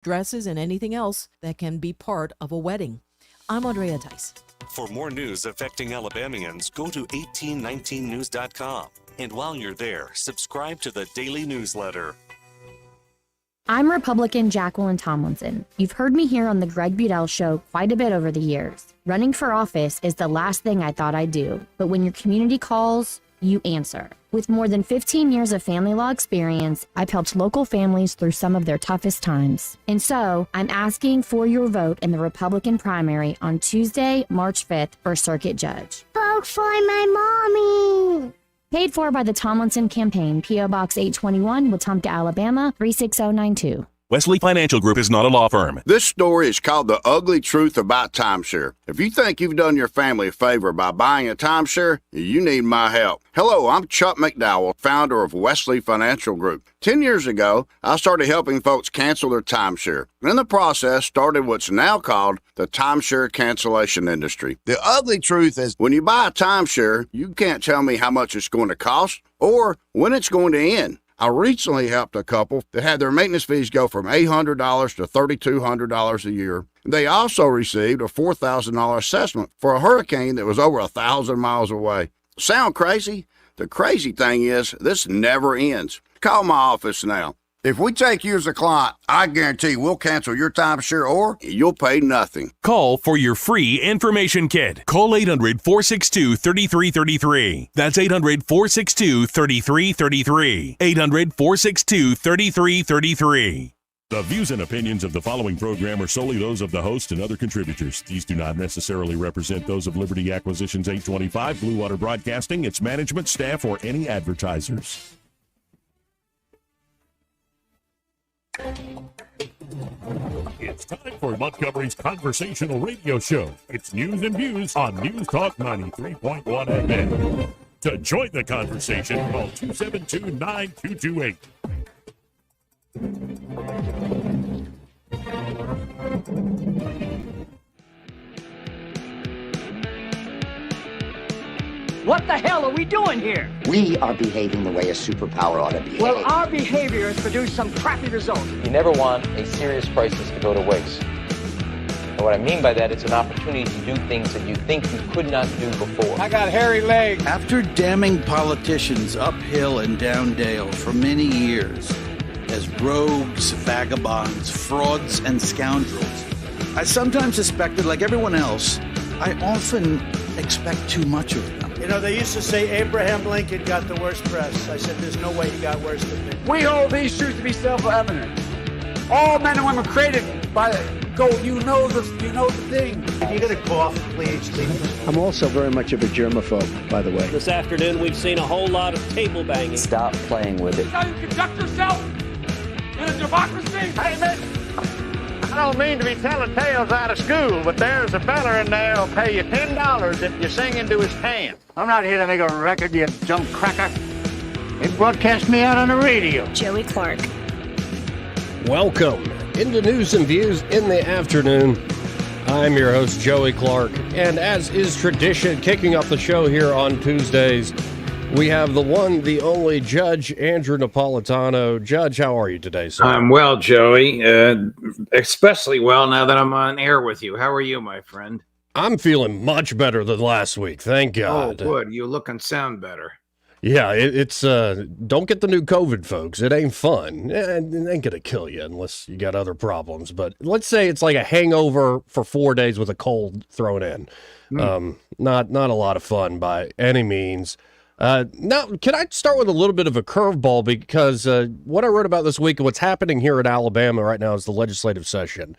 dresses, and anything else that can be part of a wedding. I'm Andrea Tice. For more news affecting Alabamians, go to 1819news.com. And while you're there, subscribe to the daily newsletter. I'm Republican Jacqueline Tomlinson. You've heard me here on the Greg Budell Show quite a bit over the years. Running for office is the last thing I thought I'd do, but when your community calls, you answer. With more than 15 years of family law experience, I've helped local families through some of their toughest times. And so, I'm asking for your vote in the Republican primary on Tuesday, March 5th for Circuit Judge. Vote for my mommy! Paid for by the Tomlinson Campaign, P.O. Box 821, Wetumpka, Alabama, 36092. Wesley Financial Group is not a law firm. This story is called The Ugly Truth About Timeshare. If you think you've done your family a favor by buying a timeshare, you need my help. Hello, I'm Chuck McDowell, founder of Wesley Financial Group. 10 years ago, I started helping folks cancel their timeshare. In the process, started what's now called the timeshare cancellation industry. The ugly truth is when you buy a timeshare, you can't tell me how much it's going to cost or when it's going to end. I recently helped a couple that had their maintenance fees go from $800 to $3,200 a year. They also received a $4,000 assessment for a hurricane that was over 1,000 miles away. Sound crazy? The crazy thing is, this never ends. Call my office now. If we take you as a client, I guarantee we'll cancel your timeshare or you'll pay nothing. Call for your free information kit. Call 800-462-3333. That's 800-462-3333. 800-462-3333. The views and opinions of the following program are solely those of the host and other contributors. These do not necessarily represent those of Liberty Acquisitions 825, Blue Water Broadcasting, its management, staff, or any advertisers. It's time for Montgomery's conversational radio show. It's News and Views on News Talk 93.1 FM. To join the conversation, call 272-9228. What the hell are we doing here? We are behaving the way a superpower ought to behave. Well, our behavior has produced some crappy results. You never want a serious crisis to go to waste. And what I mean by that, it's an opportunity to do things that you think you could not do before. I got hairy legs. After damning politicians uphill and down dale for many years as rogues, vagabonds, frauds, and scoundrels, I sometimes suspected, like everyone else, I often expect too much of them. You know, they used to say Abraham Lincoln got the worst press. I said, there's no way he got worse than me. We hold these truths to be self-evident. All men and women created by God. You know the thing. Can you get a cough, please? I'm also very much of a germaphobe, by the way. This afternoon, we've seen a whole lot of table banging. Stop playing with it. How you conduct yourself in a democracy? Hey, man. I don't mean to be telling tales out of school, but there's a fella in there who'll pay you $10 if you sing into his pants. I'm not here to make a record, you dumb cracker. They broadcast me out on the radio. Joey Clark. Welcome into News and Views in the afternoon. I'm your host, Joey Clark, and as is tradition, kicking off the show here on Tuesdays, we have the one, the only Judge Andrew Napolitano. Judge, how are you today, sir? I'm well, Joey, especially well now that I'm on air with you. How are you, my friend? I'm feeling much better than last week, thank God. Oh, good. You look and sound better. Yeah, it's don't get the new COVID, folks. It ain't fun. It ain't gonna kill you unless you got other problems. But let's say it's like a hangover for 4 days with a cold thrown in. Not a lot of fun by any means. Now, can I start with a little bit of a curveball? Because what I wrote about this week and what's happening here in Alabama right now is the legislative session.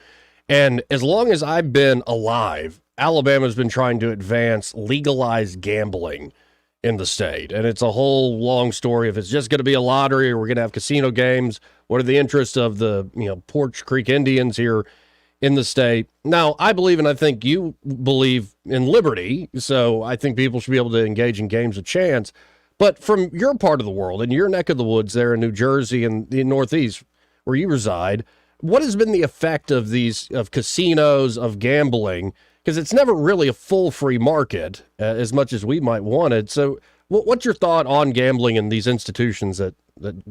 And as long as I've been alive, Alabama's been trying to advance legalized gambling in the state. And it's a whole long story. If it's just going to be a lottery or we're going to have casino games, what are the interests of the Porch Creek Indians here in the state? Now, I believe, and I think you believe in liberty, so I think people should be able to engage in games of chance. But from your part of the world, in your neck of the woods there in New Jersey and the Northeast where you reside, what has been the effect of of casinos, of gambling? Because it's never really a full free market as much as we might want it. So what's your thought on gambling and these institutions that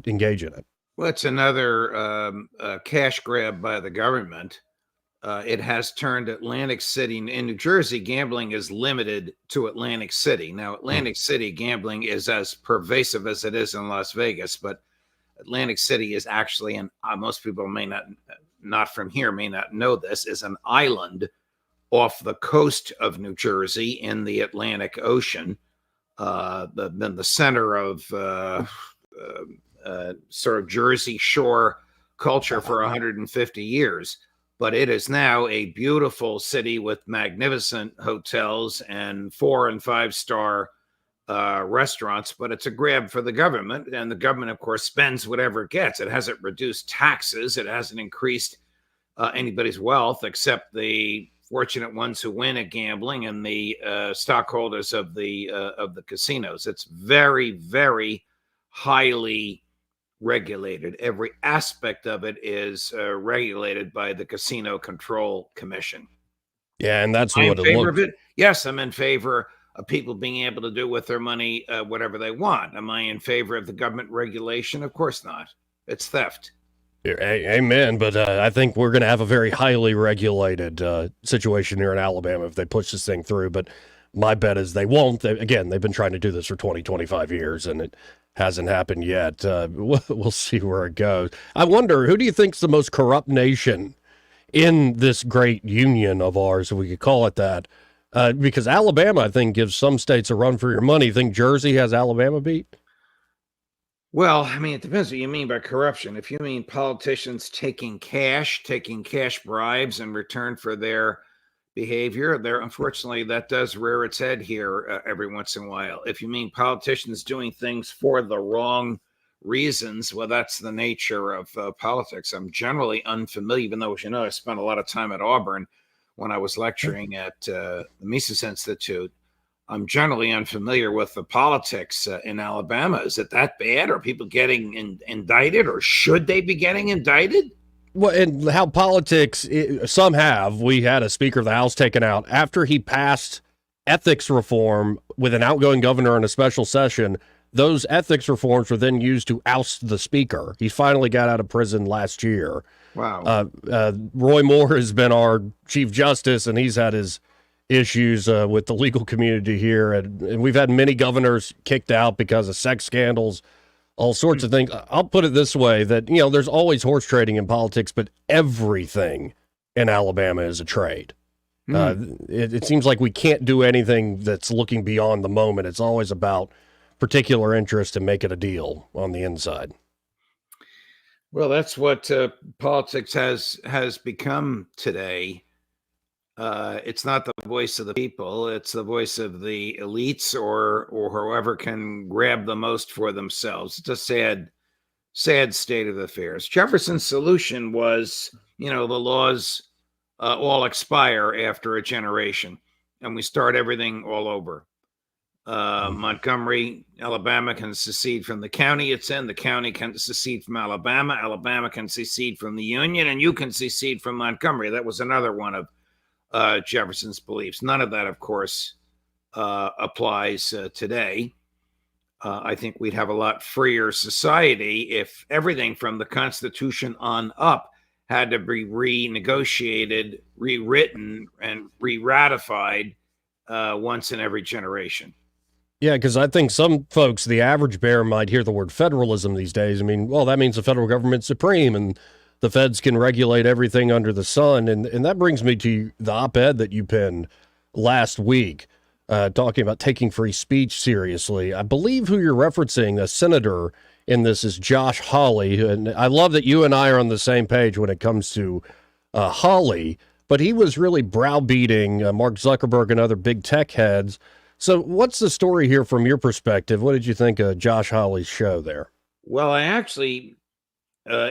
engage in it? Well, it's another cash grab by the government. It has turned Atlantic City in New Jersey. Gambling is limited to Atlantic City. Now, Atlantic City gambling is as pervasive as it is in Las Vegas, but Atlantic City is actually, and most people may not from here may not know this, is an island off the coast of New Jersey in the Atlantic Ocean, been the center of sort of Jersey Shore culture for 150 years. But it is now a beautiful city with magnificent hotels and 4- and 5-star restaurants, but it's a grab for the government. And the government, of course, spends whatever it gets. It hasn't reduced taxes. It hasn't increased anybody's wealth except the fortunate ones who win at gambling and the stockholders of the casinos. It's very, very highly regulated. Every aspect of it is regulated by the Casino Control Commission. Yeah, and that's I'm what in it favor looks. of it. Yes, I'm in favor of people being able to do with their money whatever they want. Am I in favor of the government regulation? Of course not. It's theft. Amen. But I think we're going to have a very highly regulated situation here in Alabama if they push this thing through. But my bet is they won't. Again, they've been trying to do this for 20, 25 years, and it hasn't happened yet. We'll see where it goes. I wonder, who do you think's the most corrupt nation in this great union of ours, if we could call it that? Because Alabama, I think, gives some states a run for your money. You think Jersey has Alabama beat? Well, I mean, it depends what you mean by corruption. If you mean politicians taking cash bribes in return for their behavior, unfortunately, that does rear its head here every once in a while. If you mean politicians doing things for the wrong reasons, well, that's the nature of politics. I'm generally unfamiliar, even though, as you know, I spent a lot of time at Auburn when I was lecturing at the Mises Institute. I'm generally unfamiliar with the politics in Alabama. Is it that bad? Are people getting indicted, or should they be getting indicted? Well, and how politics, some have. We had a Speaker of the House taken out after he passed ethics reform with an outgoing governor in a special session. Those ethics reforms were then used to oust the Speaker. He finally got out of prison last year. Wow. Roy Moore has been our Chief Justice, and he's had his issues with the legal community here. And we've had many governors kicked out because of sex scandals, all sorts of things. I'll put it this way, that, there's always horse trading in politics, but everything in Alabama is a trade. It seems like we can't do anything that's looking beyond the moment. It's always about particular interest and make it a deal on the inside. Well, that's what politics has become today. It's not the voice of the people. It's the voice of the elites or whoever can grab the most for themselves. It's a sad state of affairs. Jefferson's solution was, the laws all expire after a generation, and we start everything all over. Montgomery, Alabama can secede from the county it's in. The county can secede from Alabama. Alabama can secede from the Union, and you can secede from Montgomery. That was another one of Jefferson's beliefs. None of that, of course, applies today. I think we'd have a lot freer society if everything from the Constitution on up had to be renegotiated, rewritten, and re-ratified once in every generation. Yeah, because I think some folks, the average bear, might hear the word federalism these days. I mean, well, that means the federal government's supreme and the feds can regulate everything under the sun. And that brings me to the op-ed that you penned last week, talking about taking free speech seriously. I believe who you're referencing, a senator in this, is Josh Hawley. And I love that you and I are on the same page when it comes to Hawley, but he was really browbeating Mark Zuckerberg and other big tech heads. So what's the story here from your perspective? What did you think of Josh Hawley's show there? Well, I actually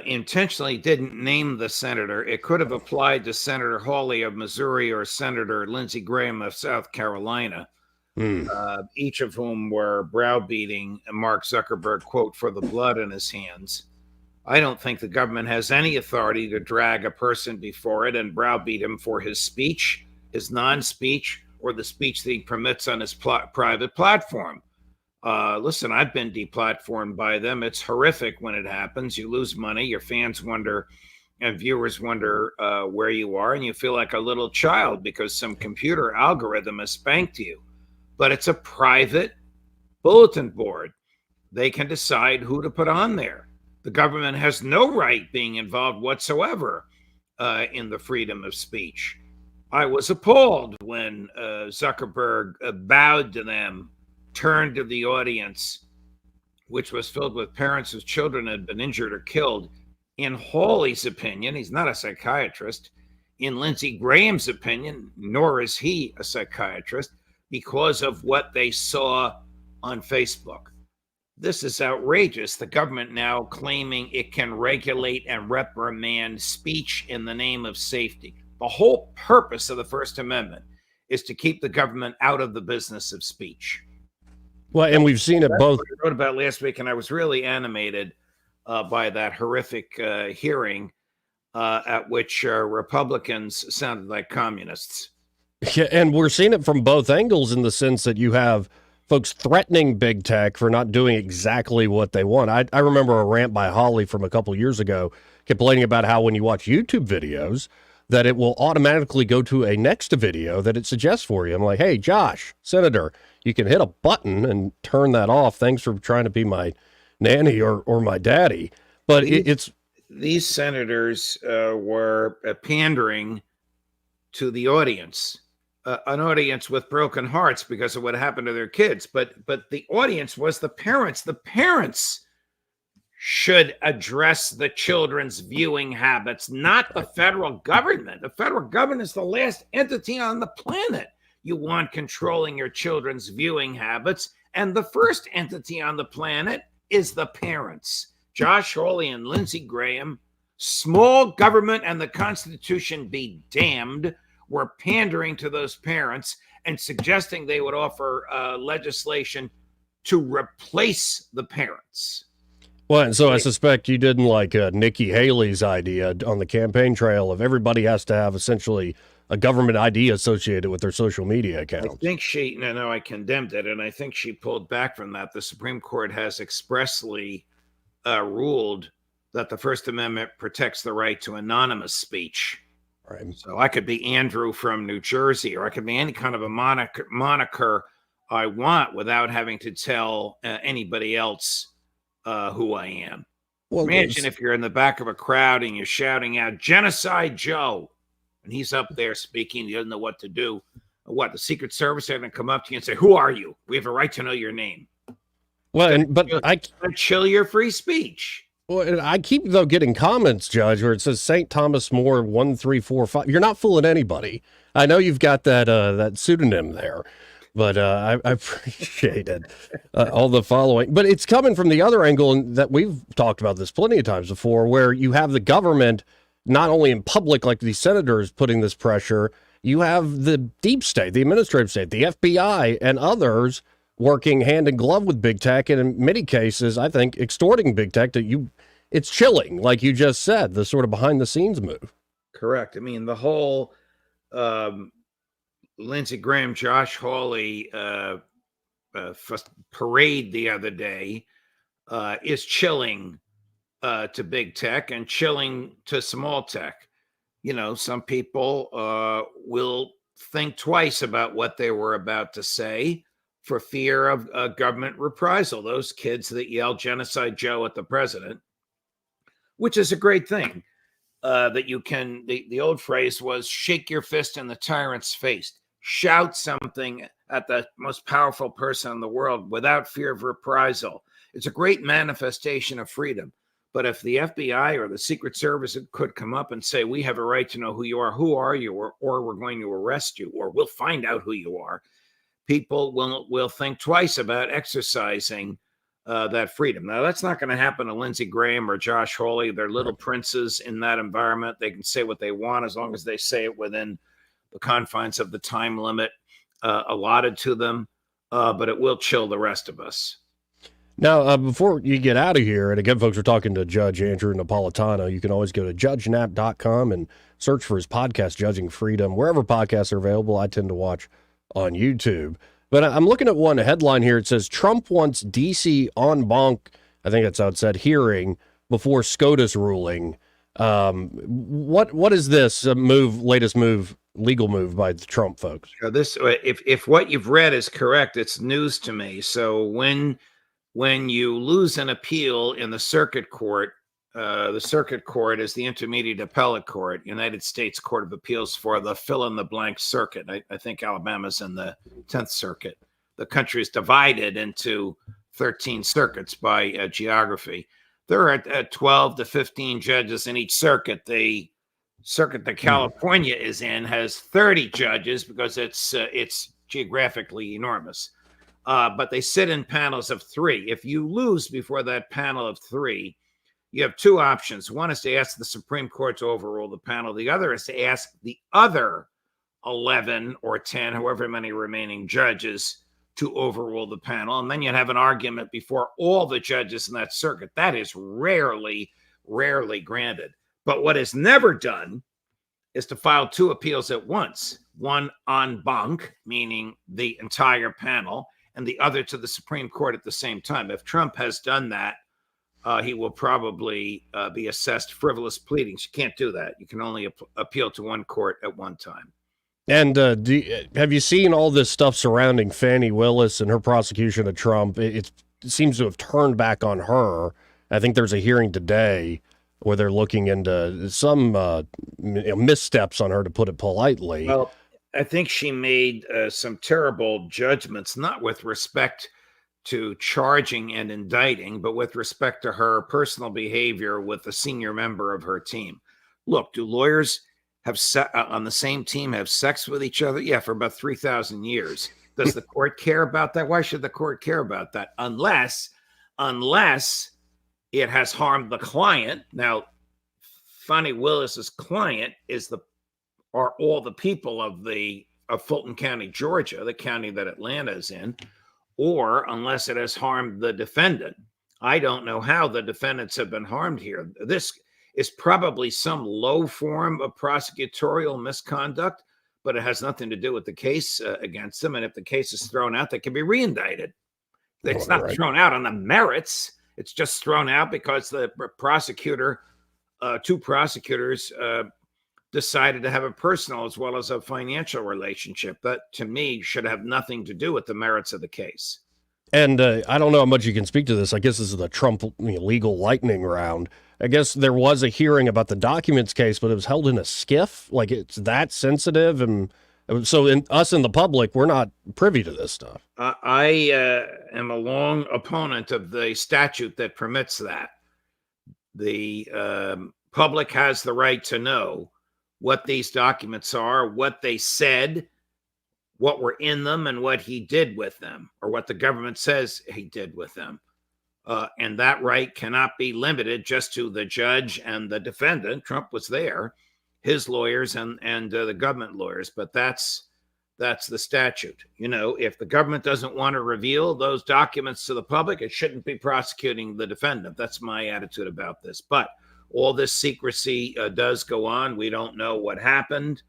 intentionally didn't name the senator. It could have applied to Senator Hawley of Missouri or Senator Lindsey Graham of South Carolina, each of whom were browbeating Mark Zuckerberg, quote, for the blood in his hands. I don't think the government has any authority to drag a person before it and browbeat him for his speech, his non-speech, or the speech that he permits on his private platform. Listen, I've been deplatformed by them. It's horrific when it happens. You lose money. Your fans wonder and viewers wonder where you are, and you feel like a little child because some computer algorithm has spanked you. But it's a private bulletin board. They can decide who to put on there. The government has no right being involved whatsoever in the freedom of speech. I was appalled when Zuckerberg bowed to them, turned to the audience, which was filled with parents whose children had been injured or killed. In Hawley's opinion, he's not a psychiatrist. In Lindsey Graham's opinion, nor is he a psychiatrist, because of what they saw on Facebook. This is outrageous. The government now claiming it can regulate and reprimand speech in the name of safety. The whole purpose of the First Amendment is to keep the government out of the business of speech. Well, and we've seen it both. I wrote about last week, and I was really animated by that horrific hearing at which Republicans sounded like communists. Yeah, and we're seeing it from both angles in the sense that you have folks threatening big tech for not doing exactly what they want. I remember a rant by Hawley from a couple years ago complaining about how when you watch YouTube videos, that it will automatically go to a next video that it suggests for you. I'm like, hey, Josh, Senator, you can hit a button and turn that off. Thanks for trying to be my nanny or my daddy. But these senators were pandering to the audience, an audience with broken hearts because of what happened to their kids. But the audience was the parents. The parents should address the children's viewing habits, not the federal government. The federal government is the last entity on the planet you want controlling your children's viewing habits. And the first entity on the planet is the parents. Josh Hawley and Lindsey Graham, small government and the Constitution be damned, were pandering to those parents and suggesting they would offer legislation to replace the parents. Well, and so I suspect you didn't like Nikki Haley's idea on the campaign trail of everybody has to have essentially a government ID associated with their social media account. I think I condemned it, and I think she pulled back from that. The Supreme Court has expressly ruled that the First Amendment protects the right to anonymous speech. Right. So I could be Andrew from New Jersey, or I could be any kind of a moniker I want without having to tell anybody else who I am. Well, imagine if you're in the back of a crowd and you're shouting out "Genocide Joe," and he's up there speaking. He doesn't know what to do. What, the Secret Service are going to come up to you and say, "Who are you? We have a right to know your name." Well, I chill your free speech. Well, and I keep though getting comments, Judge, where it says St. Thomas More 1345. You're not fooling anybody. I know you've got that pseudonym there. But I appreciate it, all the following. But it's coming from the other angle, and that we've talked about this plenty of times before, where you have the government not only in public, like these senators putting this pressure, you have the deep state, the administrative state, the FBI, and others working hand in glove with big tech, and in many cases, I think, extorting big tech. It's chilling, like you just said, the sort of behind the scenes move. Correct. I mean, the whole Lindsey Graham, Josh Hawley parade the other day is chilling to big tech and chilling to small tech. You know, some people will think twice about what they were about to say for fear of government reprisal. Those kids that yell "Genocide Joe" at the president, which is a great thing. That you can, the old phrase was shake your fist in the tyrant's face. Shout something at the most powerful person in the world without fear of reprisal. It's a great manifestation of freedom. But if the FBI or the Secret Service could come up and say, we have a right to know who you are you, or we're going to arrest you, or we'll find out who you are, people will think twice about exercising that freedom. Now, that's not going to happen to Lindsey Graham or Josh Hawley. They're little princes in that environment. They can say what they want as long as they say it within the confines of the time limit allotted to them, but it will chill the rest of us. Now, before you get out of here, and again, folks, we're talking to Judge Andrew Napolitano. You can always go to judgenap.com and search for his podcast, Judging Freedom. Wherever podcasts are available, I tend to watch on YouTube. But I'm looking at one headline here. It says Trump wants D.C. en banc, I think that's how it said, hearing before SCOTUS ruling. What is this latest legal move by the Trump folks? This, if what you've read is correct, it's news to me. So when you lose an appeal in the circuit court is the Intermediate Appellate Court, United States Court of Appeals for the fill-in-the-blank circuit. I think Alabama's in the 10th Circuit. The country is divided into 13 circuits by geography. There are 12 to 15 judges in each circuit. The circuit that California is in has 30 judges because it's geographically enormous. But they sit in panels of 3. If you lose before that panel of 3, you have 2 options. One is to ask the Supreme Court to overrule the panel. The other is to ask the other 11 or 10, however many remaining judges, to overrule the panel. And then you'd have an argument before all the judges in that circuit. That is rarely granted. But what is never done is to file 2 appeals at once. One en banc, meaning the entire panel, and the other to the Supreme Court at the same time. If Trump has done that, he will probably be assessed frivolous pleadings. You can't do that. You can only appeal to one court at one time. And have you seen all this stuff surrounding Fani Willis and her prosecution of Trump? It seems to have turned back on her. I think there's a hearing today where they're looking into some missteps on her, to put it politely. Well, I think she made some terrible judgments, not with respect to charging and indicting, but with respect to her personal behavior with a senior member of her team. Look, do lawyers on the same team have sex with each other? Yeah, for about 3,000 years. Does the court care about that? Why should the court care about that? Unless it has harmed the client. Now, Fani Willis's client are all the people of Fulton County, Georgia, the county that Atlanta is in, or unless it has harmed the defendant. I don't know how the defendants have been harmed here. This is probably some low form of prosecutorial misconduct, but it has nothing to do with the case against them. And if the case is thrown out, they can be reindicted. It's not thrown out on the merits. It's just thrown out because the prosecutor, 2 prosecutors, decided to have a personal as well as a financial relationship. That, to me, should have nothing to do with the merits of the case. And I don't know how much you can speak to this. I guess this is the Trump legal lightning round. I guess there was a hearing about the documents case, but it was held in a SCIF. Like, it's that sensitive. And so us in the public, we're not privy to this stuff. I am a long opponent of the statute that permits that. The public has the right to know what these documents are, what they said, what were in them, and what he did with them, or what the government says he did with them. And that right cannot be limited just to the judge and the defendant. Trump was there, his lawyers and the government lawyers, but that's the statute. If the government doesn't want to reveal those documents to the public, it shouldn't be prosecuting the defendant. That's my attitude about this. But all this secrecy does go on. We don't know what happened.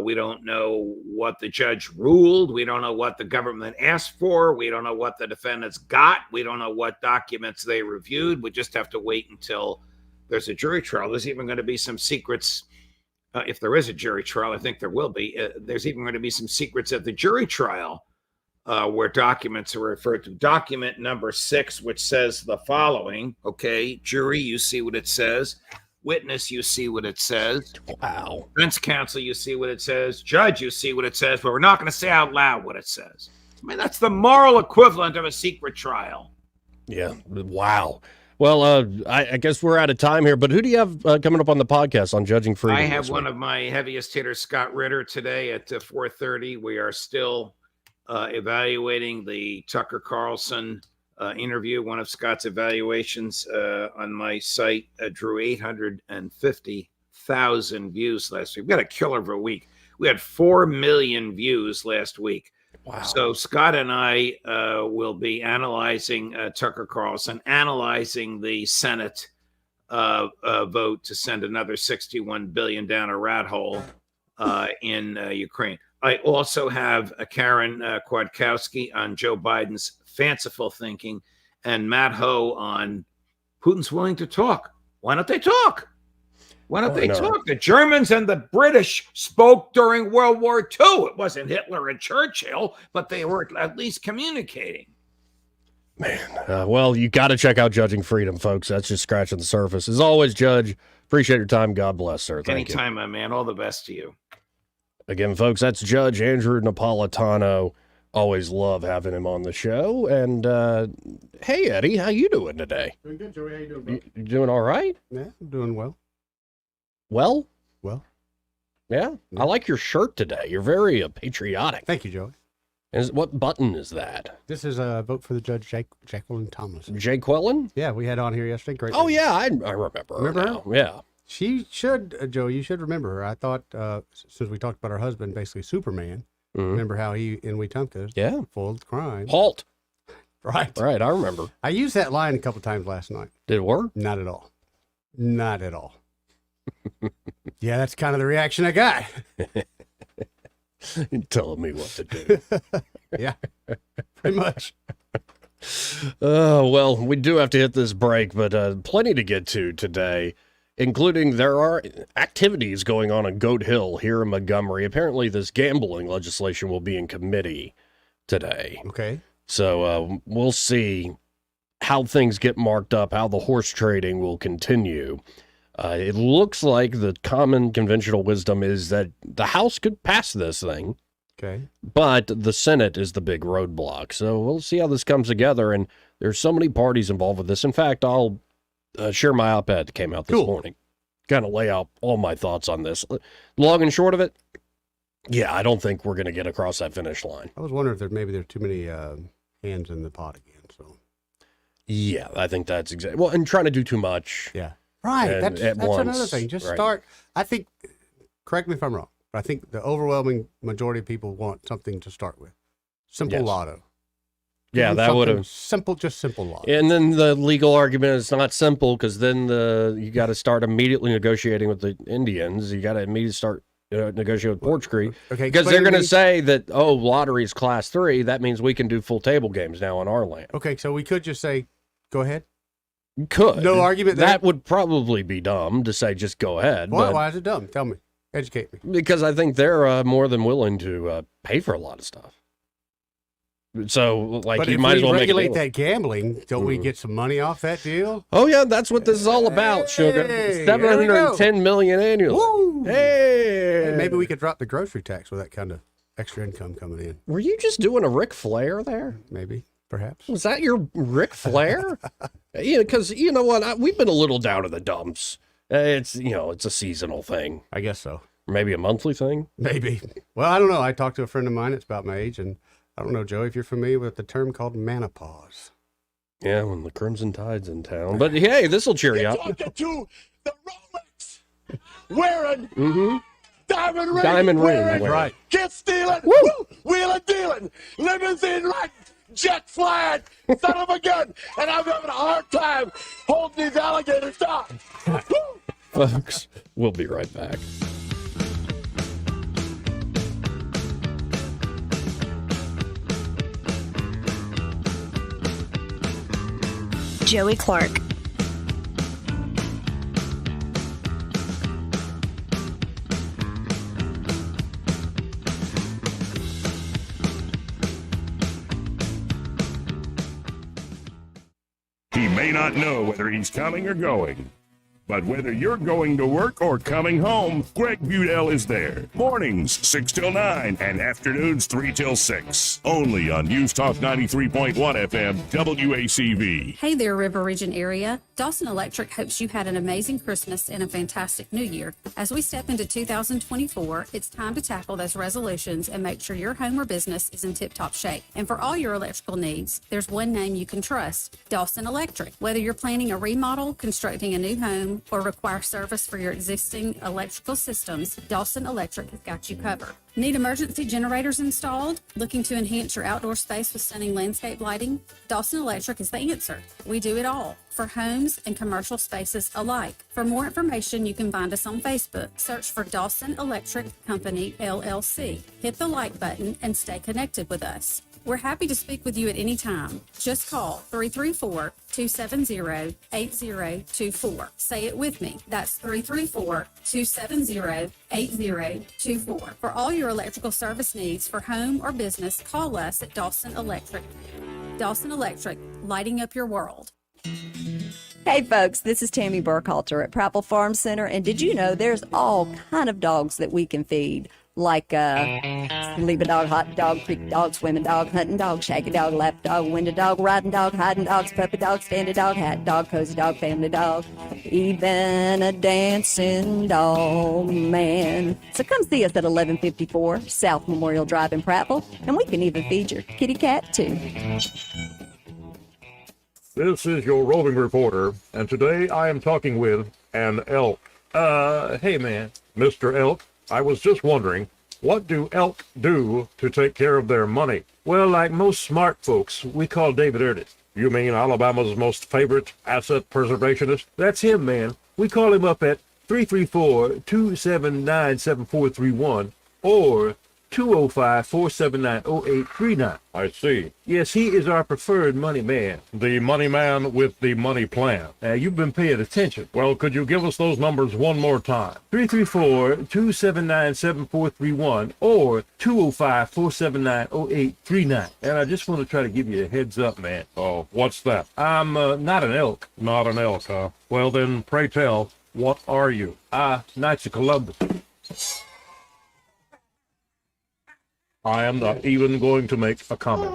We don't know what the judge ruled. We don't know what the government asked for. We don't know what the defendants got. We don't know what documents they reviewed. We just have to wait until there's a jury trial. There's even going to be some secrets. If there is a jury trial, I think there will be. There's even going to be some secrets at the jury trial where documents are referred to. Document number 6, which says the following. Okay, jury, you see what it says. Witness, you see what it says. Wow. Defense counsel, you see what it says. Judge, you see what it says, but we're not going to say out loud what it says. I mean, that's the moral equivalent of a secret trial. Yeah. Wow. Well, I guess we're out of time here, but who do you have coming up on the podcast on Judging Freedom? I have one of my heaviest hitters, Scott Ritter, today at 4:30. We are still evaluating the Tucker Carlson interview. One of Scott's evaluations on my site drew 850,000 views last week. We got a killer of a week. We had 4 million views last week. Wow. So Scott and I will be analyzing Tucker Carlson, analyzing the Senate vote to send another $61 billion down a rat hole in Ukraine. I also have Karen Kwiatkowski on Joe Biden's fanciful thinking and Matt Ho on Putin's willing to talk. Why don't they talk? Why don't they talk? The Germans and the British spoke during World War II. It wasn't Hitler and Churchill, but they were at least communicating. Well, you got to check out Judging Freedom, folks. That's just scratching the surface. As always, Judge, appreciate your time. God bless, sir. Thank you. Anytime, my man. All the best to you. Again, folks, that's Judge Andrew Napolitano. Always love having him on the show. And hey, Eddie, how you doing today? Doing good, Joey. How you doing, bro? You doing all right? Yeah, I'm doing well. Well? Yeah. I like your shirt today. You're very patriotic. Thank you, Joey. What button is that? This is a vote for the judge, Jacqueline Tomlinson. Jake Quellen? Yeah, we had on here yesterday. Great. Oh, lady. yeah, I remember her. Remember her? Yeah. She should, Joey, you should remember her. I thought, since we talked about her husband, basically Superman, remember how he, in Wetumpka, foiled crime. Halt. Right. Right, I remember. I used that line a couple times last night. Did it work? Not at all. Not at all. Yeah, that's kind of the reaction I got. You're telling me what to do. Yeah, pretty much. Well, we do have to hit this break, but plenty to get to today, including there are activities going on Goat Hill here in Montgomery. Apparently, this gambling legislation will be in committee today. Okay. So we'll see how things get marked up, how the horse trading will continue. It looks like the common conventional wisdom is that the House could pass this thing. Okay. But the Senate is the big roadblock. So we'll see how this comes together. And there's so many parties involved with this. In fact, I'll share my op-ed that came out this morning. Kind of lay out all my thoughts on this. Long and short of it, yeah, I don't think we're going to get across that finish line. I was wondering if maybe there are too many hands in the pot again. So. Yeah, I think that's exactly. Well, and trying to do too much. Yeah. Right. That's once, another thing. Just right. start. I think, correct me if I'm wrong, but I think the overwhelming majority of people want something to start with. Simple lotto. Yeah, that would have simple lotto. And then the legal argument is not simple because then you got to start immediately negotiating with the Indians. You got to immediately start negotiating with Porch Creek. Okay, because they're going to say that, lottery is class 3. That means we can do full table games now on our land. Okay, so we could just say, go ahead. Could. No argument there? That would probably be dumb to say just go ahead. Why is it dumb? Tell me. Educate me. Because I think they're more than willing to pay for a lot of stuff. So, like, you might as well regulate that gambling. Don't we get some money off that deal? Oh, yeah, that's what this is all about, Sugar. $710 million annually. Woo! Hey! Maybe we could drop the grocery tax with that kind of extra income coming in. Were you just doing a Ric Flair there? Maybe. Perhaps. Was that your Ric Flair? Yeah, because you know what? We've been a little down to the dumps. It's a seasonal thing. I guess so. Maybe a monthly thing? Maybe. Well, I don't know. I talked to a friend of mine. It's about my age. And I don't know, Joe, if you're familiar with the term called menopause. Yeah, when the Crimson Tide's in town. But hey, this will cheer you up. Talking to the Rolex wearing Diamond ring. wearing, Right. Kid stealing, woo, wheeling dealing, limousine riding, jet flying, son of a gun, and I'm having a hard time holding these alligators down. Folks, we'll be right back. Joey Clark. He may not know whether he's coming or going, but whether you're going to work or coming home, Greg Budell is there. Mornings 6 till 9 and afternoons 3 till 6. Only on News Talk 93.1 FM WACV. Hey there, River Region area. Dawson Electric hopes you had an amazing Christmas and a fantastic New Year. As we step into 2024, it's time to tackle those resolutions and make sure your home or business is in tip-top shape. And for all your electrical needs, there's one name you can trust, Dawson Electric. Whether you're planning a remodel, constructing a new home, or require service for your existing electrical systems, Dawson Electric has got you covered. Need emergency generators installed? Looking to enhance your outdoor space with stunning landscape lighting? Dawson Electric is the answer. We do it all. For home, homes and commercial spaces alike. For more information, you can find us on Facebook. Search for Dawson Electric Company, LLC. Hit the like button and stay connected with us. We're happy to speak with you at any time. Just call 334-270-8024. Say it with me. That's 334-270-8024. For all your electrical service needs for home or business, call us at Dawson Electric. Dawson Electric, lighting up your world. Hey folks, this is Tammy Burkhalter at Prattville Farm Center, and did you know there's all kind of dogs that we can feed? Like sleeping dog, hot dog, creek dog, swimming dog, hunting dog, shaggy dog, lap dog, window dog, riding dog, hiding dogs, puppy dog, standing dog, hat dog, cozy dog, family dog, even a dancing dog man. So come see us at 1154 South Memorial Drive in Prattville, and we can even feed your kitty cat too. This is your roving reporter, and today I am talking with an elk. Hey man, Mr. Elk, I was just wondering, what do elk do to take care of their money? Well, like most smart folks, we call David Erdit. You mean Alabama's most favorite asset preservationist? That's him, man. We call him up at 334-279-7431 or 205-479-0839. I see. Yes, he is our preferred money man. The money man with the money plan. You've been paying attention. Well, could you give us those numbers one more time? 334-279-7431 or 205-479-0839. And I just want to try to give you a heads up, man. Oh, what's that? I'm not an elk. Not an elk, huh? Well, then, pray tell, what are you? Knights of Columbus. I am not even going to make a comment.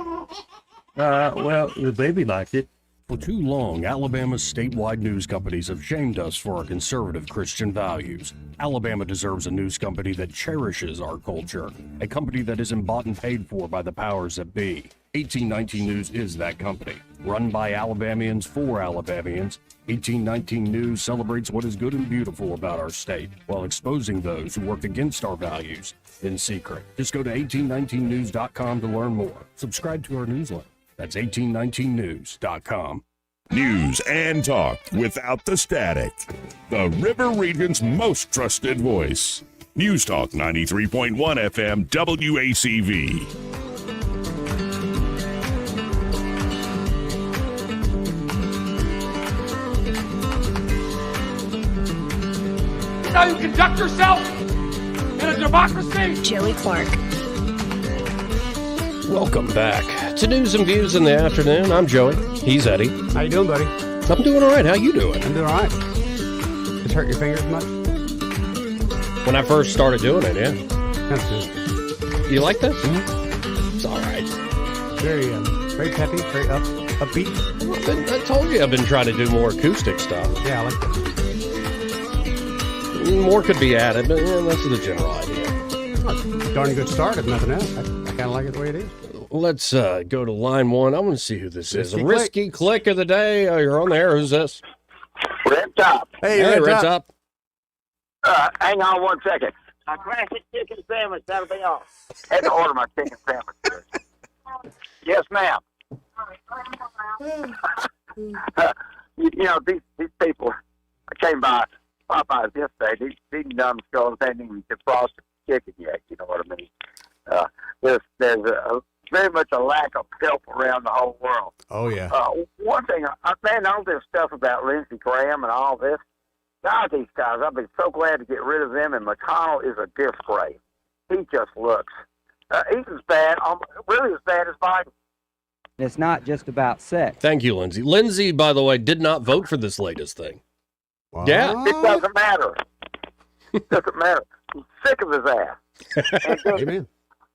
Well, the baby liked it. For too long, Alabama's statewide news companies have shamed us for our conservative Christian values. Alabama deserves a news company that cherishes our culture, a company that isn't bought and paid for by the powers that be. 1819 News is that company. Run by Alabamians for Alabamians, 1819 News celebrates what is good and beautiful about our state, while exposing those who work against our values in secret. Just go to 1819news.com to learn more. Subscribe to our newsletter. That's 1819news.com. News and talk without the static. The River Region's most trusted voice. News Talk 93.1 FM WACV. How you conduct yourself in a democracy? Joey Clark. Welcome back to News and Views in the Afternoon. I'm Joey. He's Eddie. How you doing, buddy? I'm doing all right. How you doing? I'm doing all right. Just hurt your fingers much? When I first started doing it, yeah. That's good. You like this? Mm-hmm. It's all right. Very peppy, very upbeat. I told you I've been trying to do more acoustic stuff. Yeah, I like that. More could be added, but that's the general idea. Darn good start, if nothing else. I kind of like it the way it is. Let's go to line one. I want to see who this is. Risky Risky Click of the day. You're on the air. Who's this? Red Top. Hey, Red Top. Hang on 1 second. A classic chicken sandwich, that'll be all. Had to order my chicken sandwich. Yes, ma'am. You know, these people, I came by Popeyes yesterday. These numbskulls hadn't even defrosted chicken yet, you know what I mean? There's very much a lack of help around the whole world. Oh, yeah. One thing, man, all this stuff about Lindsey Graham and all this, God, these guys, I've been so glad to get rid of them, and McConnell is a disgrace. He just looks. He's as bad, really as bad as Biden. It's not just about sex. Thank you, Lindsey. Lindsey, by the way, did not vote for this latest thing. Wow. Yeah. It doesn't matter. It doesn't matter. I'm sick of his ass. Amen.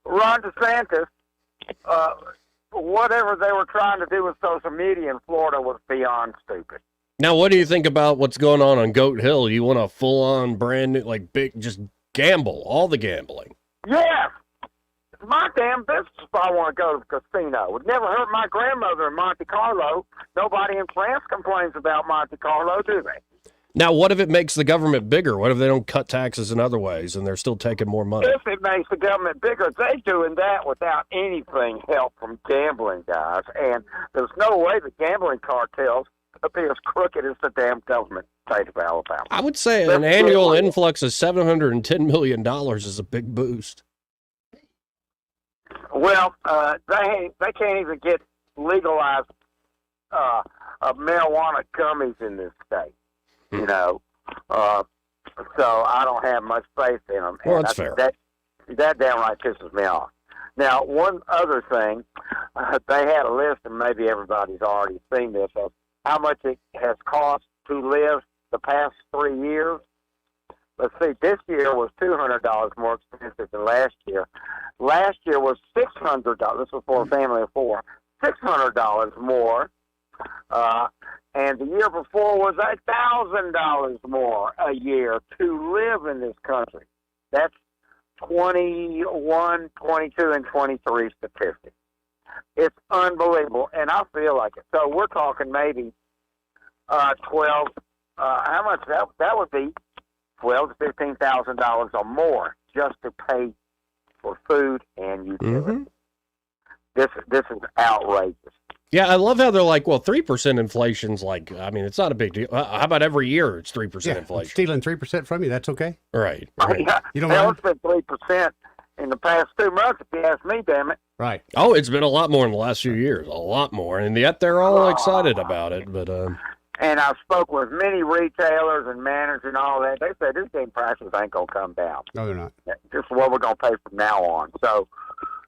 Ron DeSantis, whatever they were trying to do with social media in Florida was beyond stupid. Now, what do you think about what's going on Goat Hill? You want a full-on brand new, like big, just gamble, all the gambling. Yes. My damn business if I want to go to the casino. Would never hurt my grandmother in Monte Carlo. Nobody in France complains about Monte Carlo, do they? Now, what if it makes the government bigger? What if they don't cut taxes in other ways and they're still taking more money? If it makes the government bigger, they're doing that without anything help from gambling guys. And there's no way the gambling cartels to be as crooked as the damn government state of Alabama. I would say an annual influx of $710 million is a big boost. Well, they can't even get legalized marijuana gummies in this state, you know. So I don't have much faith in them. Well, that's fair. That downright pisses me off. Now, one other thing, they had a list, and maybe everybody's already seen this, of how much it has cost to live the past 3 years. Let's see, this year was $200 more expensive than last year. Last year was $600. This was for a family of four. $600 more. And the year before was $1,000 more a year to live in this country. That's 21, 22, and 23 statistics. It's unbelievable, and I feel like it. So we're talking maybe 12. How much that would be? $12,000 to $15,000 or more just to pay for food and utilities. This is outrageous. Yeah, I love how they're like, well, 3% inflation's like, I mean, it's not a big deal. How about every year it's 3% inflation? Stealing 3% from you, that's okay? Right. Yeah, You don't hell, mind? it's been 3% in the past 2 months, if you ask me, damn it. Right. Oh, it's been a lot more in the last few years, a lot more. And yet they're all excited about it. But And I spoke with many retailers and managers and all that. They said this game prices ain't going to come down. No, they're not. This is what we're going to pay from now on. So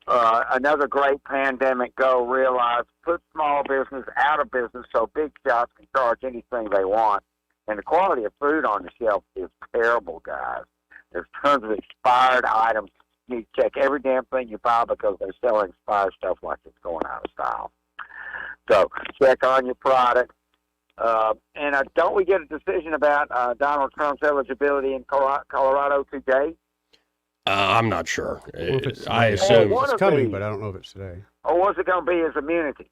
another great pandemic goal realized, put small business out of business so big shops can charge anything they want. And the quality of food on the shelf is terrible, guys. There's tons of expired items. You check every damn thing you buy because they're selling expired stuff like it's going out of style. So check on your product. And don't we get a decision about Donald Trump's eligibility in Colorado today? I'm not sure. I assume it's coming, but I don't know if it's today. Or what's it going to be his immunity?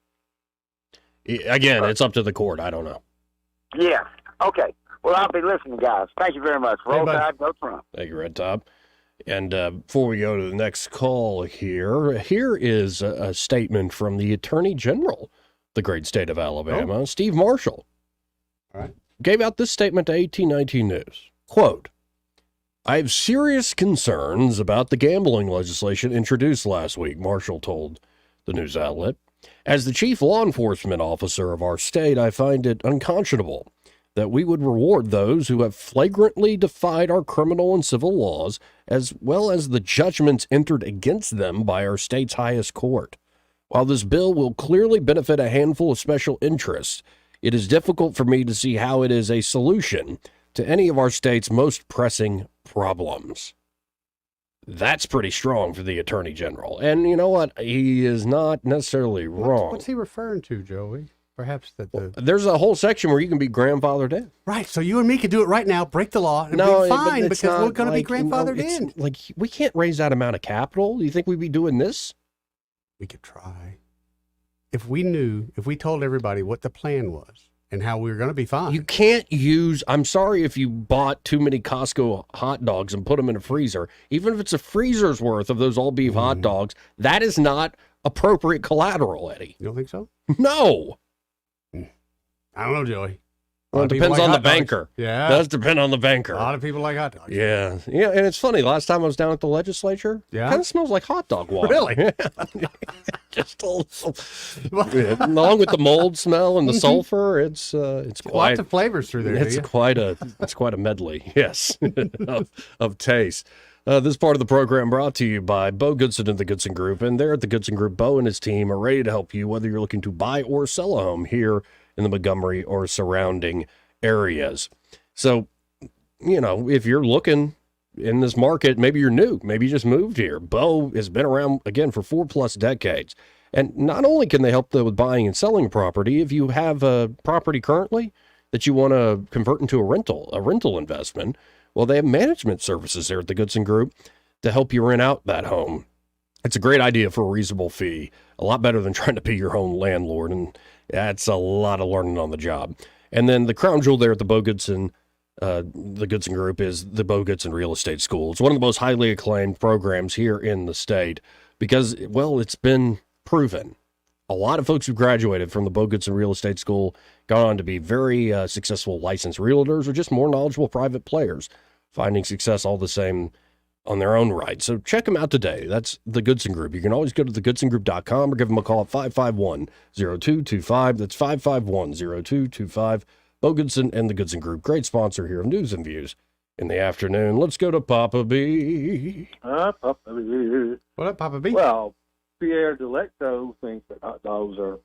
Again, it's up to the court. I don't know. Yes. Okay. Well, I'll be listening, guys. Thank you very much. Roll Tide, go Trump. Thank you, Red Top. And before we go to the next call here is a statement from the Attorney General of the great state of Alabama, Steve Marshall. All right. Gave out this statement to 1819 News. Quote, I have serious concerns about the gambling legislation introduced last week, Marshall told the news outlet. As the chief law enforcement officer of our state, I find it unconscionable that we would reward those who have flagrantly defied our criminal and civil laws, as well as the judgments entered against them by our state's highest court. While this bill will clearly benefit a handful of special interests, it is difficult for me to see how it is a solution to any of our state's most pressing problems. That's pretty strong for the Attorney General. And you know what? He is not necessarily wrong. What's he referring to, Joey? Perhaps that there's a whole section where you can be grandfathered in. Right, so you and me could do it right now, break the law, and be fine because we're going to be grandfathered in. Like, we can't raise that amount of capital. Do you think we'd be doing this? We could try. If we told everybody what the plan was and how we were going to be fine. You can't use, I'm sorry if you bought too many Costco hot dogs and put them in a freezer. Even if it's a freezer's worth of those all beef hot dogs, that is not appropriate collateral, Eddie. You don't think so? No. I don't know, Joey. Well, it depends on the banker. Yeah. It does depend on the banker. A lot of people like hot dogs. Yeah. Yeah, and it's funny. Last time I was down at the legislature, yeah, kind of smells like hot dog water. Really? Just a little. Along with the mold smell and the sulfur, it's quite lots of flavors through there. It's quite a medley, yes, of taste. This part of the program brought to you by Bo Goodson and the Goodson Group. And there at the Goodson Group, Bo and his team are ready to help you, whether you're looking to buy or sell a home here in the Montgomery or surrounding areas. So, if you're looking in this market, maybe you're new, maybe you just moved here. Bo has been around, again, for 4+ decades. And not only can they help with buying and selling property, if you have a property currently that you want to convert into a rental investment, well, they have management services there at the Goodson Group to help you rent out that home. It's a great idea for a reasonable fee, a lot better than trying to be your own landlord, and that's a lot of learning on the job. And then the crown jewel there at the Bo Goodson, the Goodson Group, is the Bo Goodson Real Estate School. It's one of the most highly acclaimed programs here in the state because, well, it's been proven A lot of folks who graduated from the Bo Goodson Real Estate School gone on to be very successful licensed realtors or just more knowledgeable private players, finding success all the same on their own right. So check them out today. That's the Goodson Group. You can always go to thegoodsongroup.com or give them a call at 551-0225. That's 551-0225. Bo Goodson and the Goodson Group. Great sponsor here of News and Views in the afternoon. Let's go to Papa B. Papa B. What up, Papa B? Well, Pierre Delecto thinks that hot dogs are,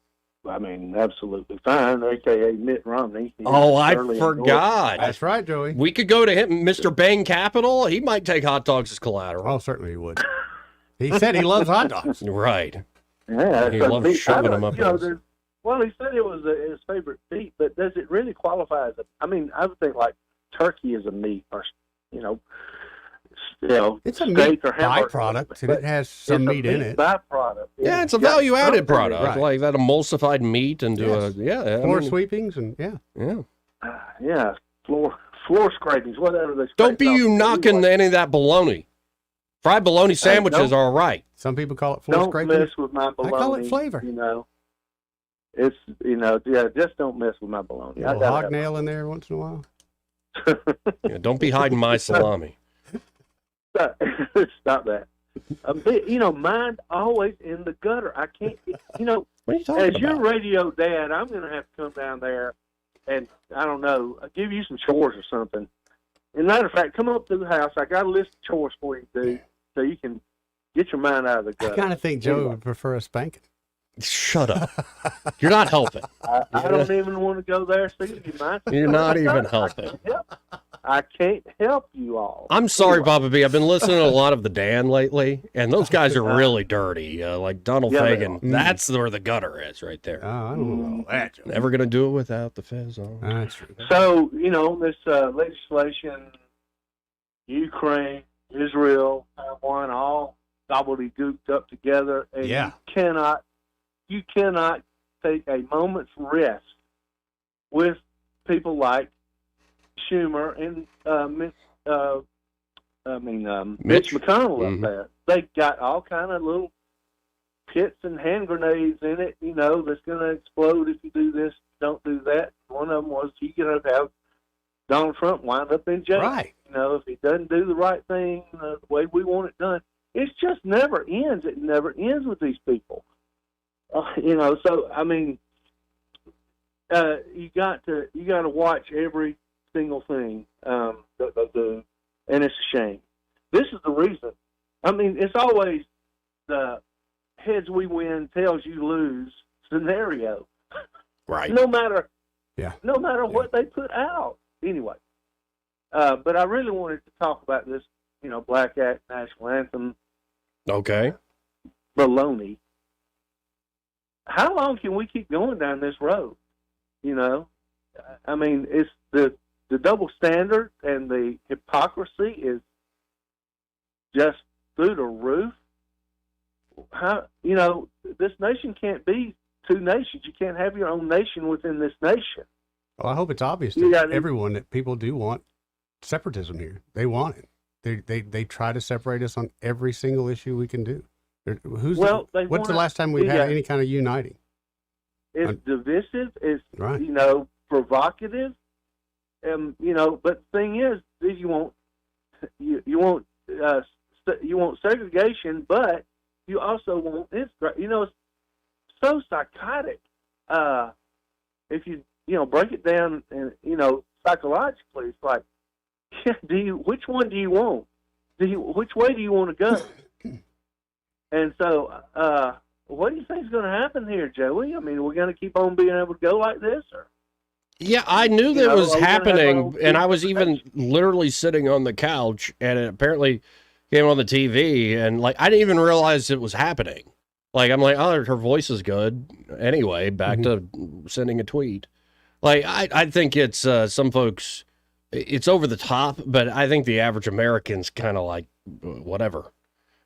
absolutely fine, a.k.a. Mitt Romney. Oh, I forgot. That's right, Joey. We could go to him, Mr. Bain Capital. He might take hot dogs as collateral. Oh, certainly he would. He said he loves hot dogs. Right. Yeah, he loves shoving them up. Well, he said it was his favorite meat, but does it really qualify as I would think like turkey is a meat, or it's a meat byproduct, and it has some meat in it. Byproduct. Yeah, it's a value-added product, right. Like that emulsified meat into floor sweepings and floor scrapings, whatever they. Don't be you knocking any of that bologna. Fried bologna sandwiches are all right. Some people call it floor scraping. Don't mess with my bologna. I call it flavor. It's just don't mess with my bologna. A little hog nail in there once in a while. Don't be hiding my salami. Stop that. Mine always in the gutter. I can't, what are you talking as about? your radio dad, I'm going to have to come down there and, I don't know, give you some chores or something. As a matter of fact, come up to the house. I got a list of chores for you to do so you can get your mind out of the gutter. I kind of think Joe would prefer a spanking. Shut up. You're not helping. I don't even want to go there. See you, man. You're not even helping. I can't help you all. I'm sorry, Papa B. I've been listening to a lot of the Dan lately, and those guys are really dirty. Like Donald Fagen. That's where the gutter is right there. Oh, I don't know that. Joe. Never going to do it without the fez on. That's true. So, this legislation, Ukraine, Israel, Taiwan, all gobbledygooked up together. And you cannot take a moment's rest with people like Schumer and Mitch McConnell up there. They got all kind of little pits and hand grenades in it, that's going to explode if you do this, don't do that. One of them was you're going to have Donald Trump wind up in jail. Right. If he doesn't do the right thing the way we want it done. It just never ends. It never ends with these people. You got to watch every single thing and it's a shame. This is the reason. It's always the heads we win, tails you lose scenario. Right. No matter what they put out. Anyway, but I really wanted to talk about this, Black Act National Anthem. Okay. Baloney. How long can we keep going down this road? It's the double standard and the hypocrisy is just through the roof. This nation can't be two nations. You can't have your own nation within this nation. Well, I hope it's obvious to everyone that people do want separatism here. They want it. They try to separate us on every single issue we can do. When's the last time we've had any kind of uniting? It's divisive. It's provocative. But the thing is, you want segregation, but you also want integration. It's so psychotic. If you break it down and psychologically, it's like, which one do you want? Which way do you want to go? And so, what do you think is going to happen here, Joey? We're going to keep on being able to go like this, or? Yeah, I knew that was happening, and I was even literally sitting on the couch, and it apparently came on the TV, and I didn't even realize it was happening. I'm like, oh, her voice is good. Anyway, back to sending a tweet. I think it's some folks, it's over the top, but I think the average American's kind of like, whatever.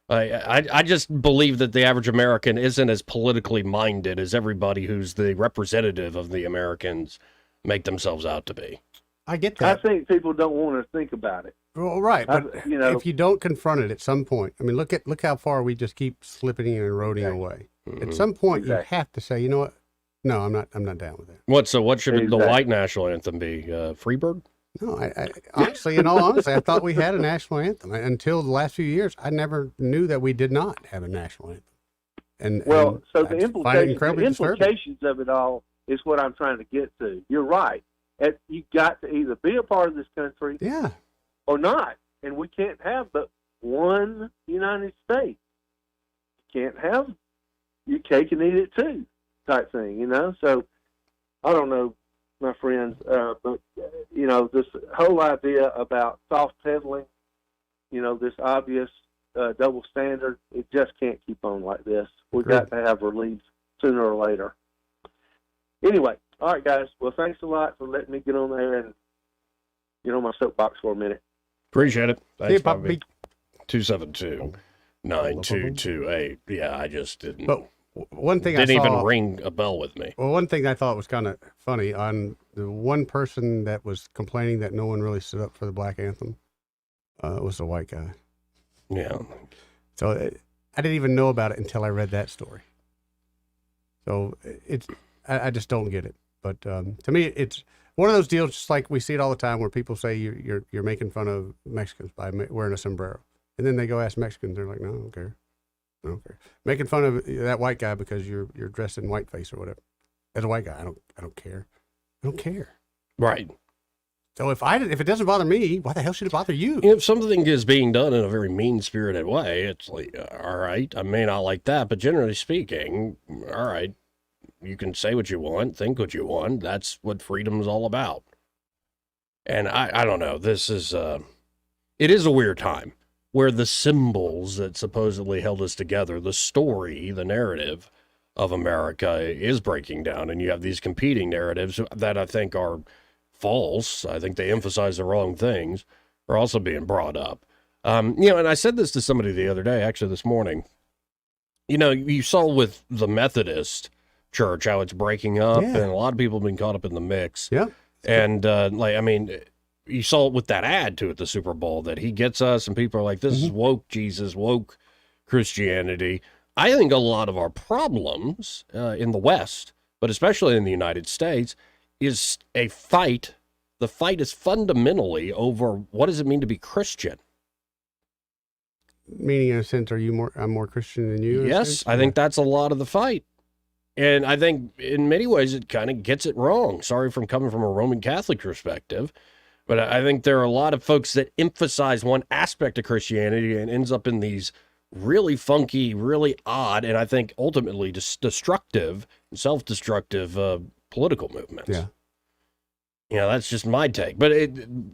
I just believe that the average American isn't as politically minded as everybody who's the representative of the Americans make themselves out to be. I get that. I think people don't want to think about it. Well, right, but if you don't confront it at some point, look how far we just keep slipping and eroding away. At some point, you have to say, you know what? No, I'm not down with that. What should the white national anthem be? Freebird? No, I honestly, in all honesty, I thought we had a national anthem until the last few years. I never knew that we did not have a national anthem. So the implications of it all is what I'm trying to get to. You're right. You got to either be a part of this country, or not, and we can't have but one United States. You can't have your cake and eat it too, type thing. So I don't know, my friends, but this whole idea about soft pedaling, this obvious double standard, it just can't keep on like this. We've got to have relief sooner or later. Anyway, all right, guys. Well, thanks a lot for letting me get on there and get on my soapbox for a minute. Appreciate it. Thanks, Bobby. 272-9228. Yeah, I just didn't. But one thing didn't even ring a bell with me. Well, one thing I thought was kind of funny on the one person that was complaining that no one really stood up for the black anthem was the white guy. Yeah. So I didn't even know about it until I read that story. So I just don't get it. But to me, it's one of those deals, just like we see it all the time, where people say you're making fun of Mexicans by wearing a sombrero, and then they go ask Mexicans, they're like, no, I don't care. I don't care. Making fun of that white guy because you're dressed in whiteface or whatever. As a white guy, I don't care. I don't care. Right. So if it doesn't bother me, why the hell should it bother you? If something is being done in a very mean-spirited way, it's like, all right, I may not like that, but generally speaking, all right, you can say what you want, think what you want. That's what freedom is all about. And I don't know. This is it is a weird time where the symbols that supposedly held us together, the story, the narrative of America is breaking down, and you have these competing narratives that I think are false. I think they emphasize the wrong things, are also being brought up. And I said this to somebody the other day, actually this morning. You saw with the Methodist Church how it's breaking up, and a lot of people have been caught up in the mix. Yeah. And you saw it with that ad too at the Super Bowl that he gets us, and people are like, this is woke Jesus, woke Christianity. I think a lot of our problems in the West, but especially in the United States, is a fight. The fight is fundamentally over what does it mean to be Christian? Meaning, in a sense, I'm more Christian than you? Yes, I think that's a lot of the fight. And I think in many ways it kind of gets it wrong. Sorry from coming from a Roman Catholic perspective, but I think there are a lot of folks that emphasize one aspect of Christianity and ends up in these really funky, really odd, and I think ultimately destructive, self-destructive political movements. Yeah. That's just my take. But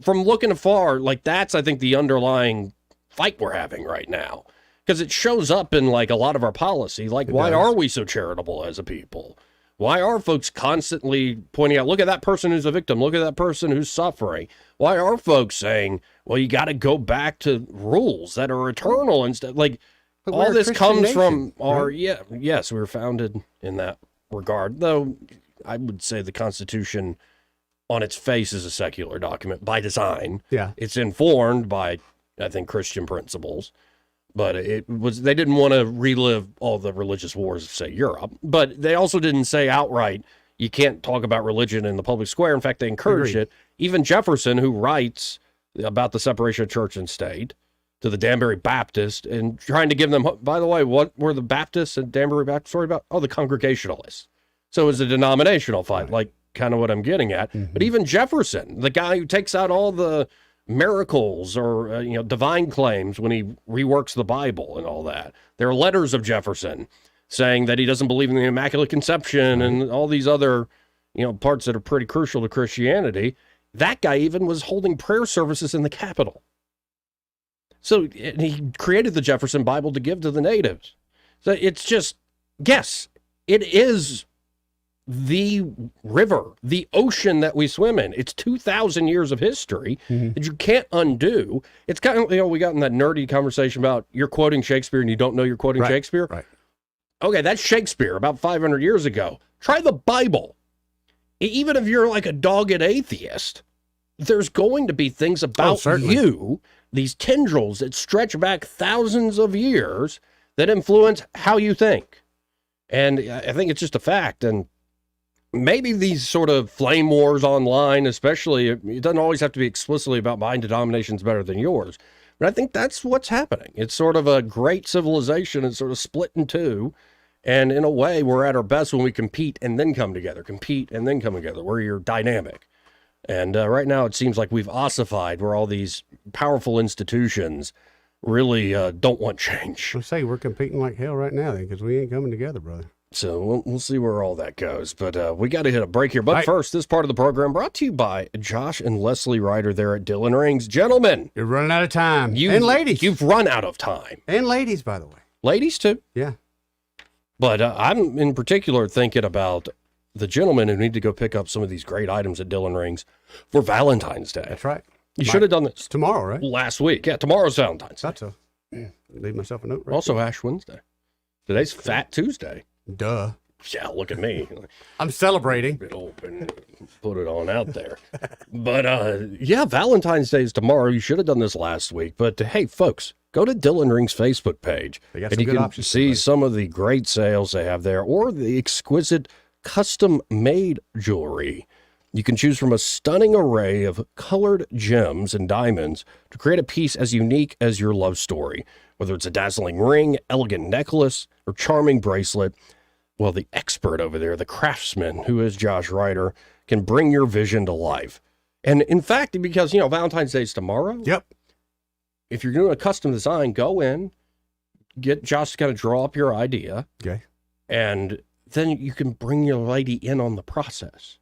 from looking afar, that's, I think, the underlying fight we're having right now. Because it shows up in, a lot of our policy. Why are we so charitable as a people? Why are folks constantly pointing out, look at that person who's a victim, look at that person who's suffering? Why are folks saying, well, you got to go back to rules that are eternal instead? All this comes from our, yes, we were founded in that regard. Though I would say the Constitution on its face is a secular document by design. Yeah. It's informed by, I think, Christian principles. But they didn't want to relive all the religious wars of, say, Europe. But they also didn't say outright, you can't talk about religion in the public square. In fact, they encouraged it. Even Jefferson, who writes about the separation of church and state to the Danbury Baptist and trying to give them, by the way, what were the Baptists and Danbury Baptist story about? Oh, the Congregationalists. So it was a denominational fight, kind of what I'm getting at. But even Jefferson, the guy who takes out all the miracles or divine claims when he reworks the Bible and all that. There are letters of Jefferson saying that he doesn't believe in the Immaculate Conception and all these other parts that are pretty crucial to Christianity. That guy even was holding prayer services in the Capitol. So he created the Jefferson Bible to give to the natives. So it's just, yes, it is the river, the ocean that we swim in. It's 2,000 years of history that you can't undo. It's kind of, we got in that nerdy conversation about you're quoting Shakespeare and you don't know you're quoting Shakespeare. Right. Okay, that's Shakespeare about 500 years ago. Try the Bible. Even if you're like a dogged atheist, there's going to be things about you, these tendrils that stretch back thousands of years that influence how you think. And I think it's just a fact. And maybe these sort of flame wars online, especially, it doesn't always have to be explicitly about my denomination's better than yours. But I think that's what's happening. It's sort of a great civilization. It's sort of split in two. And in a way, we're at our best when we compete and then come together, where you're dynamic. And right now, it seems like we've ossified where all these powerful institutions really don't want change. I say we're competing like hell right now, then, because we ain't coming together, brother. So we'll see where all that goes. But we got to hit a break here. But first, this part of the program brought to you by Josh and Leslie Ryder there at Dillon Rings. Gentlemen. You're running out of time. And ladies. You've run out of time. And ladies, by the way. Ladies, too. Yeah. But I'm in particular thinking about the gentlemen who need to go pick up some of these great items at Dillon Rings for Valentine's Day. That's right. You should have done this. Tomorrow, right? Last week. Yeah, tomorrow's Valentine's Day. That's a... Leave myself a note right Also there. Ash Wednesday. Today's Fat Tuesday. Duh. Yeah, look at me. I'm celebrating. Put it on out there. But yeah, Valentine's Day is tomorrow. You should have done this last week. But hey, folks, go to Dillon Rings Facebook page. They got and some you good can options see some of the great sales they have there or the exquisite custom-made jewelry. You can choose from a stunning array of colored gems and diamonds to create a piece as unique as your love story. Whether it's a dazzling ring, elegant necklace, or charming bracelet, well, the expert over there, the craftsman, who is Josh Ryder, can bring your vision to life. And in fact, because, Valentine's Day is tomorrow. Yep. If you're doing a custom design, go in, get Josh to kind of draw up your idea. Okay. And then you can bring your lady in on the process.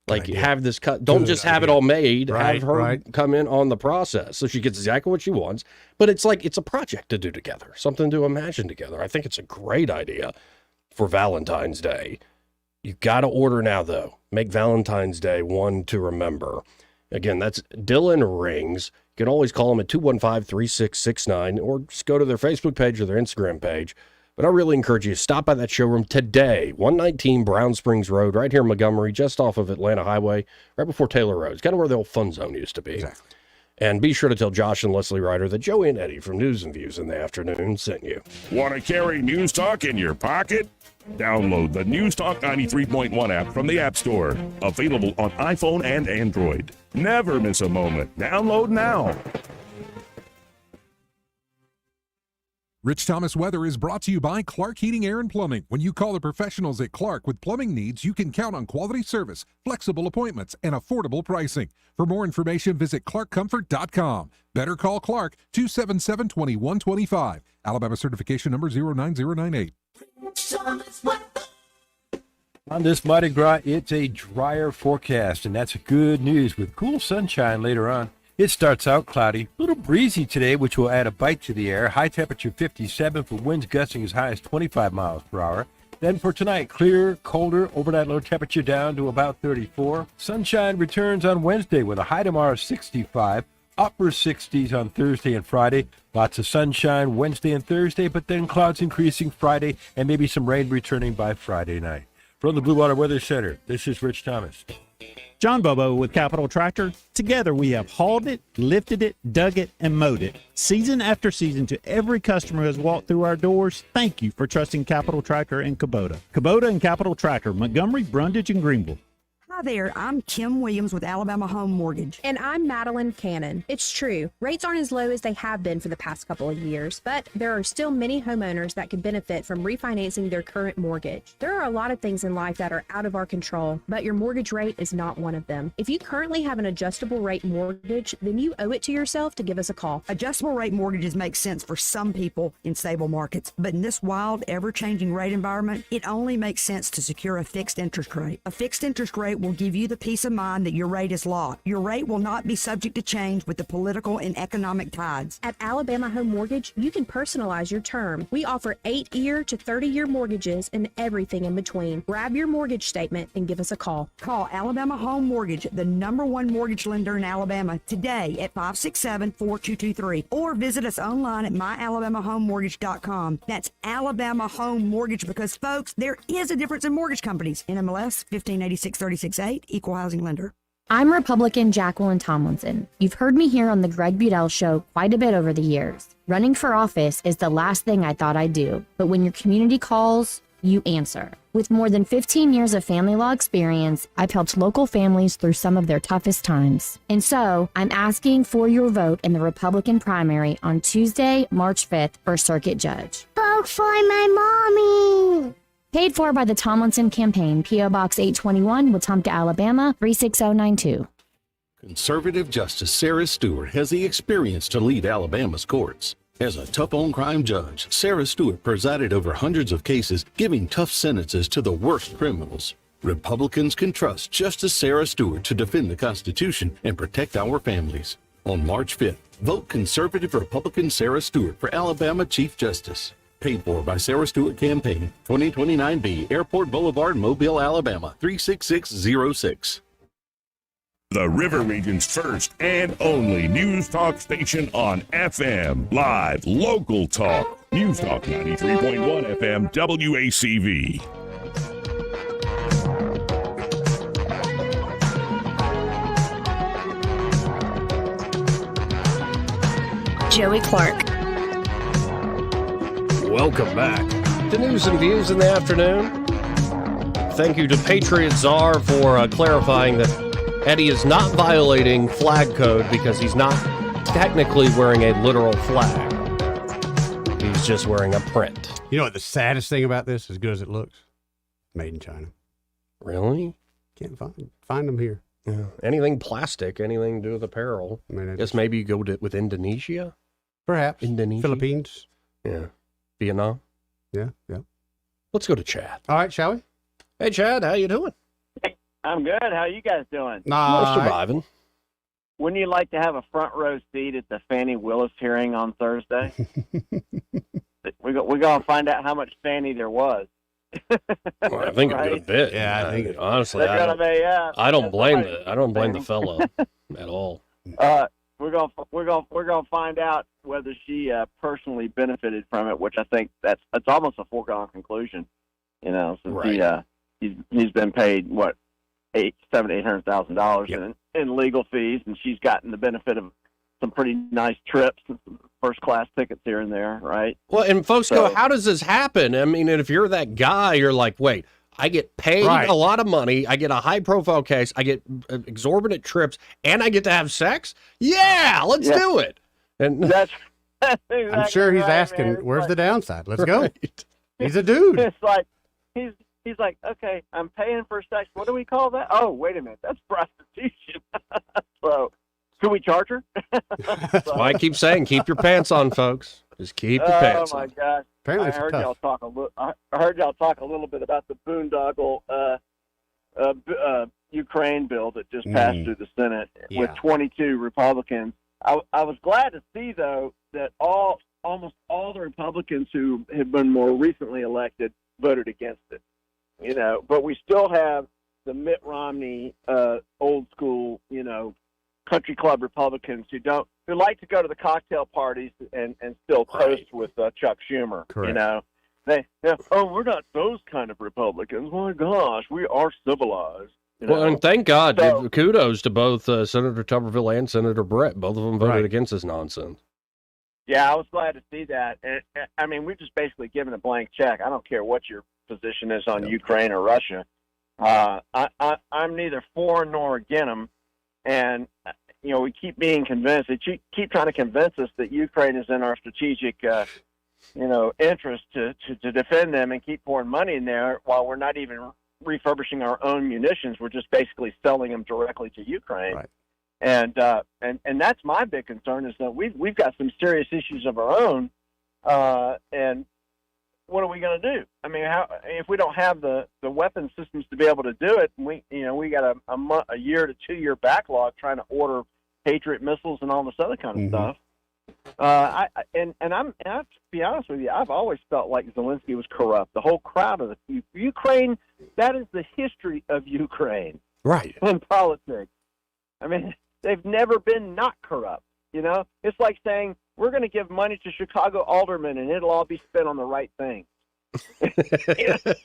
Like you have this cut. Don't just have it all made. Right, have her come in on the process so she gets exactly what she wants. But it's like it's a project to do together, something to imagine together. I think it's a great idea for Valentine's Day. You got to order now, though. Make Valentine's Day one to remember. Again, that's Dillon Rings. You can always call them at 215-3669 or just go to their Facebook page or their Instagram page. But I really encourage you to stop by that showroom today, 119 Brown Springs Road, right here in Montgomery, just off of Atlanta Highway, right before Taylor Road. It's kind of where the old fun zone used to be. Exactly. And be sure to tell Josh and Leslie Ryder that Joey and Eddie from News and Views in the Afternoon sent you. Want to carry News Talk in your pocket? Download the News Talk 93.1 app from the App Store. Available on iPhone and Android. Never miss a moment. Download now. Rich Thomas Weather is brought to you by Clark Heating, Air, and Plumbing. When you call the professionals at Clark with plumbing needs, you can count on quality service, flexible appointments, and affordable pricing. For more information, visit clarkcomfort.com. Better call Clark, 277-2125. Alabama certification number 09098. On this Mardi Gras, it's a drier forecast, and that's good news with cool sunshine later on. It starts out cloudy, a little breezy today, which will add a bite to the air. High temperature 57 for winds gusting as high as 25 miles per hour. Then for tonight, clear, colder, overnight low temperature down to about 34. Sunshine returns on Wednesday with a high tomorrow of 65, upper 60s on Thursday and Friday. Lots of sunshine Wednesday and Thursday, but then clouds increasing Friday and maybe some rain returning by Friday night. From the Blue Water Weather Center, this is Rich Thomas. John Bobo with Capital Tractor. Together we have hauled it, lifted it, dug it, and mowed it. Season after season, to every customer who has walked through our doors, thank you for trusting Capital Tractor and Kubota. Kubota and Capital Tractor, Montgomery, Brundage, and Greenville. Hi there, I'm Kim Williams with Alabama Home Mortgage. And I'm Madeline Cannon. It's true, rates aren't as low as they have been for the past couple of years, but there are still many homeowners that could benefit from refinancing their current mortgage. There are a lot of things in life that are out of our control, but your mortgage rate is not one of them. If you currently have an adjustable rate mortgage, then you owe it to yourself to give us a call. Adjustable rate mortgages make sense for some people in stable markets, but in this wild, ever-changing rate environment, it only makes sense to secure a fixed interest rate. A fixed interest rate will give you the peace of mind that your rate is locked. Your rate will not be subject to change with the political and economic tides. At Alabama Home Mortgage, you can personalize your term. We offer 8-year to 30-year mortgages and everything in between. Grab your mortgage statement and give us a call. Call Alabama Home Mortgage, the #1 mortgage lender in Alabama, today at 567-4223, or visit us online at myalabamahomemortgage.com. That's Alabama Home Mortgage, because, folks, there is a difference in mortgage companies. NMLS 1586-36-8, Equal Housing Lender. I'm Republican Jacqueline Tomlinson. You've heard me here on the Greg Budell Show quite a bit over the years. Running for office is the last thing I thought I'd do, but when your community calls, you answer. With more than 15 years of family law experience, I've helped local families through some of their toughest times. And so, I'm asking for your vote in the Republican primary on Tuesday, March 5th for Circuit Judge. Vote for my mommy! Paid for by the Tomlinson Campaign, P.O. Box 821, Wetumpka, Alabama, 36092. Conservative Justice Sarah Stewart has the experience to lead Alabama's courts. As a tough-on-crime judge, Sarah Stewart presided over hundreds of cases, giving tough sentences to the worst criminals. Republicans can trust Justice Sarah Stewart to defend the Constitution and protect our families. On March 5th, vote conservative Republican Sarah Stewart for Alabama Chief Justice. Paid for by Sarah Stewart Campaign, 2029B, Airport Boulevard, Mobile, Alabama, 36606. The River Region's first and only news talk station on FM. Live, local talk. News Talk 93.1 FM WACV. Joey Clark. Welcome back to News and Views in the afternoon. Thank you to Patriot Czar for clarifying that Eddie is not violating flag code because he's not technically wearing a literal flag. He's just wearing a print. You know what the saddest thing about this, as good as it looks? Made in China. Really? Can't find them here. Yeah. Anything plastic, anything to do with apparel. I mean, guess maybe you go with Indonesia? Perhaps. Indonesia? Philippines. Yeah. Vietnam? Yeah. Let's go to Chad. All right, shall we? Hey, Chad, how you doing? I'm good. How you guys doing? We're surviving. Wouldn't you like to have a front row seat at the Fannie Willis hearing on Thursday? We're going to find out how much Fannie there was. Well, I think right? a good bit. Yeah, I think honestly, I don't blame the fellow at all. We're gonna find out whether she personally benefited from it, which I think that's almost a foregone conclusion. You know, since right. he's been paid what $800,000 in legal fees, and she's gotten the benefit of some pretty nice trips and some first-class tickets here and there, right? Well, and folks go, how does this happen? I mean, and if you're that guy, you're like, wait, I get paid a lot of money, I get a high-profile case, I get exorbitant trips, and I get to have sex? Yeah, let's do it. And that's exactly I'm sure he's asking, man. where's the downside? Let's go. He's a dude. It's like, he's like, okay, I'm paying for sex. What do we call that? Oh, wait a minute. That's prostitution. So, can we charge her? That's why I keep saying, keep your pants on, folks. Just keep your pants on. Oh, my gosh. Apparently I heard y'all talk a little bit about the boondoggle Ukraine bill that just passed through the Senate with 22 Republicans. I was glad to see, though, that almost all the Republicans who have been more recently elected voted against it. You know, but we still have the Mitt Romney old school, you know, country club Republicans who like to go to the cocktail parties and still toast with Chuck Schumer. Correct. You know, we're not those kind of Republicans. My gosh, we are civilized. You know? Well, and thank God, kudos to both Senator Tuberville and Senator Brett. Both of them voted against this nonsense. Yeah, I was glad to see that. And, I mean, we've just basically given a blank check. I don't care what your position is on Ukraine or Russia. I'm neither for nor against them. And, you know, we keep being convinced. They keep trying to convince us that Ukraine is in our strategic, interest to defend them and keep pouring money in there while we're not even refurbishing our own munitions. We're just basically selling them directly to Ukraine. Right. And that's my big concern is that we've got some serious issues of our own. And what are we going to do? I mean, if we don't have the weapon systems to be able to do it, we got a year to 2 year backlog trying to order Patriot missiles and all this other kind of stuff. I have to be honest with you, I've always felt like Zelensky was corrupt. The whole crowd of the Ukraine, that is the history of Ukraine. Right. In politics. I mean, they've never been not corrupt. You know, it's like saying we're going to give money to Chicago aldermen and it'll all be spent on the right thing. It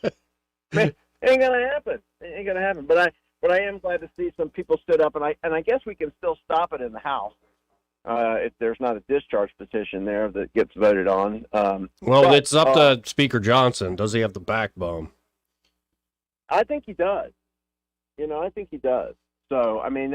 ain't going to happen. It ain't going to happen. But I am glad to see some people stood up, and I guess we can still stop it in the House. if there's not a discharge petition there that gets voted on. Well, it's up to Speaker Johnson. Does he have the backbone? I think he does. I think he does. So, I mean,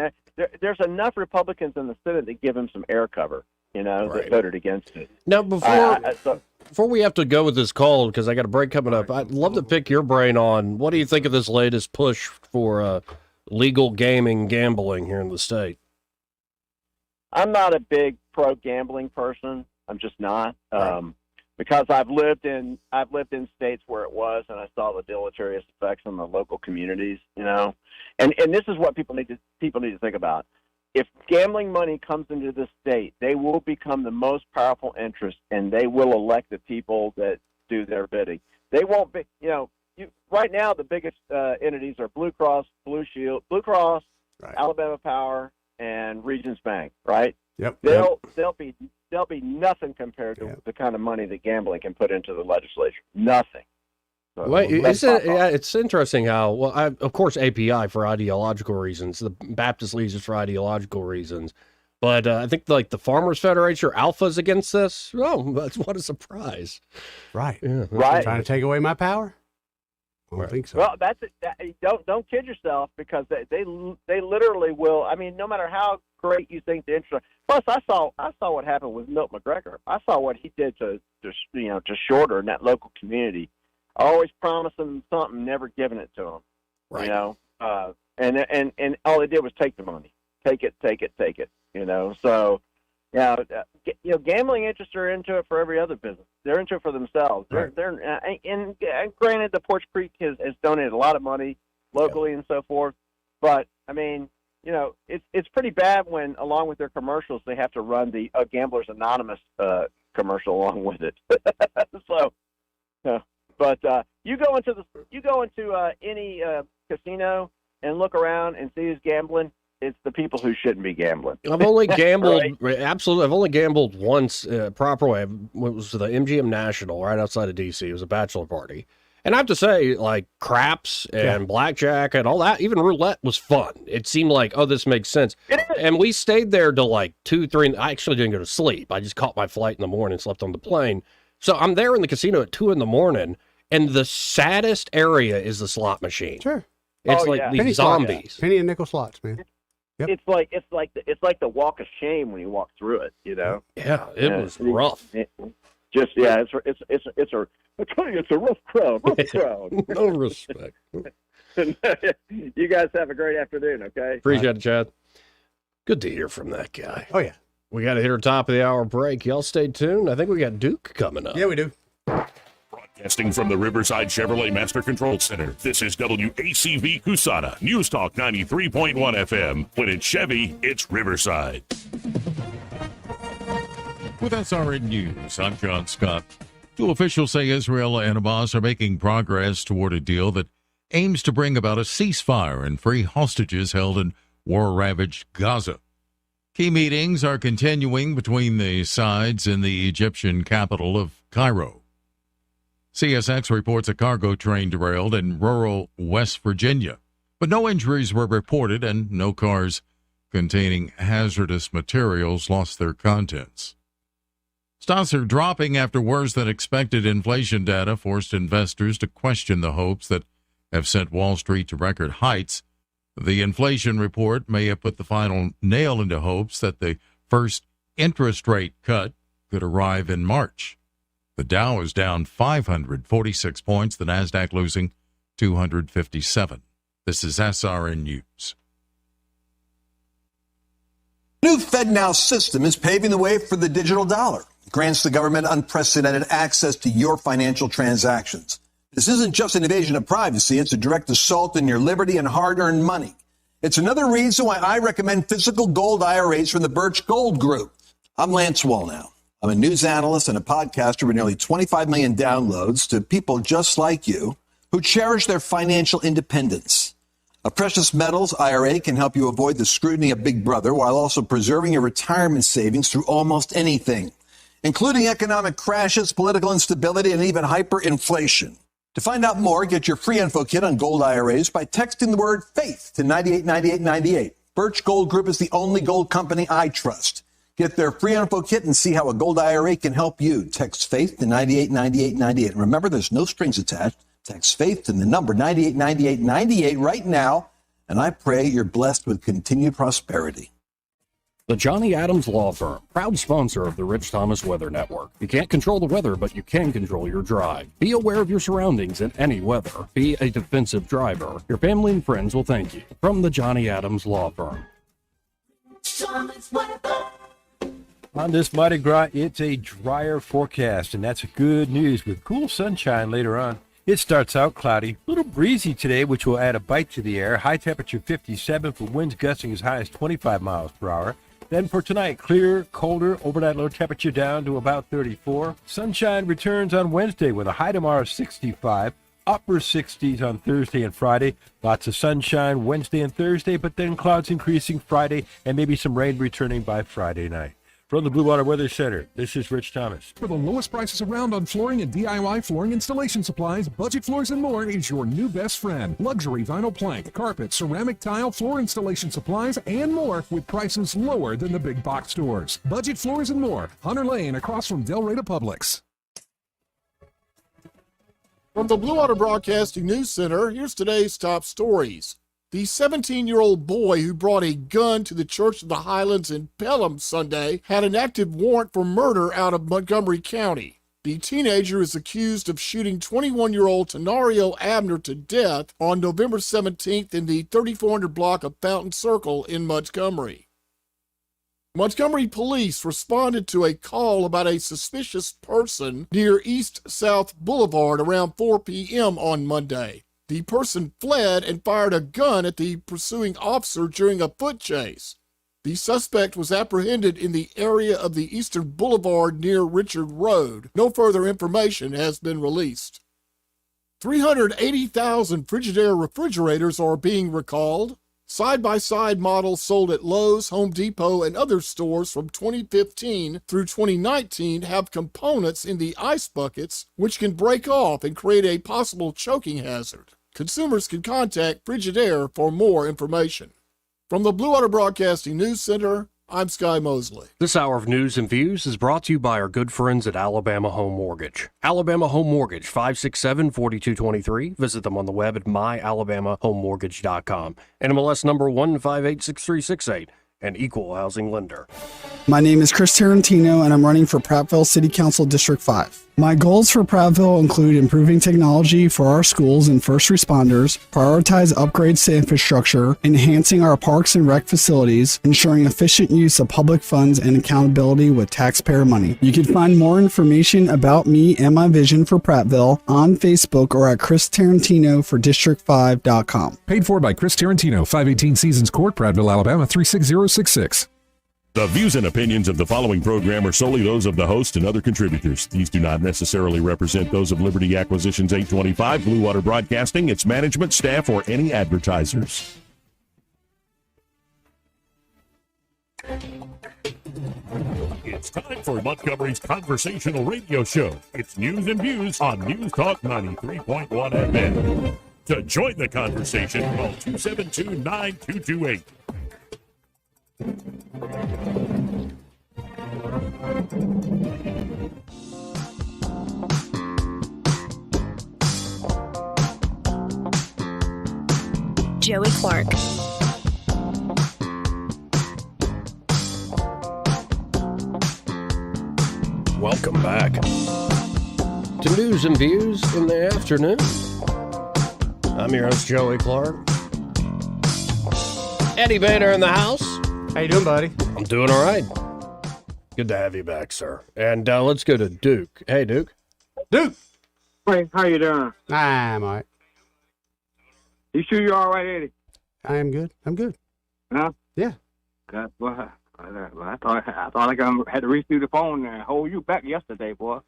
there's enough Republicans in the Senate that give him some air cover, that voted against it. Now, before we have to go with this call, because I got a break coming up, I'd love to pick your brain on what do you think of this latest push for legal gambling here in the state? I'm not a big pro-gambling person. I'm just not. Because I've lived in states where it was, and I saw the deleterious effects on the local communities, and this is what people need to think about. If gambling money comes into the state, they will become the most powerful interest, and they will elect the people that do their bidding. They won't be, right now the biggest entities are Blue Cross, Alabama Power, and Regions Bank, right? Yep. They'll be nothing compared to the kind of money that gambling can put into the legislature. Nothing. So, it's interesting how, of course, API for ideological reasons, the Baptist Leagues is for ideological reasons, but I think like the Farmers Federation or Alpha's against this. Oh, that's what a surprise! Right, right. Trying to take away my power. I don't think so. Well, that's it. Don't kid yourself, because they literally will. I mean, no matter how great you think the interest. Plus, I saw what happened with Milt McGregor. I saw what he did to Shorter in that local community. Always promising them something, never giving it to them. Right. And all they did was take the money, take it. So, gambling interests are into it for every other business. They're into it for themselves. Right. And granted, the Porch Creek has donated a lot of money locally and so forth. But I mean, it's pretty bad when, along with their commercials, they have to run the Gamblers Anonymous commercial along with it. So, but you go into any casino and look around and see who's gambling. It's the people who shouldn't be gambling. I've only gambled, absolutely. I've only gambled once proper way. It was the MGM National right outside of D.C. It was a bachelor party. And I have to say, like, craps and blackjack and all that, even roulette was fun. It seemed like, this makes sense. And we stayed there till like 2, 3. I actually didn't go to sleep. I just caught my flight in the morning and slept on the plane. So I'm there in the casino at 2 a.m, and the saddest area is the slot machine. Sure. It's these penny zombies. Penny and nickel slots, man. Yep. It's like the walk of shame when you walk through it, Yeah, it was rough. It's a rough crowd. No respect. You guys have a great afternoon, okay? Appreciate it, Chad. Good to hear from that guy. Oh, yeah. We got to hit our top of the hour break. Y'all stay tuned. I think we got Duke coming up. Yeah, we do. Broadcasting from the Riverside Chevrolet Master Control Center, this is WACV Cusana, News Talk 93.1 FM. When it's Chevy, it's Riverside. With SRN News, I'm John Scott. Two officials say Israel and Hamas are making progress toward a deal that aims to bring about a ceasefire and free hostages held in war-ravaged Gaza. Key meetings are continuing between the sides in the Egyptian capital of Cairo. CSX reports a cargo train derailed in rural West Virginia, but no injuries were reported and no cars containing hazardous materials lost their contents. Stocks are dropping after worse than expected inflation data forced investors to question the hopes that have sent Wall Street to record heights. The inflation report may have put the final nail into hopes that the first interest rate cut could arrive in March. The Dow is down 546 points, the Nasdaq losing 257. This is SRN News. The new FedNow system is paving the way for the digital dollar. It grants the government unprecedented access to your financial transactions. This isn't just an invasion of privacy. It's a direct assault on your liberty and hard-earned money. It's another reason why I recommend physical gold IRAs from the Birch Gold Group. I'm Lance Wallnow. I'm a news analyst and a podcaster with nearly 25 million downloads to people just like you who cherish their financial independence. A precious metals IRA can help you avoid the scrutiny of Big Brother while also preserving your retirement savings through almost anything, including economic crashes, political instability, and even hyperinflation. To find out more, get your free info kit on gold IRAs by texting the word FAITH to 989898. Birch Gold Group is the only gold company I trust. Get their free info kit and see how a Gold IRA can help you. Text FAITH to 989898. Remember, there's no strings attached. Text FAITH to the number 989898 right now, and I pray you're blessed with continued prosperity. The Johnny Adams Law Firm, proud sponsor of the Rich Thomas Weather Network. You can't control the weather, but you can control your drive. Be aware of your surroundings in any weather. Be a defensive driver. Your family and friends will thank you. From the Johnny Adams Law Firm. On this Mardi Gras, it's a drier forecast, and that's good news with cool sunshine later on. It starts out cloudy, a little breezy today, which will add a bite to the air. High temperature 57 for winds gusting as high as 25 miles per hour. Then for tonight, clear, colder, overnight low temperature down to about 34. Sunshine returns on Wednesday with a high tomorrow of 65, upper 60s on Thursday and Friday. Lots of sunshine Wednesday and Thursday, but then clouds increasing Friday and maybe some rain returning by Friday night. From the Blue Water Weather Center, this is Rich Thomas. For the lowest prices around on flooring and DIY flooring installation supplies, Budget Floors and More is your new best friend. Luxury vinyl plank, carpet, ceramic tile, floor installation supplies, and more with prices lower than the big box stores. Budget Floors and More, Hunter Lane across from Del Rey to Publix. From the Blue Water Broadcasting News Center, here's today's top stories. The 17-year-old boy who brought a gun to the Church of the Highlands in Pelham Sunday had an active warrant for murder out of Montgomery County. The teenager is accused of shooting 21-year-old Tenario Abner to death on November 17th in the 3400 block of Fountain Circle in Montgomery. Montgomery police responded to a call about a suspicious person near East South Boulevard around 4 p.m. on Monday. The person fled and fired a gun at the pursuing officer during a foot chase. The suspect was apprehended in the area of the Eastern Boulevard near Richard Road. No further information has been released. 380,000 Frigidaire refrigerators are being recalled. Side-by-side models sold at Lowe's, Home Depot, and other stores from 2015 through 2019 have components in the ice buckets which can break off and create a possible choking hazard. Consumers can contact Frigidaire for more information. From the Blue Water Broadcasting News Center, I'm Sky Mosley. This hour of news and views is brought to you by our good friends at Alabama Home Mortgage. Alabama Home Mortgage, 567-4223. Visit them on the web at myalabamahomemortgage.com. NMLS number 1586368. An equal housing lender. My name is Chris Tarantino, and I'm running for Prattville City Council District 5. My goals for Prattville include improving technology for our schools and first responders, prioritize upgrades to infrastructure, enhancing our parks and rec facilities, ensuring efficient use of public funds and accountability with taxpayer money. You can find more information about me and my vision for Prattville on Facebook or at ChrisTarantino4District5.com. Paid for by Chris Tarantino, 518 Seasons Court, Prattville, Alabama, 36066. The views and opinions of the following program are solely those of the host and other contributors. These do not necessarily represent those of Liberty Acquisitions 825, Blue Water Broadcasting, its management, staff, or any advertisers. It's time for Montgomery's conversational radio show. It's news and views on News Talk 93.1 FM. To join the conversation, call 272-9228. Joey Clark. Welcome back to News and Views in the afternoon. I'm your host, Joey Clark. Eddie Bader in the house. How you doing, buddy? I'm doing all right. Good to have you back, sir. And let's go to Duke. Hey, Duke. Duke! Hey, how you doing? I'm all right. You sure you're all right, Eddie? I am good. I'm good. Huh? Yeah. Well, I thought I had to reach through the phone and hold you back yesterday, boy.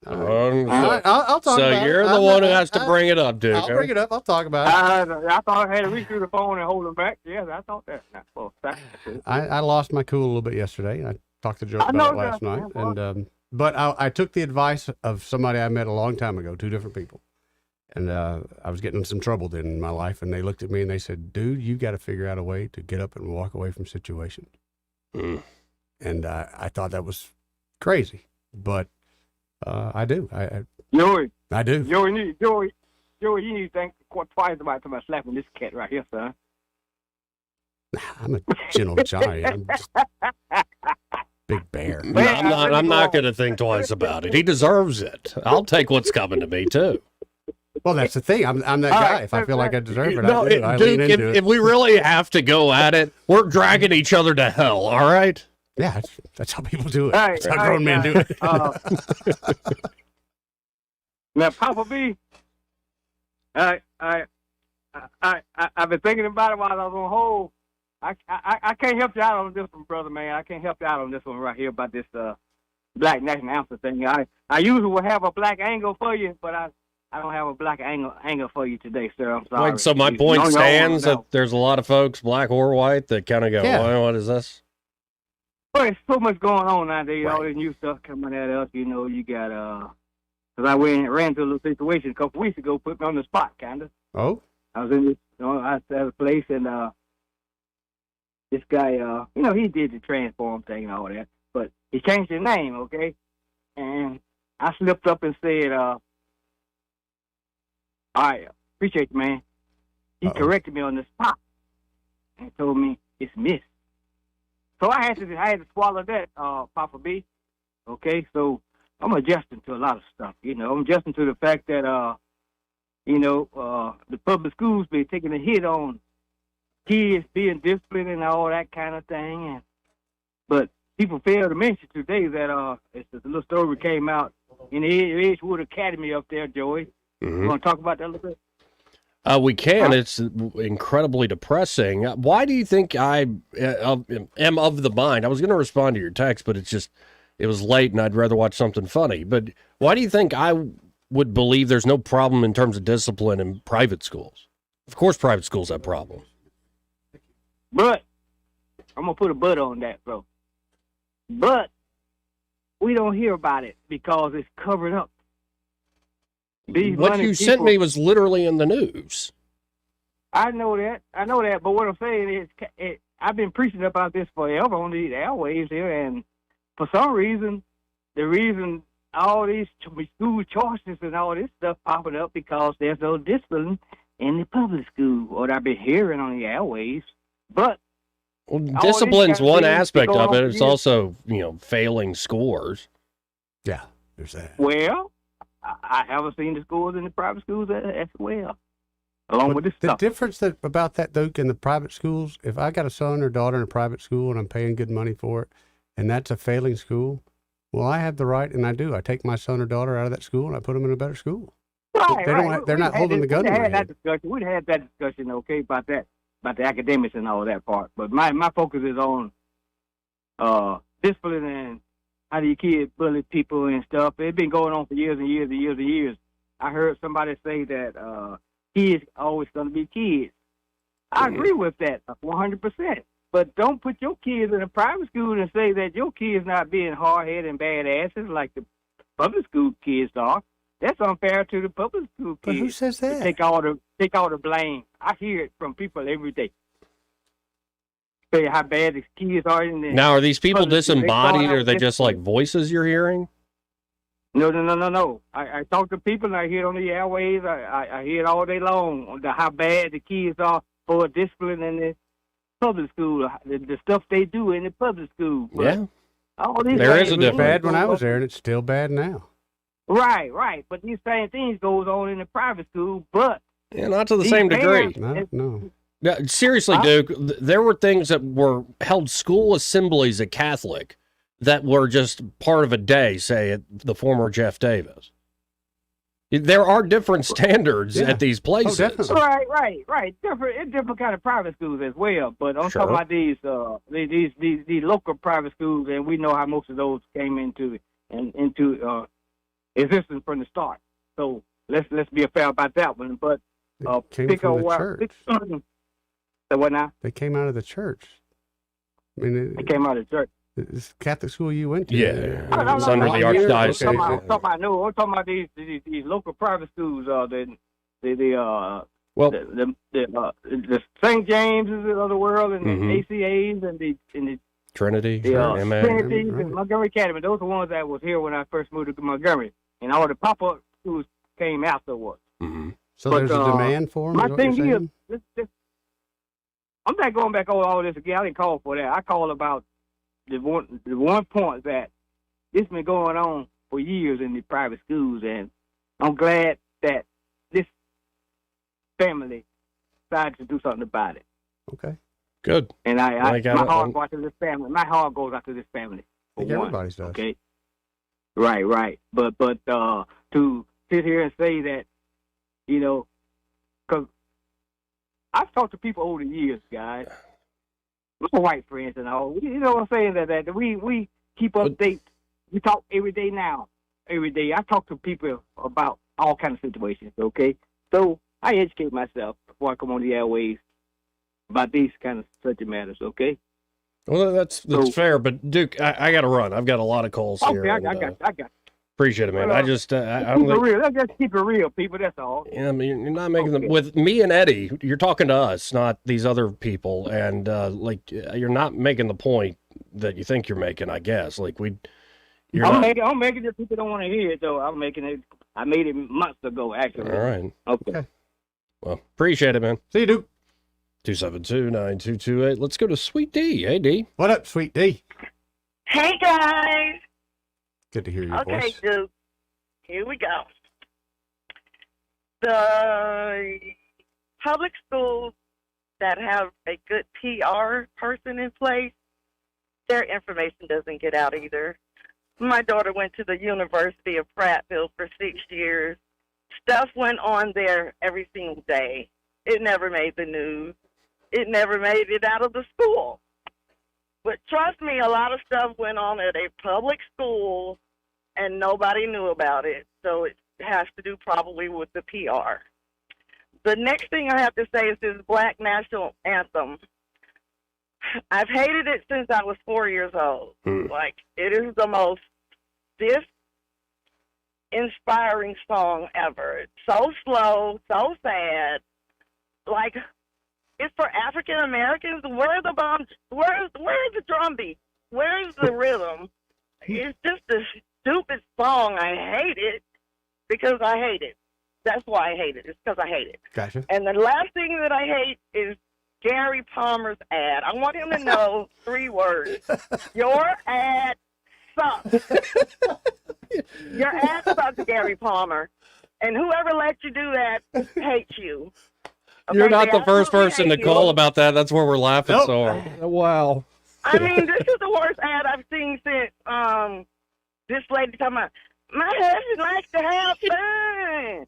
I'll talk so about you're it. the one who has to bring it up, Duke. I'll bring it up. I'll talk about it. I thought I had to reach through the phone and hold him back. Yeah, I thought that. I lost my cool a little bit yesterday. I talked to Joe about it last night. But I took the advice of somebody I met a long time ago, two different people. And I was getting in some trouble then in my life. And they looked at me and they said, dude, you got to figure out a way to get up and walk away from situations. And I thought that was crazy, but I do. Joey. I do. Joey, you need to think twice about slapping this cat right here, son. I'm a gentle giant. I'm just big bear. No, I'm not going to think twice about it. He deserves it. I'll take what's coming to me too. Well, that's the thing. I'm that guy. If I feel like I deserve it, I do. I Duke, lean into it. if we really have to go at it, we're dragging each other to hell. All right. Yeah, that's how people do it. That's how grown men do it. Now, Papa B, I've been thinking about it while I was on hold. I can't help you out on this one, brother, man. I can't help you out on this one right here about this black national anthem thing. I usually will have a black angle for you, but I don't have a black angle for you today, sir. I'm sorry. Wait, so my point stands that there's a lot of folks, black or white, that kind of go, what is this? Well, there's so much going on nowadays. All this new stuff coming at us. You know, you got because I ran into a little situation a couple weeks ago, put me on the spot, kind of. Oh? I was in this, I was at a place, and this guy, he did the transform thing and all that, but he changed his name, okay? And I slipped up and said, I appreciate you, man. He corrected me on the spot and told me it's Miss. So I had to swallow that, Papa B. Okay, so I'm adjusting to a lot of stuff. I'm adjusting to the fact that, the public schools be taking a hit on kids being disciplined and all that kind of thing. But people fail to mention today that it's a little story came out in the Edgewood Academy up there, Joey. You want to talk about that a little bit? We can. It's incredibly depressing. Why do you think I am of the mind? I was going to respond to your text, but it was late and I'd rather watch something funny. But why do you think I would believe there's no problem in terms of discipline in private schools? Of course private schools have problems. But, I'm going to put a but on that, bro. But, we don't hear about it because it's covered up. What you sent me was literally in the news. I know that, but what I'm saying is, I've been preaching about this forever on the airwaves here, and for some reason, the reason all these school choices and all this stuff popping up because there's no discipline in the public school, what I've been hearing on the airwaves. But discipline's one aspect of it. It's also, failing scores. Yeah, there's that. Well, I haven't seen the schools in the private schools as well, along with this stuff. The difference about that, Duke, in the private schools, if I got a son or daughter in a private school and I'm paying good money for it, and that's a failing school, well, I have the right, and I do. I take my son or daughter out of that school and I put them in a better school. Right, they're not holding the gun to my head. We'd had that discussion, okay, about that, about the academics and all that part. But my focus is on discipline and how do you kids bully people and stuff. It's been going on for years and years and years and years. I heard somebody say that kids are always going to be kids. I agree with that 100%. But don't put your kids in a private school and say that your kids not being hard-headed and badasses like the public school kids are. That's unfair to the public school kids. But who says that? Take all the blame. I hear it from people every day. Say how bad the kids are. Now, are these people disembodied, or are they just like voices you're hearing? No. I talk to people and I hear it on the airwaves. I hear it all day long on how bad the kids are for discipline in the public school, the stuff they do in the public school. But there is a difference. Bad when I was there, and it's still bad now. Right. But these same things goes on in the private school, but not to the same degree. No. Seriously, Duke, there were things that were held school assemblies at Catholic that were just part of a day, say, at the former Jeff Davis. There are different standards at these places. Oh, definitely. Right. Different kind of private schools as well. But I'm talking about these local private schools, and we know how most of those came into existence from the start. So let's be fair about that one. But came from the church. So what now? They came out of the church. I mean, they came out of the church. It's Catholic school you went to. Yeah, it's under the archdiocese. I'm talking about these local private schools. The St. James's of the world, and the ACAs, and the Trinity, MA. Trinity, and Montgomery Academy. Those are the ones that was here when I first moved to Montgomery, and all the pop-up schools came afterwards. Mm-hmm. So there's a demand for them. My thing is, I'm not going back over all this again. I didn't call for that. I call about the one point that this been going on for years in the private schools, and I'm glad that this family decided to do something about it. Okay. Good. And my heart goes out to this family. My heart goes out to this family. I think everybody's does. Okay. Right. But to sit here and say that, because I've talked to people over the years, guys, my white friends and all. You know what I'm saying? That we keep updates. We talk every day now. Every day. I talk to people about all kinds of situations, okay? So I educate myself before I come on the airways about these kind of subject matters, okay? Well, that's fair, but Duke, I got to run. I've got a lot of calls here. Okay, I got. Appreciate it, man. Well, I just, keep it real. Let's just keep it real, people. That's all. Yeah, I mean, you're not making them with me and Eddie. You're talking to us, not these other people, and you're not making the point that you think you're making. I guess I'm making it. People don't want to hear it though. I'm making it. I made it months ago, actually. All right. Okay. Well, appreciate it, man. See you, Duke. 272-9228. Let's go to Sweet D. Hey, D. What up, Sweet D? Hey, guys. Good to hear your voice. Okay, Duke. Here we go. The public schools that have a good PR person in place, their information doesn't get out either. My daughter went to the University of Prattville for 6 years. Stuff went on there every single day. It never made the news. It never made it out of the school. But trust me, a lot of stuff went on at a public school, and nobody knew about it. So it has to do probably with the PR. The next thing I have to say is this Black National Anthem. I've hated it since I was 4 years old. Like, it is the most inspiring song ever. It's so slow, so sad. Like, it's for African Americans. Where are the bombs? Where's the drum beat? Where's the rhythm? It's just a stupid song. I hate it because I hate it. That's why I hate it. It's because I hate it. Gotcha. And the last thing that I hate is Gary Palmer's ad. I want him to know 3 words. Your ad sucks. Your ad sucks, Gary Palmer. And whoever let you do that hates you. Okay, You're not the first person to call about that. That's where we're laughing so hard. Wow. I mean, this is the worst ad I've seen since this lady talking about, my husband likes to have fun.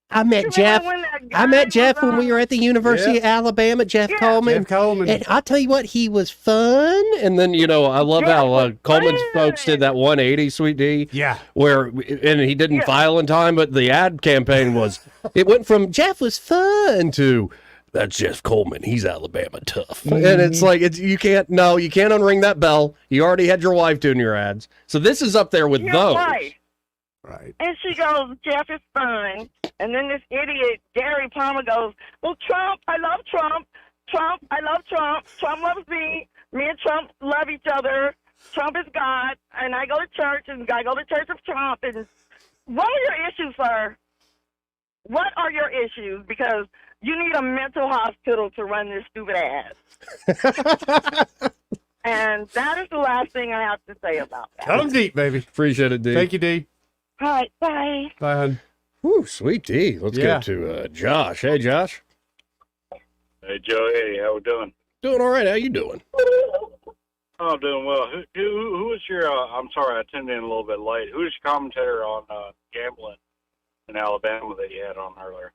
I met Jeff. When we were at the University of Alabama. Jeff Coleman. And I'll tell you what, he was fun. And then I love how Coleman's folks did that 180, Sweet D. Yeah. And he didn't file in time, but the ad campaign was. It went from Jeff was fun to that's Jeff Coleman. He's Alabama tough. Mm-hmm. And it's like you can't unring that bell. You already had your wife doing your ads. So this is up there with those. Right. And she goes, Jeff is fine. And then this idiot, Gary Palmer, goes, well, Trump, I love Trump. Trump, I love Trump. Trump loves me. Me and Trump love each other. Trump is God. And I go to church, and I go to Church of Trump. And what are your issues, sir? What are your issues? Because you need a mental hospital to run this stupid ads. And that is the last thing I have to say about that. Cut 'em deep, baby. Appreciate it, D. Thank you, D. All right, bye. Bye, hon. Whew, Sweet D. Let's go to Josh. Hey, Josh. Hey, Joe. Hey, how we doing? Doing all right. How you doing? Oh, I'm doing well. Who was your, I'm sorry, I tuned in a little bit late. Who was your commentator on gambling in Alabama that you had on earlier?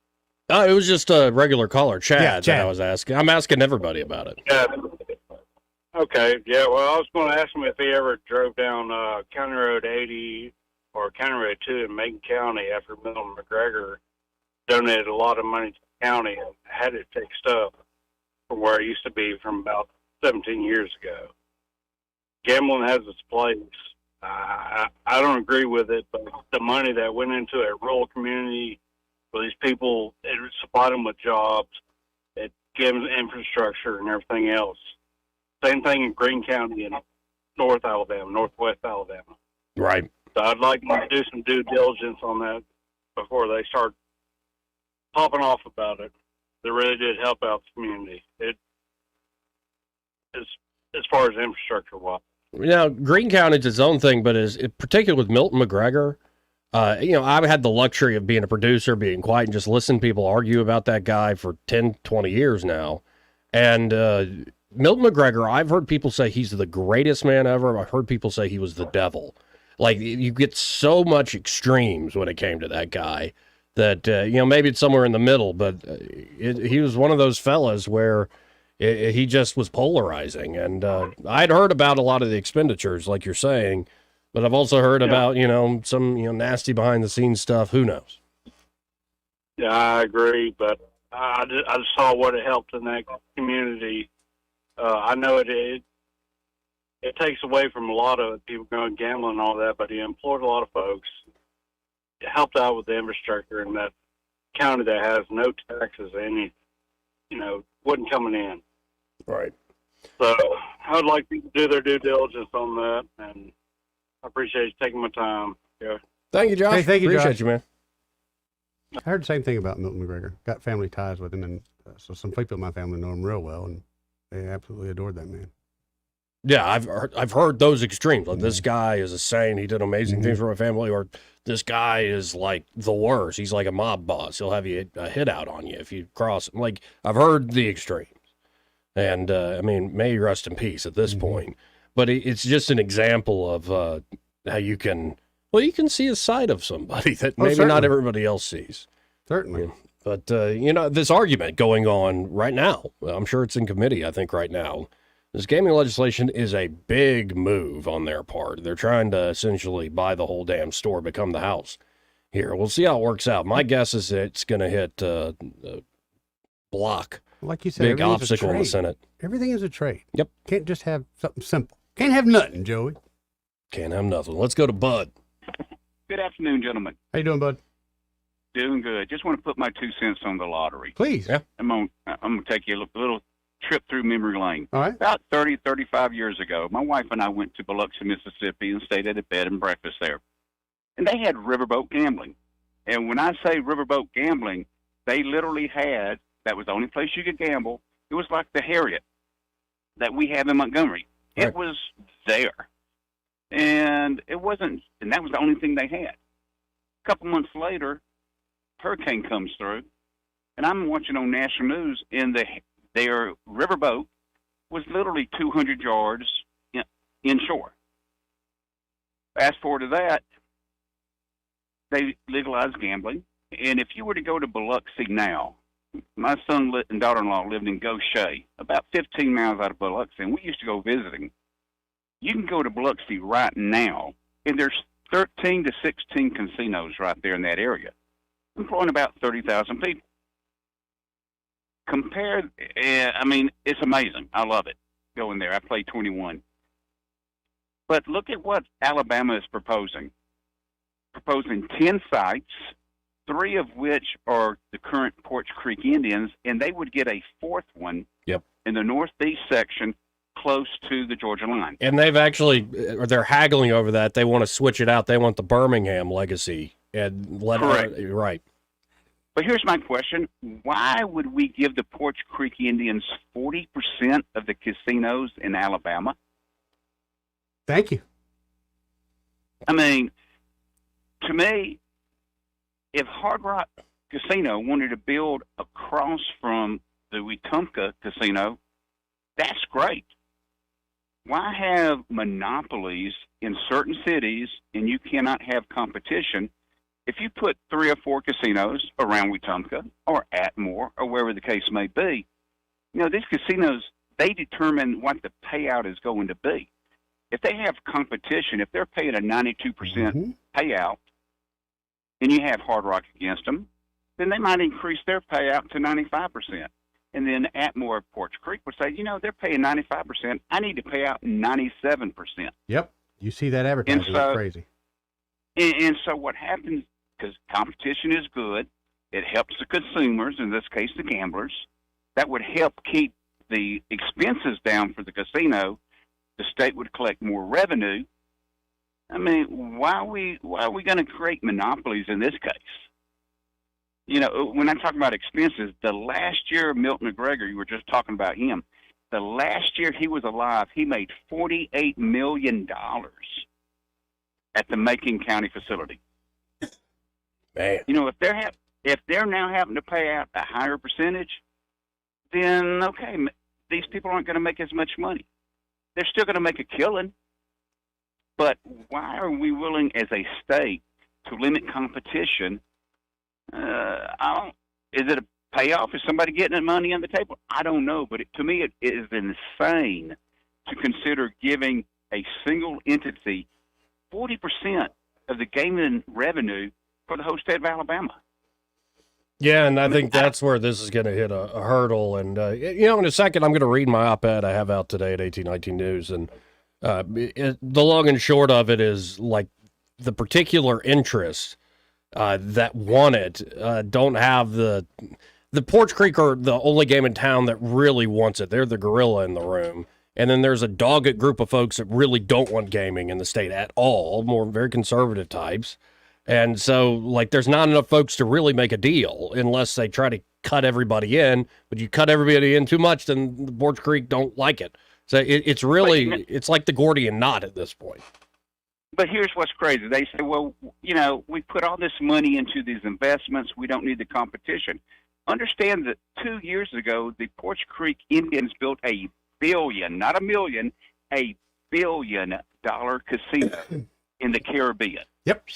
It was just a regular caller, Chad, that I was asking. I'm asking everybody about it. Yeah. Okay. Yeah, well, I was going to ask him if he ever drove down County Road 80 or County Road 2 in Macon County after Milton McGregor donated a lot of money to the county and had it fixed up from where it used to be from about 17 years ago. Gambling has its place. I don't agree with it, but the money that went into a rural community for these people, it supplied them with jobs, it gave them infrastructure and everything else. Same thing in Greene County in North Alabama, Northwest Alabama. Right. So I'd like to do some due diligence on that before they start popping off about it. They really did help out the community. It is as far as infrastructure wise. Now, Greene County is its own thing, but particularly with Milton McGregor, I've had the luxury of being a producer, being quiet, and just listening to people argue about that guy for 10, 20 years now. And Milton McGregor, I've heard people say he's the greatest man ever. I've heard people say he was the devil. Like, you get so much extremes when it came to that guy that, maybe it's somewhere in the middle, but he was one of those fellas where he just was polarizing. And I'd heard about a lot of the expenditures, like you're saying, but I've also heard about, some, nasty behind-the-scenes stuff. Who knows? Yeah, I agree, but I just saw what it helped in that community. I know it takes away from a lot of people going gambling and all that, but he employed a lot of folks. It helped out with the infrastructure in that county that has no taxes, wasn't coming in. Right. So I would like people to do their due diligence on that, and I appreciate you taking my time. Yeah. Thank you, Josh. Hey, thank you, Appreciate Josh. you, man. I heard the same thing about Milton McGregor. Got family ties with him, and so some people in my family know him real well, and they absolutely adored that man. Yeah, I've heard those extremes. Like, this guy is a saint. He did amazing things for my family. Or this guy is like the worst. He's like a mob boss. He'll have you a hit out on you if you cross him. Like, I've heard the extremes. And, may he rest in peace at this point. But it's just an example of how you can see a side of somebody that maybe not everybody else sees. Certainly. But, this argument going on right now, I'm sure it's in committee, I think, right now. This gaming legislation is a big move on their part. They're trying to essentially buy the whole damn store, become the house here. We'll see how it works out. My guess is it's going to hit block. Like you said, big obstacle in the Senate. Everything is a trade. Yep. Can't just have something simple. Can't have nothing, Joey. Can't have nothing. Let's go to Bud. Good afternoon, gentlemen. How you doing, Bud? Doing good. Just want to put my 2 cents on the lottery. Please. Yeah. I'm gonna take you a little trip through memory lane. All right. About 35 years ago, my wife and I went to Biloxi, Mississippi, and stayed at a bed and breakfast there. And they had riverboat gambling. And when I say riverboat gambling, they literally had, that was the only place you could gamble. It was like the Harriet that we have in Montgomery. Right. It was there. And it wasn't, and that was the only thing they had. A couple months later, hurricane comes through, and I'm watching on national news, and their riverboat was literally 200 yards inshore. Fast forward to that, they legalized gambling, and if you were to go to Biloxi now, my son and daughter-in-law lived in Gaucher, about 15 miles out of Biloxi, and we used to go visiting. You can go to Biloxi right now, and there's 13 to 16 casinos right there in that area, employing about 30,000 people. It's amazing. I love it, going there. I played 21. But look at what Alabama is proposing. Proposing 10 sites, 3 of which are the current Poarch Creek Indians, and they would get a 4th one in the northeast section close to the Georgia line. And they're haggling over that. They want to switch it out. They want the Birmingham legacy. And right. But here's my question. Why would we give the Poarch Creek Indians 40% of the casinos in Alabama? Thank you. To me, if Hard Rock Casino wanted to build across from the Wetumpka Casino, that's great. Why have monopolies in certain cities and you cannot have competition? If you put 3 or 4 casinos around Wetumpka or Atmore or wherever the case may be, these casinos, they determine what the payout is going to be. If they have competition, if they're paying a 92% payout and you have Hard Rock against them, then they might increase their payout to 95%. And then Atmore Poarch Creek would say, they're paying 95%. I need to pay out 97%. Yep. You see that advertising. That's crazy. And so what happens, because competition is good, it helps the consumers, in this case the gamblers. That would help keep the expenses down for the casino, the state would collect more revenue. I mean, why are we going to create monopolies in this case? You know, when I talk about expenses, the last year Milton McGregor, you were just talking about him, the last year he was alive, he made $48 million at the Macon County facility. Man. You know, if they're now having to pay out a higher percentage, then okay, these people aren't going to make as much money. They're still going to make a killing. But why are we willing as a state to limit competition? Is it a payoff? Is somebody getting the money on the table? I don't know. But to me, it is insane to consider giving a single entity 40% of the gaming revenue for the whole state of Alabama. Yeah, and I think that's where this is going to hit a hurdle. And, you know, in a second, I'm going to read my op-ed I have out today at 1819 News. And the long and short of it is, like, the particular interests that want it don't have the Porch Creek are the only game in town that really wants it. They're the gorilla in the room. And then there's a dogged group of folks that really don't want gaming in the state at all, more very conservative types. And so, like, there's not enough folks to really make a deal unless they try to cut everybody in. But you cut everybody in too much, then the Porch Creek don't like it. So it's really, it's like the Gordian knot at this point. But here's what's crazy. They say, well, you know, we put all this money into these investments. We don't need the competition. Understand that 2 years ago, the Porch Creek Indians built $1 billion, not $1 million, $1 billion casino in the Caribbean. Yep.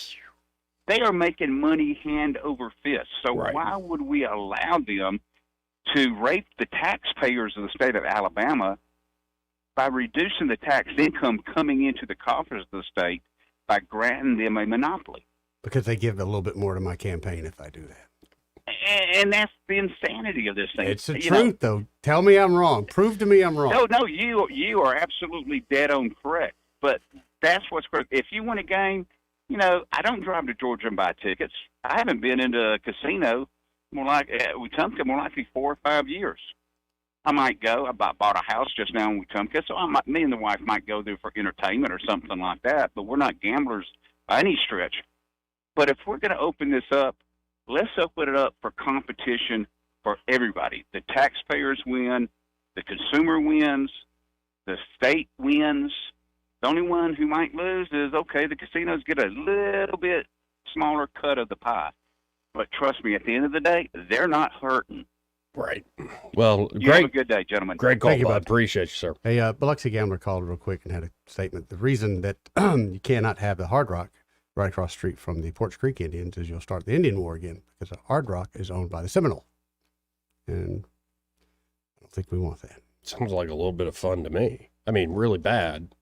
They are making money hand over fist. So why would we allow them to rape the taxpayers of the state of Alabama by reducing the tax income coming into the coffers of the state by granting them a monopoly? Because they give a little bit more to my campaign if I do that. And that's the insanity of this thing. It's the truth, though. Tell me I'm wrong. Prove to me I'm wrong. No, you are absolutely dead on correct. But that's what's correct. If you want a game, you know, I don't drive to Georgia and buy tickets. I haven't been into a casino more likely 4 or 5 years. I might go. I bought a house just now in Wetumpka, so me and the wife might go there for entertainment or something like that. But we're not gamblers by any stretch. But if we're going to open this up, let's open it up for competition for everybody. The taxpayers win, the consumer wins, the state wins. The only one who might lose is, okay, the casinos get a little bit smaller cut of the pie. But trust me, at the end of the day, they're not hurting. Right. Well, you have a good day, gentlemen. Great call, Bob. Appreciate you, sir. Hey, Biloxi Gambler called real quick and had a statement. The reason that you cannot have the Hard Rock right across the street from the Porch Creek Indians is you'll start the Indian War again, because the Hard Rock is owned by the Seminole. And I don't think we want that. Sounds like a little bit of fun to me. I mean, really bad,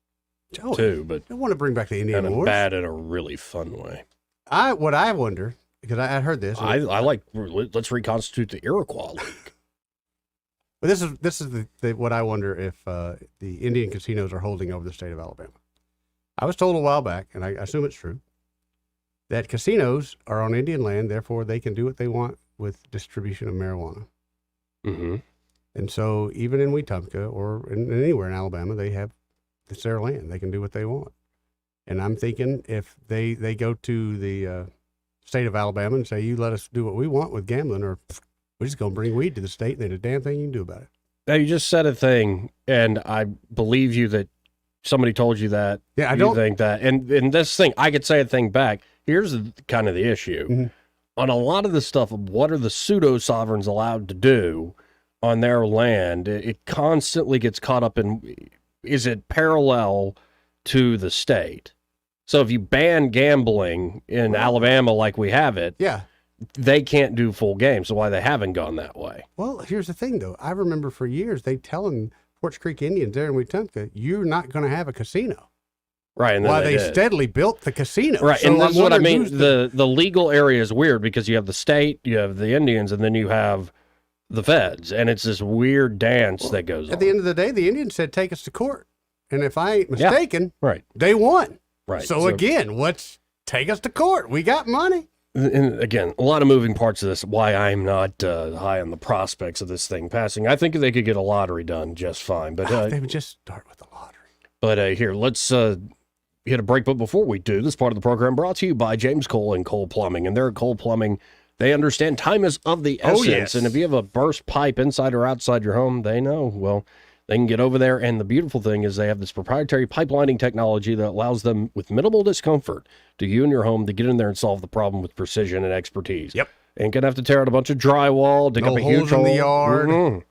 too, but I want to bring back the Indian Wars. Bad in a really fun way. What I wonder, because I heard this. I like, let's reconstitute the Iroquois League. But this is what I wonder if the Indian casinos are holding over the state of Alabama. I was told a while back, and I assume it's true, that casinos are on Indian land, therefore they can do what they want with distribution of marijuana. Mm-hmm. And so even in Wetumpka or anywhere in Alabama, it's their land. They can do what they want. And I'm thinking if they go to the state of Alabama and say, you let us do what we want with gambling, or we're just going to bring weed to the state, and there's a damn thing you can do about it. Now, you just said a thing, and I believe you that somebody told you that. Yeah, I don't think that. And this thing, I could say a thing back. Here's kind of the issue. Mm-hmm. On a lot of the stuff, what are the pseudo-sovereigns allowed to do on their land? It constantly gets caught up in, is it parallel to the state? So if you ban gambling in Alabama like we have it, they can't do full games. So why they haven't gone that way? Well, here's the thing, though. I remember for years they telling Porch Creek Indians there in Wetumpka, you're not going to have a casino. Right. And then they steadily built the casino. Right. So and that's what I mean. The legal area is weird because you have the state, you have the Indians, and then you have the feds. And it's this weird dance that goes on. At the end of the day, the Indians said, take us to court. And if I ain't mistaken, right, they won. Right. So again, take us to court. We got money. and again, a lot of moving parts of this, why I'm not high on the prospects of this thing passing. I think they could get a lottery done just fine. But they would just start with the lottery. But here, let's hit a break. But before we do, this part of the program brought to you by James Cole and Cole Plumbing. And they're at Cole Plumbing. They understand time is of the essence. Yes. And if you have a burst pipe inside or outside your home, they know. Well, they can get over there. And the beautiful thing is they have this proprietary pipelining technology that allows them, with minimal discomfort, to you and your home to get in there and solve the problem with precision and expertise. Yep. Ain't gonna have to tear out a bunch of drywall, dig up a huge holes in hole. the yard. Mhm.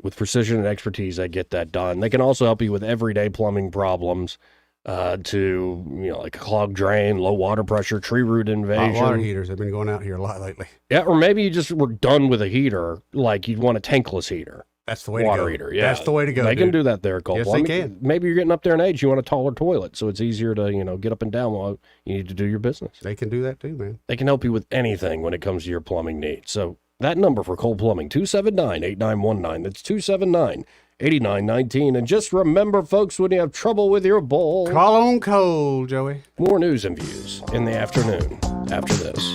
With precision and expertise, they get that done. They can also help you with everyday plumbing problems, like a clogged drain, low water pressure, tree root invasion. Hot water heaters have been going out here a lot lately. Yeah, or maybe you just were done with a heater, like you'd want a tankless heater. That's the way water to go. heater, yeah. That's the way to go. They can do that there, Cole. Yes, Plumbing. they can. Maybe you're getting up there in age, you want a taller toilet, so it's easier to, get up and down while you need to do your business. They can do that too, man. They can help you with anything when it comes to your plumbing needs. So that number for Cole Plumbing, 279-8919. That's 279-8919. And just remember, folks, when you have trouble with your bowl, call on Cole, Joey. More news and views in the afternoon after this.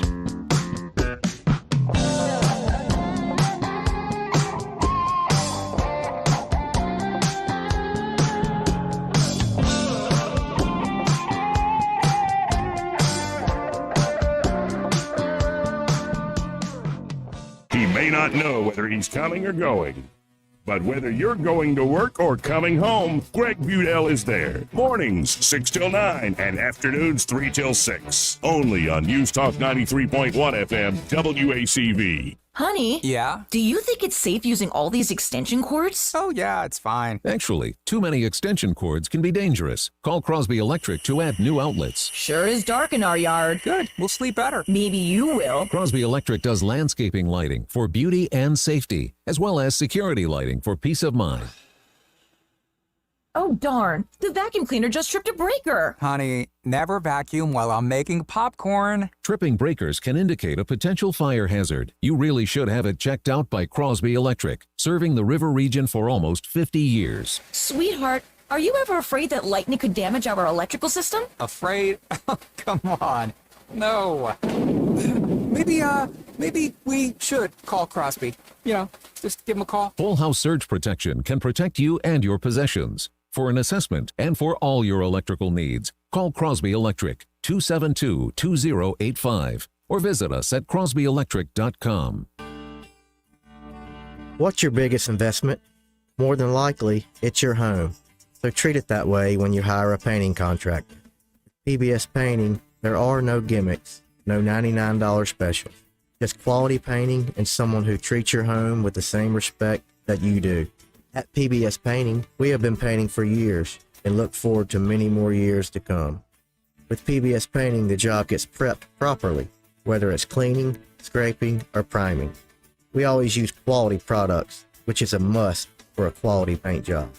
He may not know whether he's coming or going, but whether you're going to work or coming home, Greg Budell is there. Mornings 6 till 9 and afternoons 3 till 6. Only on News Talk 93.1 FM WACV. Honey? Yeah? Do you think it's safe using all these extension cords? Oh, yeah, it's fine. Actually, too many extension cords can be dangerous. Call Crosby Electric to add new outlets. Sure is dark in our yard. Good. We'll sleep better. Maybe you will. Crosby Electric does landscaping lighting for beauty and safety, as well as security lighting for peace of mind. Oh, darn. The vacuum cleaner just tripped a breaker. Honey, never vacuum while I'm making popcorn. Tripping breakers can indicate a potential fire hazard. You really should have it checked out by Crosby Electric, serving the river region for almost 50 years. Sweetheart, are you ever afraid that lightning could damage our electrical system? Afraid? Oh, come on. No. Maybe we should call Crosby. Just give him a call. Full house surge protection can protect you and your possessions. For an assessment and for all your electrical needs, call Crosby Electric 272-2085 or visit us at crosbyelectric.com. What's your biggest investment? More than likely, it's your home. So treat it that way when you hire a painting contractor. PBS Painting, there are no gimmicks, no $99 specials. Just quality painting and someone who treats your home with the same respect that you do. At PBS Painting, we have been painting for years and look forward to many more years to come. With PBS Painting, the job gets prepped properly, whether it's cleaning, scraping, or priming. We always use quality products, which is a must for a quality paint job.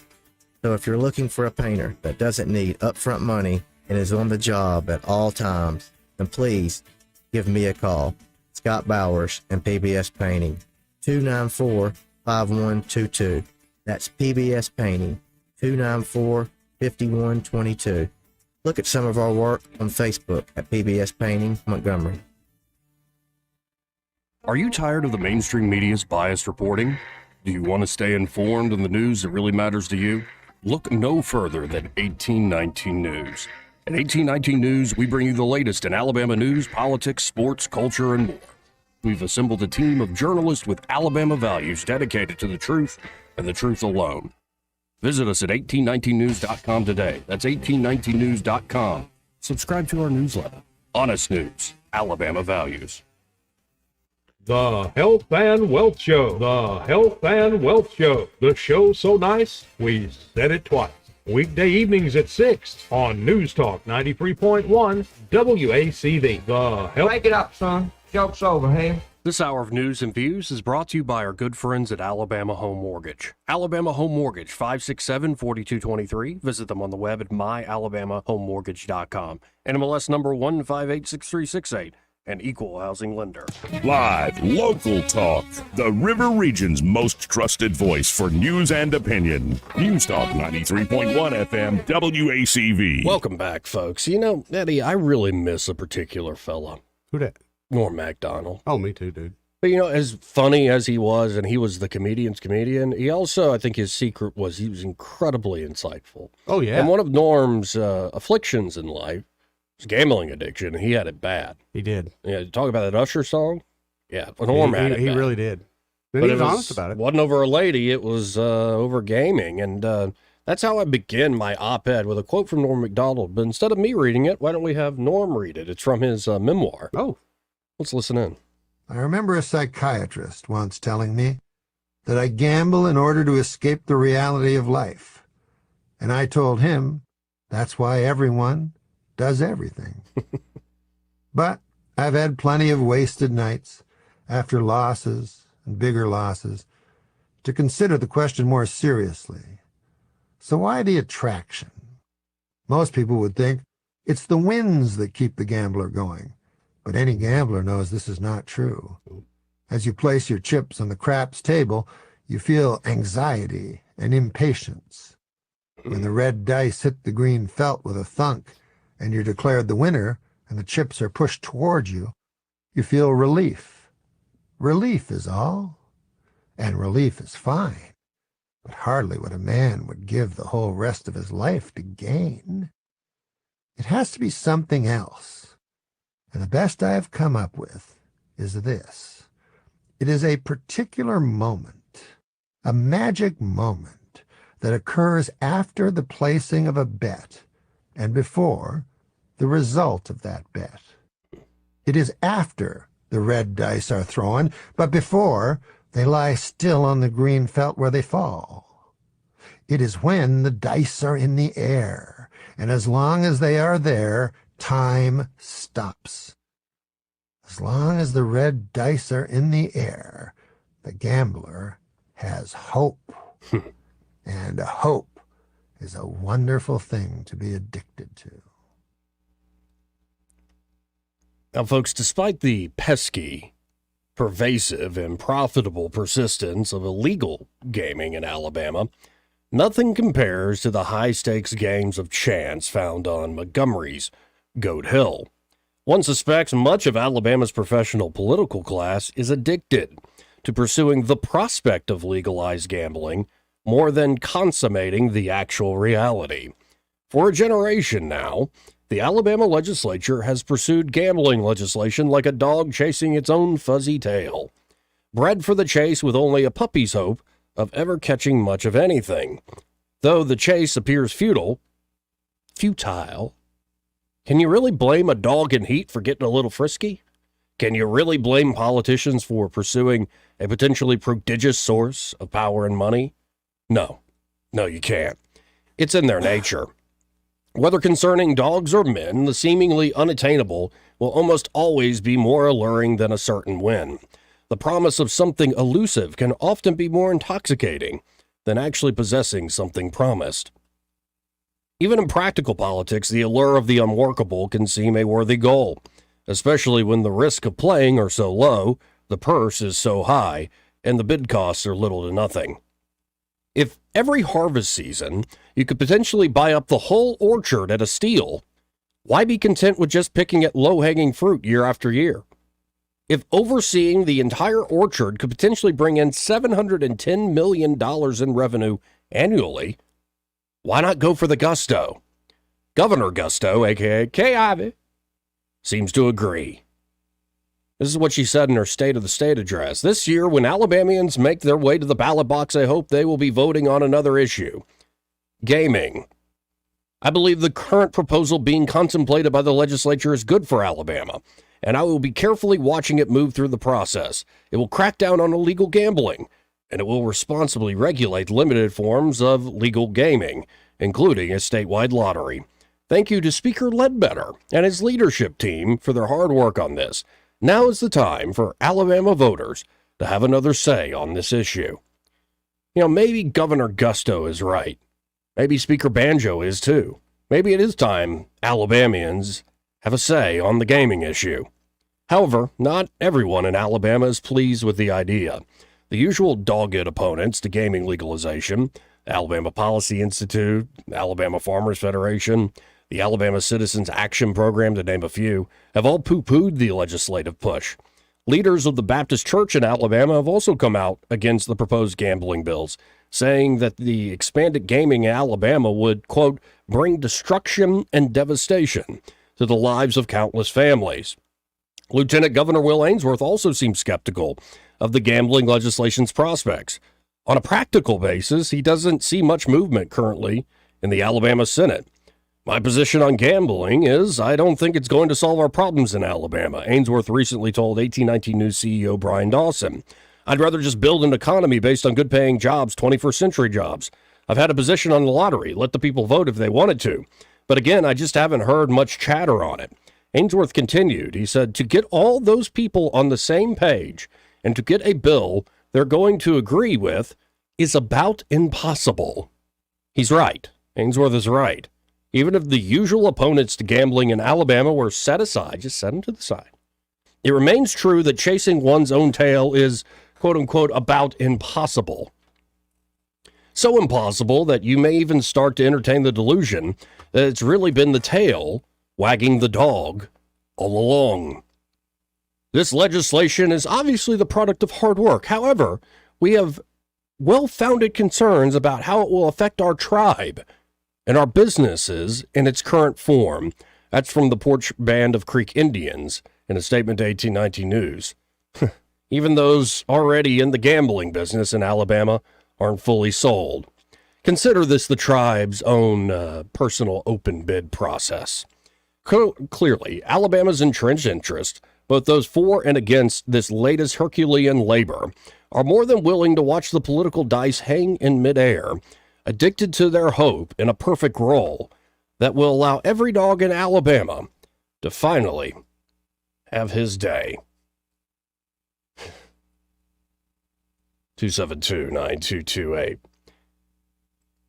So if you're looking for a painter that doesn't need upfront money and is on the job at all times, then please give me a call. Scott Bowers and PBS Painting, 294-5122. That's PBS Painting, 294-5122. Look at some of our work on Facebook at PBS Painting Montgomery. Are you tired of the mainstream media's biased reporting? Do you want to stay informed on the news that really matters to you? Look no further than 1819 News. At 1819 News, we bring you the latest in Alabama news, politics, sports, culture, and more. We've assembled a team of journalists with Alabama values dedicated to the truth and the truth alone. Visit us at 1819news.com today. That's 1819news.com. Subscribe to our newsletter. Honest News, Alabama Values. The Health and Wealth Show. The Health and Wealth Show. The show so nice, we said it twice. Weekday evenings at 6 on News Talk 93.1 WACV. The Health. Make it up, son. Joke's over, hey? This hour of news and views is brought to you by our good friends at Alabama Home Mortgage. Alabama Home Mortgage, 567-4223. Visit them on the web at myalabamahomemortgage.com. NMLS number 1586368. An equal housing lender. Live, local talk. The River Region's most trusted voice for news and opinion. News Talk 93.1 FM WACV. Welcome back, folks. Eddie, I really miss a particular fella. Who that? Norm Macdonald. Oh, me too, dude. But, as funny as he was, and he was the comedian's comedian, he also, I think his secret was he was incredibly insightful. Oh, yeah. And one of Norm's afflictions in life was gambling addiction, and he had it bad. He did. Yeah, talk about that Usher song? Yeah, Norm had it bad. He really did. And he was honest about it. It wasn't over a lady, it was over gaming. And that's how I begin my op-ed, with a quote from Norm Macdonald. But instead of me reading it, why don't we have Norm read it? It's from his memoir. Oh. Let's listen in. I remember a psychiatrist once telling me that I gamble in order to escape the reality of life. And I told him that's why everyone does everything. But I've had plenty of wasted nights after losses and bigger losses to consider the question more seriously. So why the attraction? Most people would think it's the wins that keep the gambler going. But any gambler knows this is not true. As you place your chips on the craps table, you feel anxiety and impatience. When the red dice hit the green felt with a thunk, and you're declared the winner, and the chips are pushed toward you, you feel relief. Relief is all. And relief is fine, but hardly what a man would give the whole rest of his life to gain. It has to be something else. And the best I have come up with is this. It is a particular moment, a magic moment that occurs after the placing of a bet and before the result of that bet. It is after the red dice are thrown, but before they lie still on the green felt where they fall. It is when the dice are in the air, and as long as they are there, time stops. As long as the red dice are in the air, the gambler has hope. And hope is a wonderful thing to be addicted to. Now, folks, despite the pesky, pervasive, and profitable persistence of illegal gaming in Alabama, nothing compares to the high-stakes games of chance found on Montgomery's Goat Hill. One suspects much of Alabama's professional political class is addicted to pursuing the prospect of legalized gambling more than consummating the actual reality. For a generation now, the Alabama legislature has pursued gambling legislation like a dog chasing its own fuzzy tail, bred for the chase with only a puppy's hope of ever catching much of anything. Though the chase appears futile, can you really blame a dog in heat for getting a little frisky? Can you really blame politicians for pursuing a potentially prodigious source of power and money? No, you can't. It's in their nature. Whether concerning dogs or men, the seemingly unattainable will almost always be more alluring than a certain win. The promise of something elusive can often be more intoxicating than actually possessing something promised. Even in practical politics, the allure of the unworkable can seem a worthy goal, especially when the risk of playing are so low, the purse is so high, and the bid costs are little to nothing. If every harvest season you could potentially buy up the whole orchard at a steal, why be content with just picking at low-hanging fruit year after year? If overseeing the entire orchard could potentially bring in $710 million in revenue annually, why not go for the gusto? Governor Gusto, a.k.a. Kay Ivey, seems to agree. This is what she said in her State of the State address. This year, when Alabamians make their way to the ballot box, I hope they will be voting on another issue. Gaming. I believe the current proposal being contemplated by the legislature is good for Alabama, and I will be carefully watching it move through the process. It will crack down on illegal gambling, and it will responsibly regulate limited forms of legal gaming, including a statewide lottery. Thank you to Speaker Ledbetter and his leadership team for their hard work on this. Now is the time for Alabama voters to have another say on this issue. Maybe Governor Gusto is right. Maybe Speaker Banjo is too. Maybe it is time Alabamians have a say on the gaming issue. However, not everyone in Alabama is pleased with the idea. The usual dogged opponents to gaming legalization, the Alabama Policy Institute, the Alabama Farmers Federation, the Alabama Citizens Action Program, to name a few, have all poo-pooed the legislative push. Leaders of the Baptist Church in Alabama have also come out against the proposed gambling bills, saying that the expanded gaming in Alabama would, quote, bring destruction and devastation to the lives of countless families. Lieutenant Governor Will Ainsworth also seems skeptical of the gambling legislation's prospects. On a practical basis, he doesn't see much movement currently in the Alabama Senate. My position on gambling is I don't think it's going to solve our problems in Alabama, Ainsworth recently told 1819 News CEO Brian Dawson. I'd rather just build an economy based on good-paying jobs, 21st century jobs. I've had a position on the lottery. Let the people vote if they wanted to. But again, I just haven't heard much chatter on it. Ainsworth continued. He said, to get all those people on the same page and to get a bill they're going to agree with is about impossible. He's right. Ainsworth is right. Even if the usual opponents to gambling in Alabama were set aside, just set them to the side, it remains true that chasing one's own tail is, quote unquote, about impossible. So impossible that you may even start to entertain the delusion that it's really been the tail wagging the dog all along. This legislation is obviously the product of hard work. However, we have well-founded concerns about how it will affect our tribe and our businesses in its current form. That's from the Porch Band of Creek Indians in a statement to 1819 News. Even those already in the gambling business in Alabama aren't fully sold. Consider this the tribe's own personal open bid process. Clearly, Alabama's entrenched interest, both those for and against this latest Herculean labor, are more than willing to watch the political dice hang in midair, addicted to their hope in a perfect roll that will allow every dog in Alabama to finally have his day. 272-9228.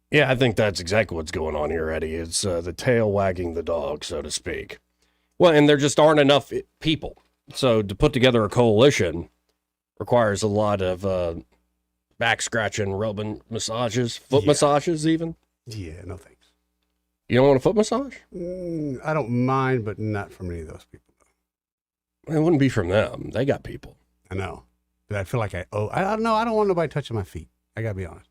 Yeah, I think that's exactly what's going on here, Eddie. It's the tail wagging the dog, so to speak. Well, and there just aren't enough people. So to put together a coalition requires a lot of back scratching, rubbing massages, foot massages even. Yeah, no thanks. You don't want a foot massage? I don't mind, but not from any of those people. It wouldn't be from them. They got people. I know. But I feel like I don't know. I don't want nobody touching my feet. I got to be honest.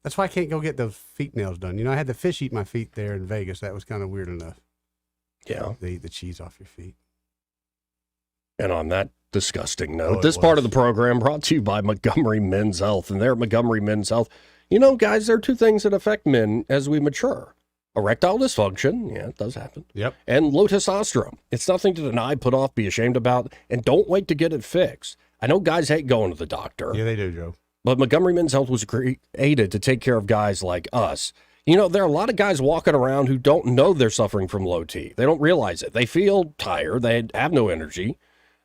That's why I can't go get those feet nails done. You know, I had the fish eat my feet there in Vegas. That was kind of weird enough. Yeah. They eat the cheese off your feet. And on that disgusting note, this part of the program brought to you by Montgomery Men's Health. And there at Montgomery Men's Health, you know, guys, there are two things that affect men as we mature. Erectile dysfunction, yeah, it does happen. Yep. And low testosterone. It's nothing to deny, put off, be ashamed about, and don't wait to get it fixed. I know guys hate going to the doctor. Yeah, they do, Joe. But Montgomery Men's Health was created to take care of guys like us. You know, there are a lot of guys walking around who don't know they're suffering from low T. They don't realize it. They feel tired. They have no energy.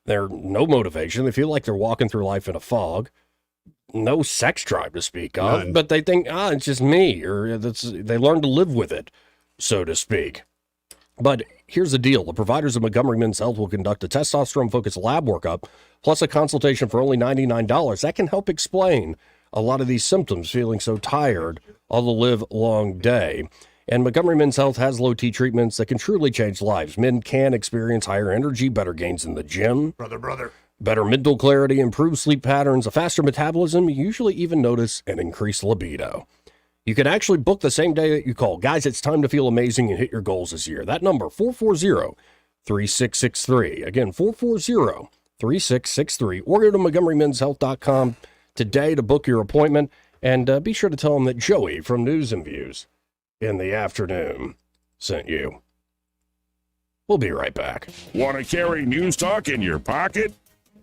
There's no motivation. They feel like they're walking through life in a fog. No sex drive to speak of. None. But they think, it's just me. Or they learn to live with it, so to speak. But here's the deal. The providers of Montgomery Men's Health will conduct a testosterone-focused lab workup, plus a consultation for only $99. That can help explain a lot of these symptoms, feeling so tired all the live-long day. And Montgomery Men's Health has low T treatments that can truly change lives. Men can experience higher energy, better gains in the gym. Brother. Better mental clarity, improved sleep patterns, a faster metabolism, you usually even notice an increased libido. You can actually book the same day that you call. Guys, it's time to feel amazing and hit your goals this year. That number, 440-3663. Again, 440-3663. Or go to MontgomeryMen'sHealth.com today to book your appointment. And be sure to tell them that Joey from News and Views in the afternoon sent you. We'll be right back. Want to carry News Talk in your pocket?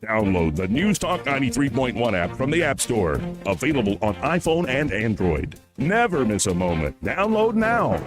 Download the News Talk 93.1 app from the App Store. Available on iPhone and Android. Never miss a moment. Download now.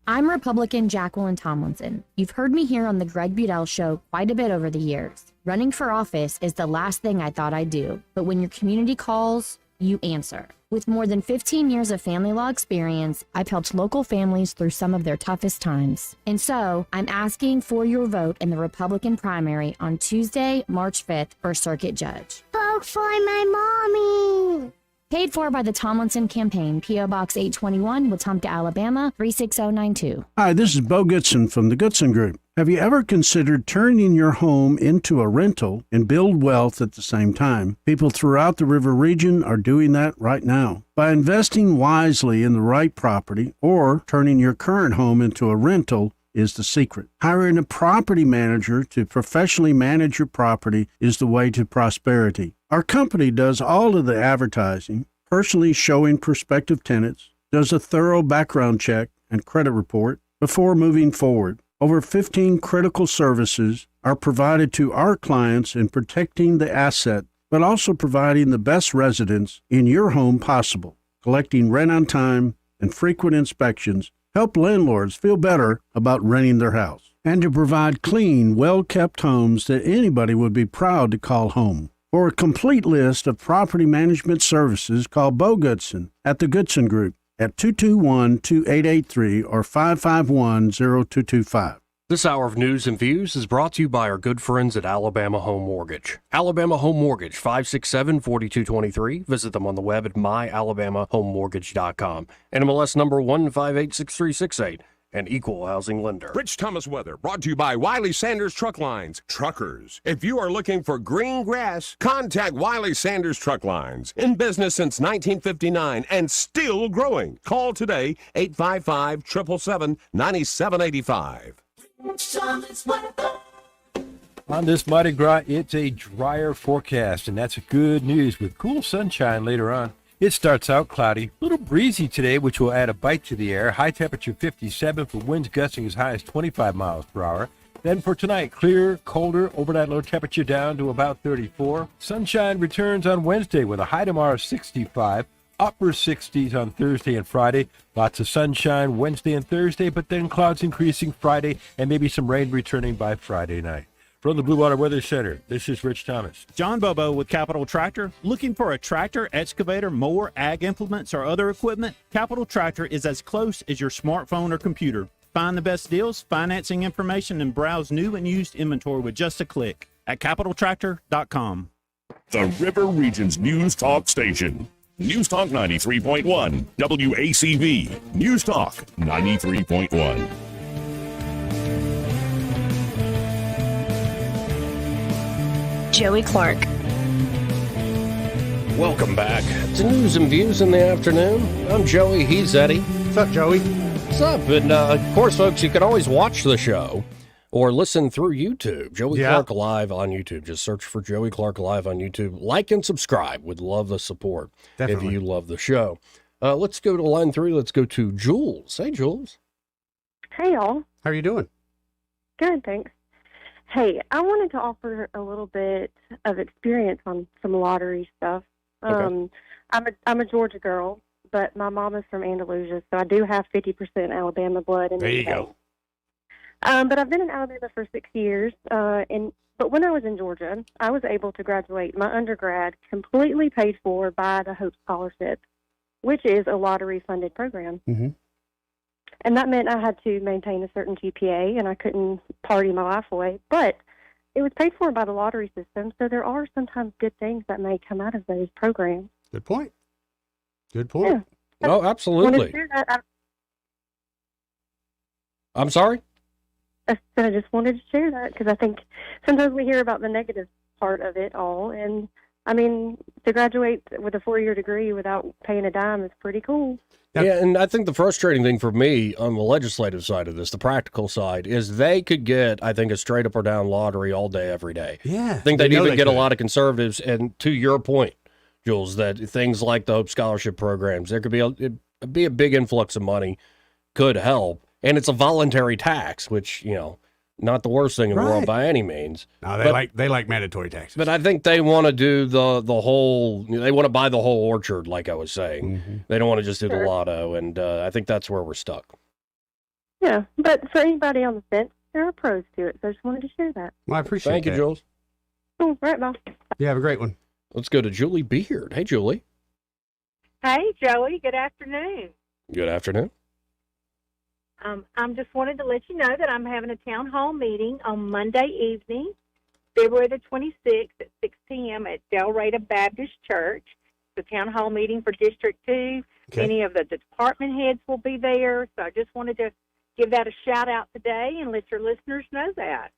I'm Republican Jacqueline Tomlinson. You've heard me here on the Greg Budell Show quite a bit over the years. Running for office is the last thing I thought I'd do, but when your community calls, you answer. With more than 15 years of family law experience, I've helped local families through some of their toughest times. And so, I'm asking for your vote in the Republican primary on Tuesday, March 5th for Circuit Judge. Vote for my mommy! Paid for by the Tomlinson Campaign, P.O. Box 821, Wetumpka, Alabama, 36092. Hi, this is Bo Goodson from the Goodson Group. Have you ever considered turning your home into a rental and build wealth at the same time? People throughout the river region are doing that right now. By investing wisely in the right property or turning your current home into a rental is the secret. Hiring a property manager to professionally manage your property is the way to prosperity. Our company does all of the advertising, personally showing prospective tenants, does a thorough background check and credit report before moving forward. Over 15 critical services are provided to our clients in protecting the asset, but also providing the best residence in your home possible. Collecting rent on time and frequent inspections help landlords feel better about renting their house, and to provide clean, well-kept homes that anybody would be proud to call home. For a complete list of property management services, call Bo Goodson at the Goodson Group at 221-2883 or 551-0225. This hour of news and views is brought to you by our good friends at Alabama Home Mortgage. Alabama Home Mortgage, 567-4223. Visit them on the web at myalabamahomemortgage.com. NMLS number 1586368. An equal housing lender. Rich Thomas weather brought to you by Wiley Sanders Truck Lines. Truckers, if you are looking for green grass, contact Wiley Sanders Truck Lines. In business since 1959 and still growing. Call today, 855-777-9785. On this Mardi Gras, it's a drier forecast, and that's good news with cool sunshine later on. It starts out cloudy, a little breezy today, which will add a bite to the air. High temperature 57 for winds gusting as high as 25 miles per hour. Then for tonight, clear, colder, overnight low temperature down to about 34. Sunshine returns on Wednesday with a high tomorrow of 65, upper 60s on Thursday and Friday. Lots of sunshine Wednesday and Thursday, but then clouds increasing Friday and maybe some rain returning by Friday night. From the Blue Water Weather Center, this is Rich Thomas. John Bobo with Capital Tractor. Looking for a tractor, excavator, mower, ag implements, or other equipment? Capital Tractor is as close as your smartphone or computer. Find the best deals, financing information, and browse new and used inventory with just a click at CapitalTractor.com. The River Region's News Talk Station. News Talk 93.1, WACV. News Talk 93.1. Joey Clark. Welcome back to News and Views in the afternoon. I'm Joey, he's Eddie. What's up, Joey? What's up? And of course, folks, you can always watch the show or listen through YouTube. Joey Clark Live on YouTube. Just search for Joey Clark Live on YouTube. Like and subscribe. Would love the support. Definitely. If you love the show. Let's go to line 3. Let's go to Jules. Hey, Jules. Hey, y'all. How are you doing? Good, thanks. Hey, I wanted to offer a little bit of experience on some lottery stuff. Okay. I'm a Georgia girl, but my mom is from Andalusia, so I do have 50% Alabama blood in me. There you go. But I've been in Alabama for 6 years, but when I was in Georgia, I was able to graduate my undergrad completely paid for by the Hope Scholarship, which is a lottery-funded program. Mm-hmm. And that meant I had to maintain a certain GPA, and I couldn't party my life away. But it was paid for by the lottery system, so there are sometimes good things that may come out of those programs. Good point. Good point. Yeah. Oh, absolutely. I I'm sorry? I just wanted to share that because I think sometimes we hear about the negative part of it all. And, I mean, to graduate with a 4-year degree without paying a dime is pretty cool. Yeah, and I think the frustrating thing for me on the legislative side of this, the practical side, is they could get, I think, a straight up or down lottery all day, every day. Yeah. I think they'd even get a lot of conservatives. And to your point, Jules, that things like the Hope Scholarship programs, there could be a big influx of money, could help. And it's a voluntary tax, which, you know, not the worst thing in the world by any means. No, they like mandatory taxes. But I think they want to do the whole, they want to buy the whole orchard, like I was saying. Mm-hmm. They don't want to just do the lotto, and I think that's where we're stuck. Yeah, but for anybody on the fence, there are pros to it, so I just wanted to share that. Well, I appreciate Thank you, that. Jules. Oh, right, bye. You have a great one. Let's go to Julie Beard. Hey, Julie. Hey, Joey. Good afternoon. Good afternoon. I'm just wanted to let you know that I'm having a town hall meeting on Monday evening, February the 26th at 6 p.m. at Del Rita Baptist Church. the town hall meeting for District 2. Okay. Any of the department heads will be there. So I just wanted to give that a shout out today and let your listeners know that.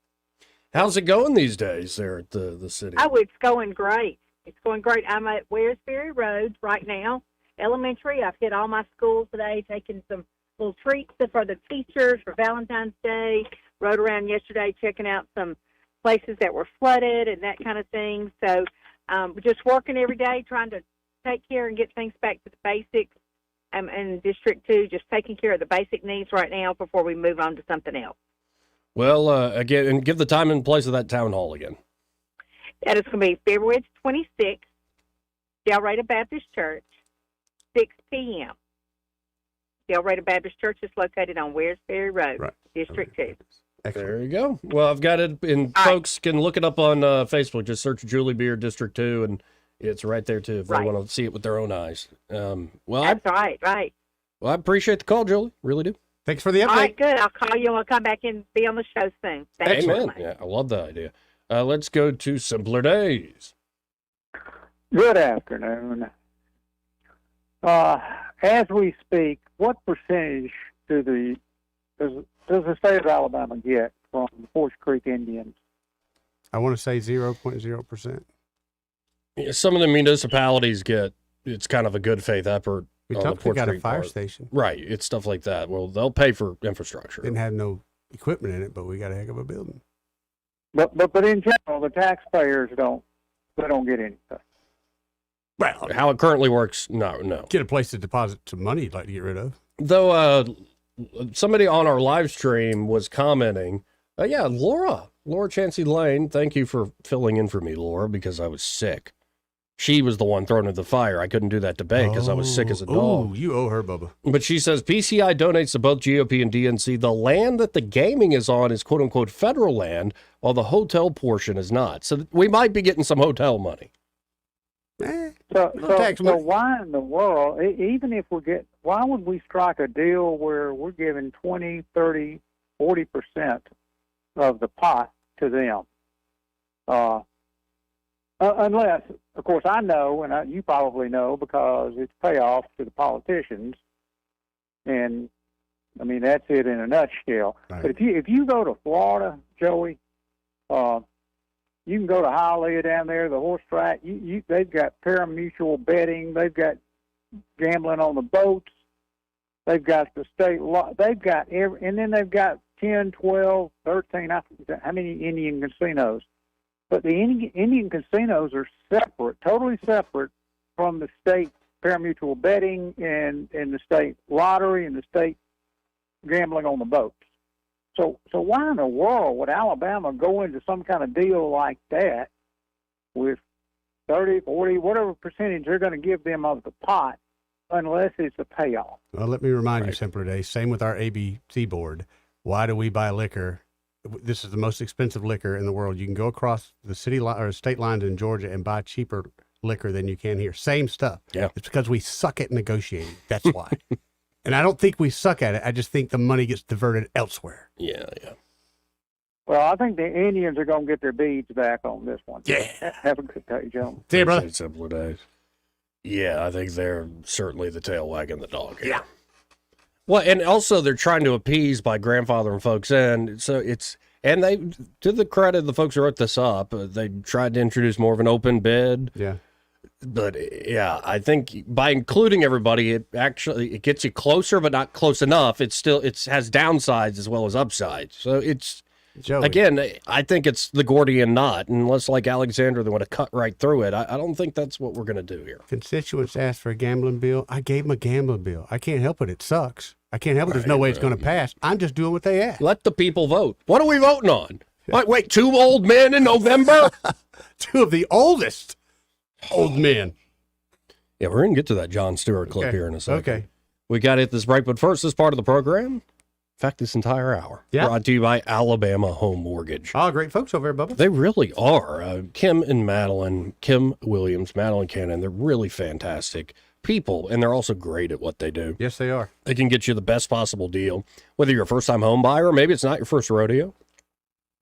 How's it going these days there at the city? Oh, it's going great. It's going great. I'm at Waresbury Road right now, elementary. I've hit all my schools today, taking some little treats for the teachers for Valentine's Day. Rode around yesterday checking out some places that were flooded and that kind of thing. So we're just working every day, trying to take care and get things back to the basics. And District 2, just taking care of the basic needs right now before we move on to something else. Well, again, and give the time and place of that town hall again. That is going to be February 26th, Del Rey Baptist Church, 6 p.m. Del Rey Baptist Church is located on Waresbury Road, District 2. Excellent. There you go. Well, I've got it, and folks can look it up on Facebook. Just search Julie Beard District 2, and it's right there, too, if they want to see it with their own eyes. That's right. Well, I appreciate the call, Julie. Really do. Thanks for the update. All right, good. I'll call you and I'll come back and be on the show soon. Thank you. Amen. Yeah, I love that idea. Let's go to Simpler Days. Good afternoon. As we speak, what percentage does the state of Alabama get from the Horse Creek Indians? I want to say 0.0%. Yeah, some of the municipalities it's kind of a good faith effort. We got a fire station. Right. It's stuff like that. Well, they'll pay for infrastructure. Didn't have no equipment in it, but we got a heck of a building. But in general, the taxpayers don't get anything. Well, how it currently works, no. Get a place to deposit some money you'd like to get rid of. Though somebody on our live stream was commenting, Laura Chancey Lane, thank you for filling in for me, Laura, because I was sick. She was the one thrown into the fire. I couldn't do that debate because I was sick as a dog. Oh, you owe her, Bubba. But she says PCI donates to both GOP and DNC. The land that the gaming is on is quote-unquote federal land, while the hotel portion is not. So we might be getting some hotel money. So why in the world, even if why would we strike a deal where we're giving 20, 30, 40% of the pot to them? Unless, of course, I know, and you probably know, because it's payoff to the politicians, and I mean that's it in a nutshell. Right. But if you go to Florida, Joey, you can go to Hialeah down there, the horse track. They've got pari-mutuel betting. They've got gambling on the boats. They've got the state law. They've got and then they've got 10, 12, 13. I forget how many Indian casinos. But the Indian casinos are separate, totally separate from the state pari-mutuel betting and the state lottery and the state gambling on the boats. So why in the world would Alabama go into some kind of deal like that with 30, 40, whatever percentage they're going to give them of the pot, unless it's a payoff? Well, let me remind you, Simpler Day, same with our ABC board. Why do we buy liquor? This is the most expensive liquor in the world. You can go across the city or state lines in Georgia and buy cheaper liquor than you can here. Same stuff. Yeah. It's because we suck at negotiating. That's why. And I don't think we suck at it. I just think the money gets diverted elsewhere. Yeah. Well, I think the Indians are going to get their beads back on this one. Yeah. Have a good day, Joe. See you, brother. Simpler Days. Yeah, I think they're certainly the tail wagging the dog. Yeah. Well, and also they're trying to appease by grandfathering folks in. So and they, to the credit of the folks who wrote this up, they tried to introduce more of an open bid. Yeah. But yeah, I think by including everybody, it gets you closer, but not close enough. It has downsides as well as upsides. So Joey. Again, I think it's the Gordian knot. Unless like Alexander, they want to cut right through it. I don't think that's what we're going to do here. Constituents asked for a gambling bill. I gave them a gambling bill. I can't help it. It sucks. I can't help it. There's no way it's going to pass. I'm just doing what they asked. Let the people vote. What are we voting on? Wait, 2 old men in November? 2 of the oldest old men. Yeah, we're going to get to that Jon Stewart clip here in a second. Okay. We got to hit this break, but first, this part of the program. In fact, this entire hour. Yeah. Brought to you by Alabama Home Mortgage. Oh, great folks over there, Bubba. They really are. Kim and Madeline, Kim Williams, Madeline Cannon, they're really fantastic people, and they're also great at what they do. Yes, they are. They can get you the best possible deal, whether you're a first-time home buyer or maybe it's not your first rodeo,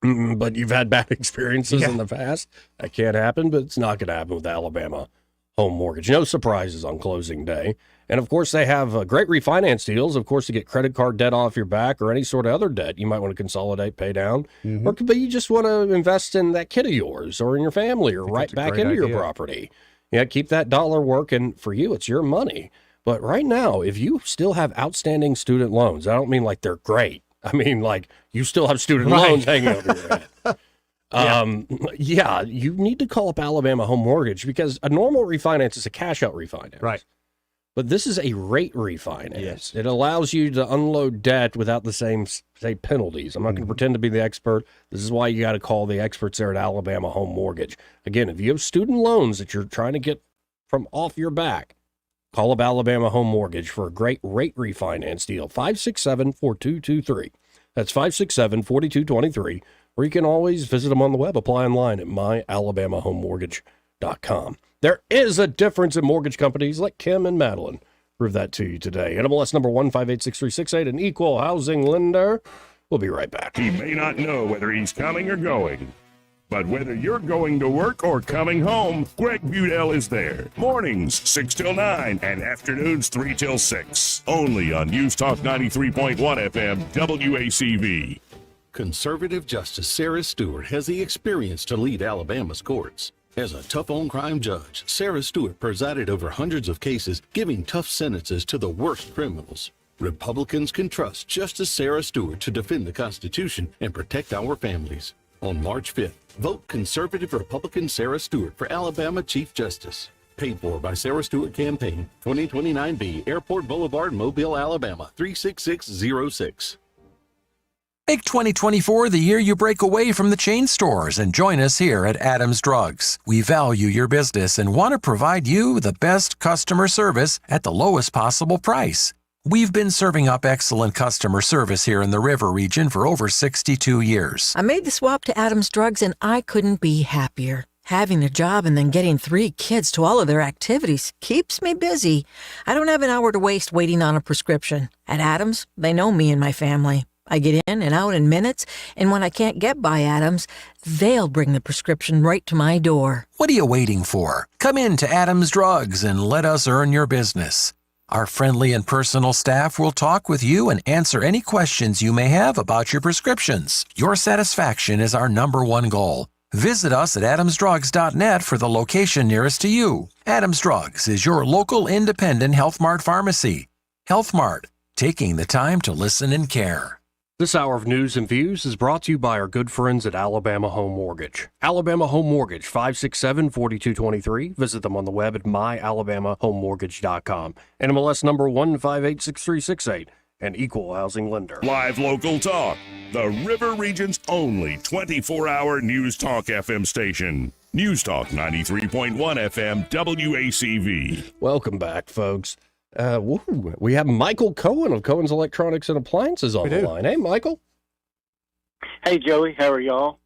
but you've had bad experiences in the past. That can't happen, but it's not going to happen with Alabama Home Mortgage. No surprises on closing day. And, of course, they have great refinance deals, of course, to get credit card debt off your back or any sort of other debt you might want to consolidate, pay down. Or it could be you just want to invest in that kid of yours or in your family or right back into your property. Yeah, keep that dollar working for you. It's your money. But right now, if you still have outstanding student loans, I don't mean like they're great. I mean like you still have student loans hanging over your head. Yeah, you need to call up Alabama Home Mortgage because a normal refinance is a cash-out refinance. Right. But this is a rate refinance. Yes. It allows you to unload debt without the same, say, penalties. I'm not going to pretend to be the expert. This is why you got to call the experts there at Alabama Home Mortgage. Again, if you have student loans that you're trying to get from off your back, call up Alabama Home Mortgage for a great rate refinance deal. 567-4223. That's 567-4223. Or you can always visit them on the web. Apply online at myalabamahomemortgage.com. There is a difference in mortgage companies like Kim and Madeline. Prove that to you today. NMLS number 1586368, an equal housing lender. We'll be right back. He may not know whether he's coming or going, but whether you're going to work or coming home, Greg Budell is there. Mornings 6 till 9 and afternoons 3 till 6. Only on News Talk 93.1 FM WACV. Conservative Justice Sarah Stewart has the experience to lead Alabama's courts. As a tough-on-crime judge, Sarah Stewart presided over hundreds of cases, giving tough sentences to the worst criminals. Republicans can trust Justice Sarah Stewart to defend the Constitution and protect our families. On March 5th, vote conservative Republican Sarah Stewart for Alabama Chief Justice. Paid for by Sarah Stewart Campaign, 2029B, Airport Boulevard, Mobile, Alabama, 36606. Make 2024 the year you break away from the chain stores and join us here at Adams Drugs. We value your business and want to provide you the best customer service at the lowest possible price. We've been serving up excellent customer service here in the River region for over 62 years. I made the swap to Adams Drugs and I couldn't be happier. Having a job and then getting 3 kids to all of their activities keeps me busy. I don't have an hour to waste waiting on a prescription. At Adams, they know me and my family. I get in and out in minutes, and when I can't get by Adams, they'll bring the prescription right to my door. What are you waiting for? Come in to Adams Drugs and let us earn your business. Our friendly and personal staff will talk with you and answer any questions you may have about your prescriptions. Your satisfaction is our #1 goal. Visit us at adamsdrugs.net for the location nearest to you. Adams Drugs is your local independent Health Mart pharmacy. Health Mart, taking the time to listen and care. This hour of news and views is brought to you by our good friends at Alabama Home Mortgage. Alabama Home Mortgage, 567-4223. Visit them on the web at myalabamahomemortgage.com. NMLS number 1586368, an equal housing lender. Live local talk, the River Region's only 24-hour News Talk FM station. News Talk 93.1 FM WACV. Welcome back, folks. We have Michael Cohen of Cohen's Electronics and Appliances on the line. Hey, Michael. Hey, Joey. How are y'all?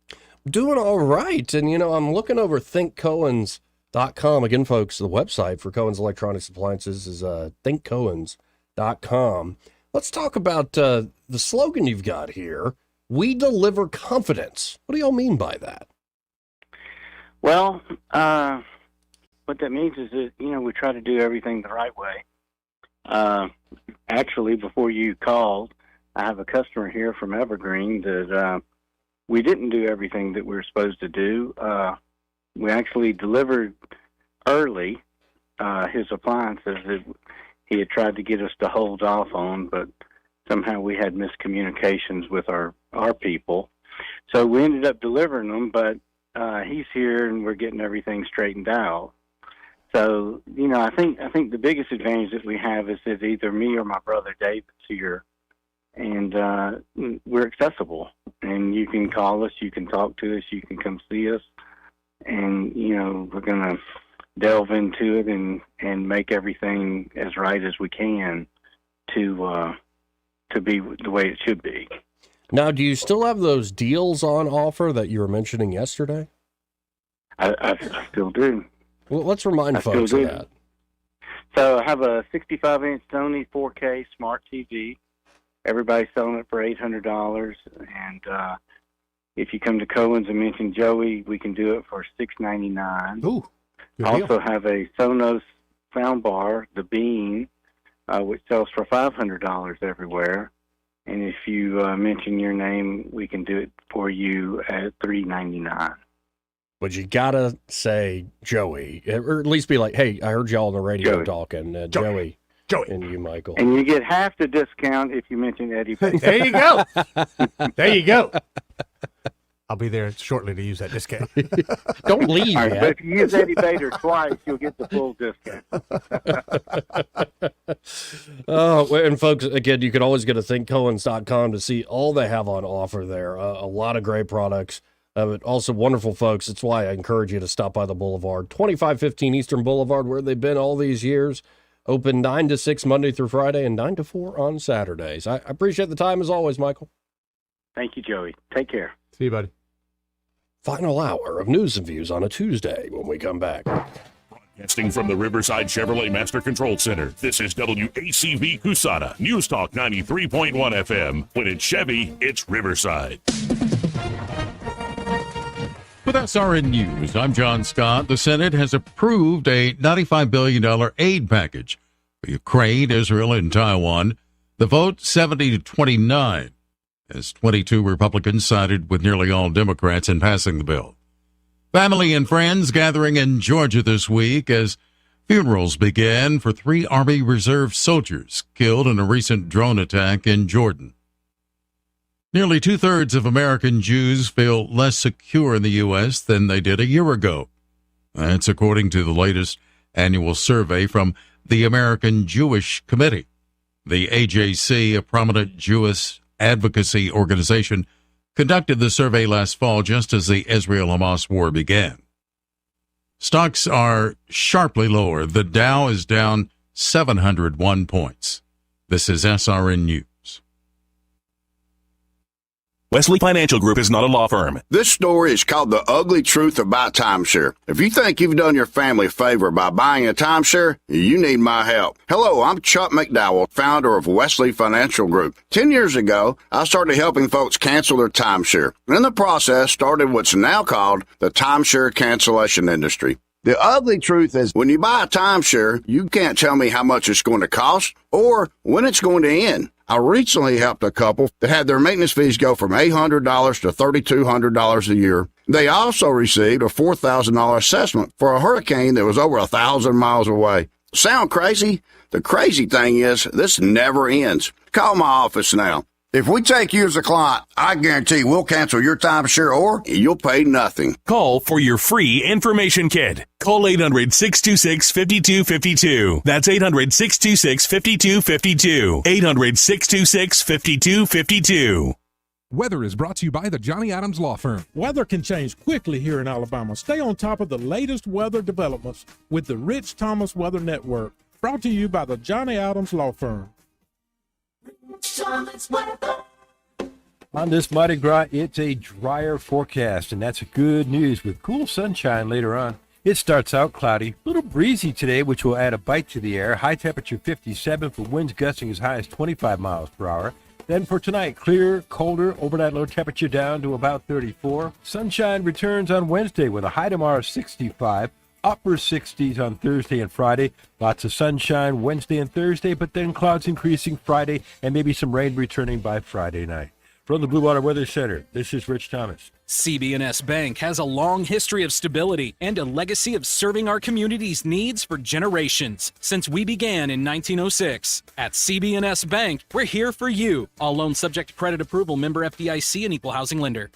Doing all right. And, I'm looking over thinkcohens.com. Again, folks, the website for Cohen's Electronics and Appliances is thinkcohens.com. Let's talk about the slogan you've got here. We deliver confidence. What do y'all mean by that? Well, what that means is that, we try to do everything the right way. Actually, before you called, I have a customer here from Evergreen that we didn't do everything that we were supposed to do. We actually delivered early his appliances that he had tried to get us to hold off on, but somehow we had miscommunications with our people. So we ended up delivering them, but he's here and we're getting everything straightened out. So, I think the biggest advantage that we have is that either me or my brother David's here, and we're accessible. And you can call us, you can talk to us, you can come see us, and we're going to delve into it and make everything as right as we can to be the way it should be. Now, do you still have those deals on offer that you were mentioning yesterday? I still do. Well, let's remind folks of that. So I have a 65-inch Sony 4K smart TV. Everybody's selling it for $800. And if you come to Cohen's and mention Joey, we can do it for $699. Ooh. I also have a Sonos sound bar, the Bean, which sells for $500 everywhere. And if you mention your name, we can do it for you at $399. But you gotta say Joey, or at least be like, "Hey, I heard y'all on the radio talking." Joey, and you, Michael. And you get half the discount if you mention Eddie Bader. There you go. There you go. I'll be there shortly to use that discount. Don't leave, All right, man. but if you use Eddie Bader twice, you'll get the full discount. Oh, and folks, again, you can always go to thinkcohens.com to see all they have on offer there. A lot of great products. But also wonderful folks. That's why I encourage you to stop by the Boulevard. 2515 Eastern Boulevard, where they've been all these years. Open 9 to 6 Monday through Friday and 9 to 4 on Saturdays. I appreciate the time as always, Michael. Thank you, Joey. Take care. See you, buddy. Final hour of news and views on a Tuesday when we come back. Broadcasting from the Riverside Chevrolet Master Control Center, this is WACV Cusana, News Talk 93.1 FM. When it's Chevy, it's Riverside. With SRN News, I'm John Scott. The Senate has approved a $95 billion aid package for Ukraine, Israel, and Taiwan. The vote 70 to 29, as 22 Republicans sided with nearly all Democrats in passing the bill. Family and friends gathering in Georgia this week as funerals began for 3 Army Reserve soldiers killed in a recent drone attack in Jordan. Nearly 2/3 of American Jews feel less secure in the U.S. than they did a year ago. That's according to the latest annual survey from the American Jewish Committee. The AJC, a prominent Jewish advocacy organization, conducted the survey last fall just as the Israel-Hamas war began. Stocks are sharply lower. The Dow is down 701 points. This is SRN News. Wesley Financial Group is not a law firm. This story is called The Ugly Truth About Timeshare. If you think you've done your family a favor by buying a timeshare, you need my help. Hello, I'm Chuck McDowell, founder of Wesley Financial Group. 10 years ago, I started helping folks cancel their timeshare. In the process, started what's now called the timeshare cancellation industry. The ugly truth is when you buy a timeshare, you can't tell me how much it's going to cost or when it's going to end. I recently helped a couple that had their maintenance fees go from $800 to $3,200 a year. They also received a $4,000 assessment for a hurricane that was over 1,000 miles away. Sound crazy? The crazy thing is this never ends. Call my office now. If we take you as a client, I guarantee we'll cancel your timeshare or you'll pay nothing. Call for your free information kit. Call 800-626-5252. That's 800-626-5252. 800-626-5252. Weather is brought to you by the Johnny Adams Law Firm. Weather can change quickly here in Alabama. Stay on top of the latest weather developments with the Rich Thomas Weather Network. Brought to you by the Johnny Adams Law Firm. On this Mardi Gras, it's a drier forecast, and that's good news with cool sunshine later on. It starts out cloudy, a little breezy today, which will add a bite to the air. High temperature 57 for winds gusting as high as 25 miles per hour. Then for tonight, clear, colder, overnight low temperature down to about 34. Sunshine returns on Wednesday with a high tomorrow 65. Upper 60s on Thursday and Friday. Lots of sunshine Wednesday and Thursday, but then clouds increasing Friday and maybe some rain returning by Friday night. From the Blue Water Weather Center, this is Rich Thomas. CB&S Bank has a long history of stability and a legacy of serving our community's needs for generations since we began in 1906. At CB&S Bank, we're here for you. All loans subject to credit approval, member FDIC, and equal housing lender.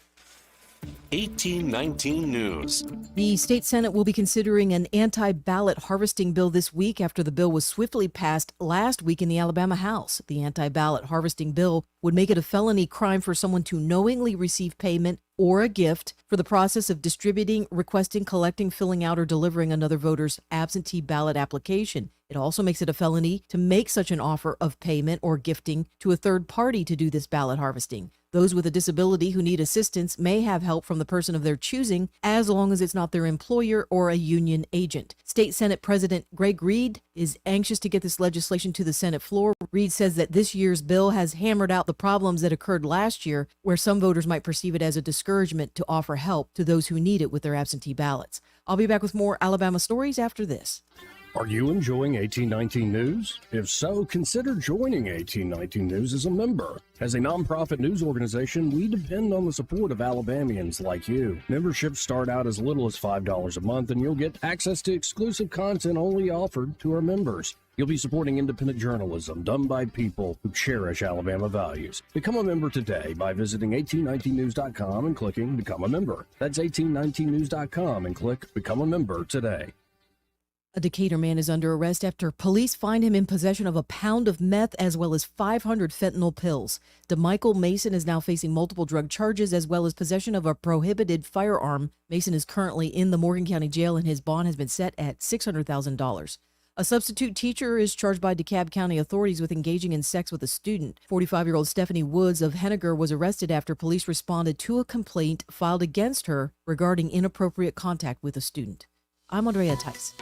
1819 News. The state Senate will be considering an anti-ballot harvesting bill this week after the bill was swiftly passed last week in the Alabama House. The anti-ballot harvesting bill would make it a felony crime for someone to knowingly receive payment or a gift for the process of distributing, requesting, collecting, filling out, or delivering another voter's absentee ballot application. It also makes it a felony to make such an offer of payment or gifting to a third party to do this ballot harvesting. Those with a disability who need assistance may have help from the person of their choosing, as long as it's not their employer or a union agent. State Senate President Greg Reed is anxious to get this legislation to the Senate floor. Reed says that this year's bill has hammered out the problems that occurred last year, where some voters might perceive it as a discouragement to offer help to those who need it with their absentee ballots. I'll be back with more Alabama stories after this. Are you enjoying 1819 News? If so, consider joining 1819 News as a member. As a nonprofit news organization, we depend on the support of Alabamians like you. Memberships start out as little as $5 a month, and you'll get access to exclusive content only offered to our members. You'll be supporting independent journalism done by people who cherish Alabama values. Become a member today by visiting 1819news.com and clicking Become a Member. That's 1819news.com and click Become a Member today. A Decatur man is under arrest after police find him in possession of a pound of meth as well as 500 fentanyl pills. DeMichael Mason is now facing multiple drug charges as well as possession of a prohibited firearm. Mason is currently in the Morgan County Jail and his bond has been set at $600,000. A substitute teacher is charged by DeKalb County authorities with engaging in sex with a student. 45-year-old Stephanie Woods of Henniger was arrested after police responded to a complaint filed against her regarding inappropriate contact with a student. I'm Andrea Tice.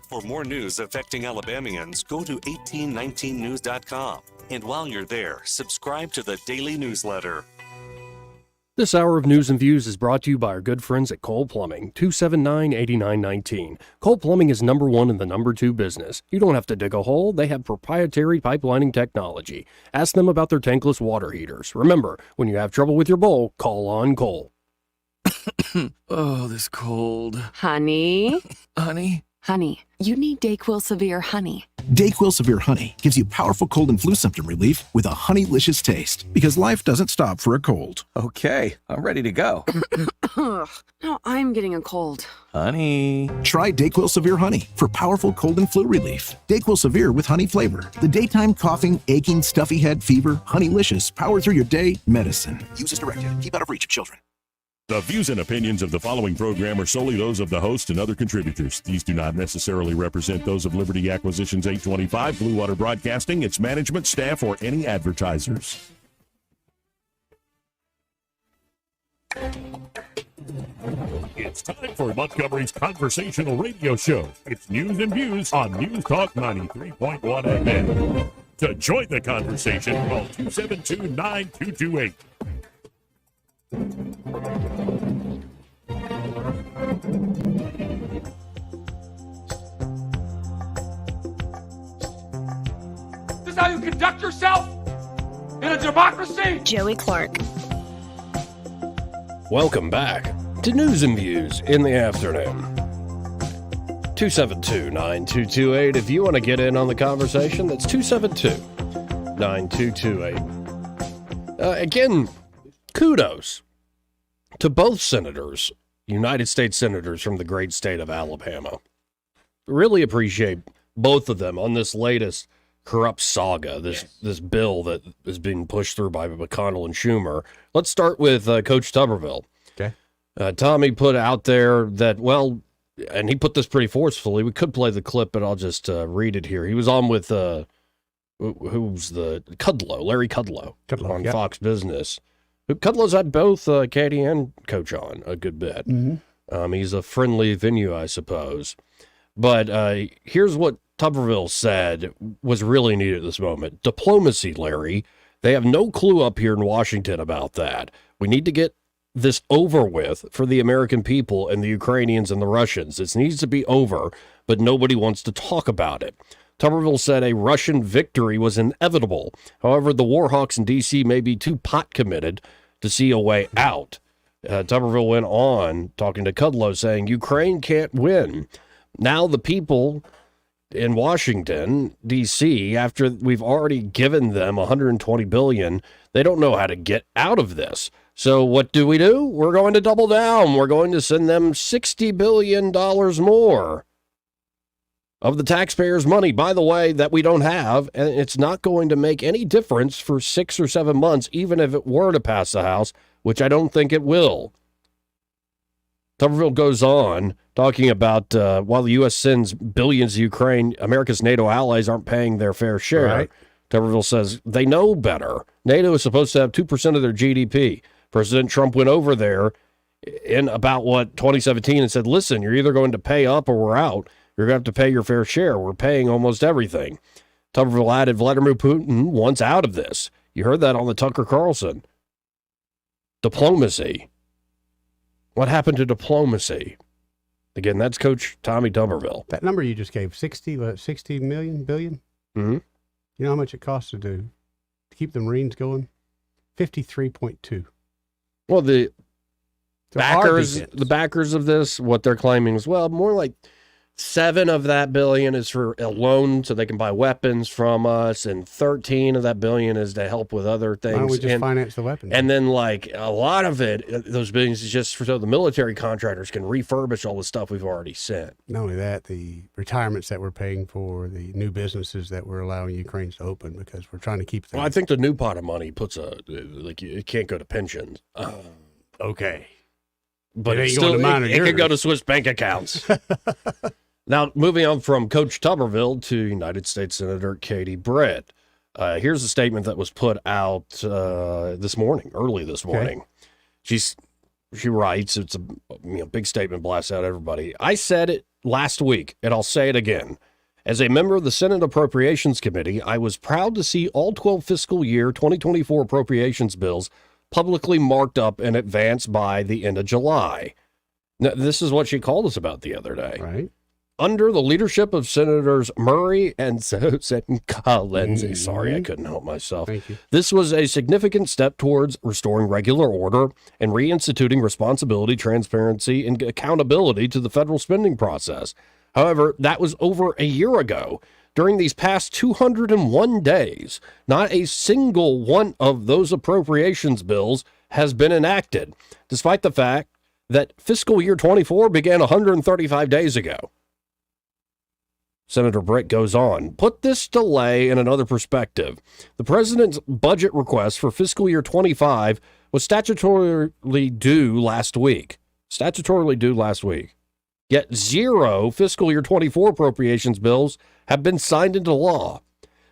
For more news affecting Alabamians, go to 1819news.com. And while you're there, subscribe to the daily newsletter. This hour of News and Views is brought to you by our good friends at Cole Plumbing, 279-8919. Cole Plumbing is number one in the number two business. You don't have to dig a hole. They have proprietary pipelining technology. Ask them about their tankless water heaters. Remember, when you have trouble with your bowl, call on Cole. Oh, this cold. Honey? Honey? Honey, you need DayQuil Severe Honey. DayQuil Severe Honey gives you powerful cold and flu symptom relief with a honeylicious taste, because life doesn't stop for a cold. Okay, I'm ready to go. Now I'm getting a cold. Honey. Try DayQuil Severe Honey for powerful cold and flu relief. DayQuil Severe with honey flavor. The daytime coughing, aching, stuffy head, fever, honeylicious, power through your day medicine. Use as directed. Keep out of reach of children. The views and opinions of the following program are solely those of the host and other contributors. These do not necessarily represent those of Liberty Acquisitions 825, Blue Water Broadcasting, its management, staff, or any advertisers. It's time for Montgomery's conversational radio show. It's News and Views on News Talk 93.1 FM. To join the conversation, call 272-9228. This is how you conduct yourself in a democracy? Joey Clark. Welcome back to News and Views in the afternoon. 272-9228. If you want to get in on the conversation, that's 272-9228. Again, kudos to both senators, United States senators from the great state of Alabama. Really appreciate both of them on this latest corrupt saga, this bill that is being pushed through by McConnell and Schumer. Let's start with Coach Tuberville. Okay. Tommy put out there that, well, and he put this pretty forcefully. We could play the clip, but I'll just read it here. He was on with, who's the, Kudlow, Larry Kudlow on Fox Business. Kudlow's had both Katie and Coach on a good bit. Mm-hmm. He's a friendly venue, I suppose. But here's what Tuberville said was really needed at this moment. Diplomacy, Larry. They have no clue up here in Washington about that. We need to get this over with for the American people and the Ukrainians and the Russians. It needs to be over, but nobody wants to talk about it. Tuberville said a Russian victory was inevitable. However, the Warhawks in D.C. may be too pot-committed to see a way out. Tuberville went on, talking to Kudlow, saying, Ukraine can't win. Now the people in Washington, D.C., after we've already given them $120 billion, they don't know how to get out of this. So what do? We're going to double down. We're going to send them $60 billion more of the taxpayers' money, by the way, that we don't have, and it's not going to make any difference for 6 or 7 months, even if it were to pass the House, which I don't think it will. Tuberville goes on, talking about while the U.S. sends billions to Ukraine, America's NATO allies aren't paying their fair share. Right. Tuberville says they know better. NATO is supposed to have 2% of their GDP. President Trump went over there in about 2017 and said, listen, you're either going to pay up or we're out. You're going to have to pay your fair share. We're paying almost everything. Tuberville added Vladimir Putin wants out of this. You heard that on the Tucker Carlson. Diplomacy. What happened to diplomacy? Again, that's Coach Tommy Tuberville. That number you just gave, 60 billion? Mm-hmm. You know how much it costs to keep the Marines going? 53.2. Well, the backers of this, what they're claiming is, well, more like 7 of that billion is for a loan so they can buy weapons from us, and 13 of that billion is to help with other things. Why don't we just finance the weapons? And then, like, a lot of it, those billions is just so the military contractors can refurbish all the stuff we've already sent. Not only that, the retirements that we're paying for, the new businesses that we're allowing Ukrainians to open because we're trying to keep them. Well, I think the new pot of money puts it can't go to pensions. Okay. But it could go to Swiss bank accounts. Now, moving on from Coach Tuberville to United States Senator Katie Britt. Here's a statement that was put out early this morning. She writes, it's a big statement, blasts out everybody. I said it last week, and I'll say it again. As a member of the Senate Appropriations Committee, I was proud to see all 12 fiscal year 2024 appropriations bills publicly marked up in advance by the end of July. Now, this is what she called us about the other day. Right. Under the leadership of Senators Murray and Lindsey, sorry, I couldn't help myself. This was a significant step towards restoring regular order and reinstituting responsibility, transparency, and accountability to the federal spending process. However, that was over a year ago. During these past 201 days, not a single one of those appropriations bills has been enacted, despite the fact that fiscal year 24 began 135 days ago. Senator Britt goes on, put this delay in another perspective. The president's budget request for fiscal year 25 was statutorily due last week. Yet 0 fiscal year 24 appropriations bills have been signed into law.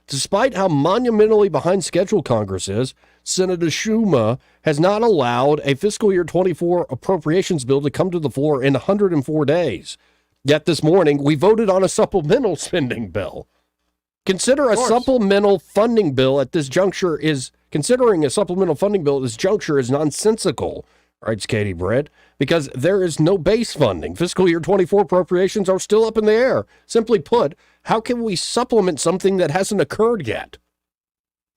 Despite how monumentally behind schedule Congress is, Senator Schumer has not allowed a fiscal year 24 appropriations bill to come to the floor in 104 days. Yet this morning, we voted on a supplemental spending bill. Considering a supplemental funding bill at this juncture is nonsensical, writes Katie Britt, because there is no base funding. Fiscal year 24 appropriations are still up in the air. Simply put, how can we supplement something that hasn't occurred yet?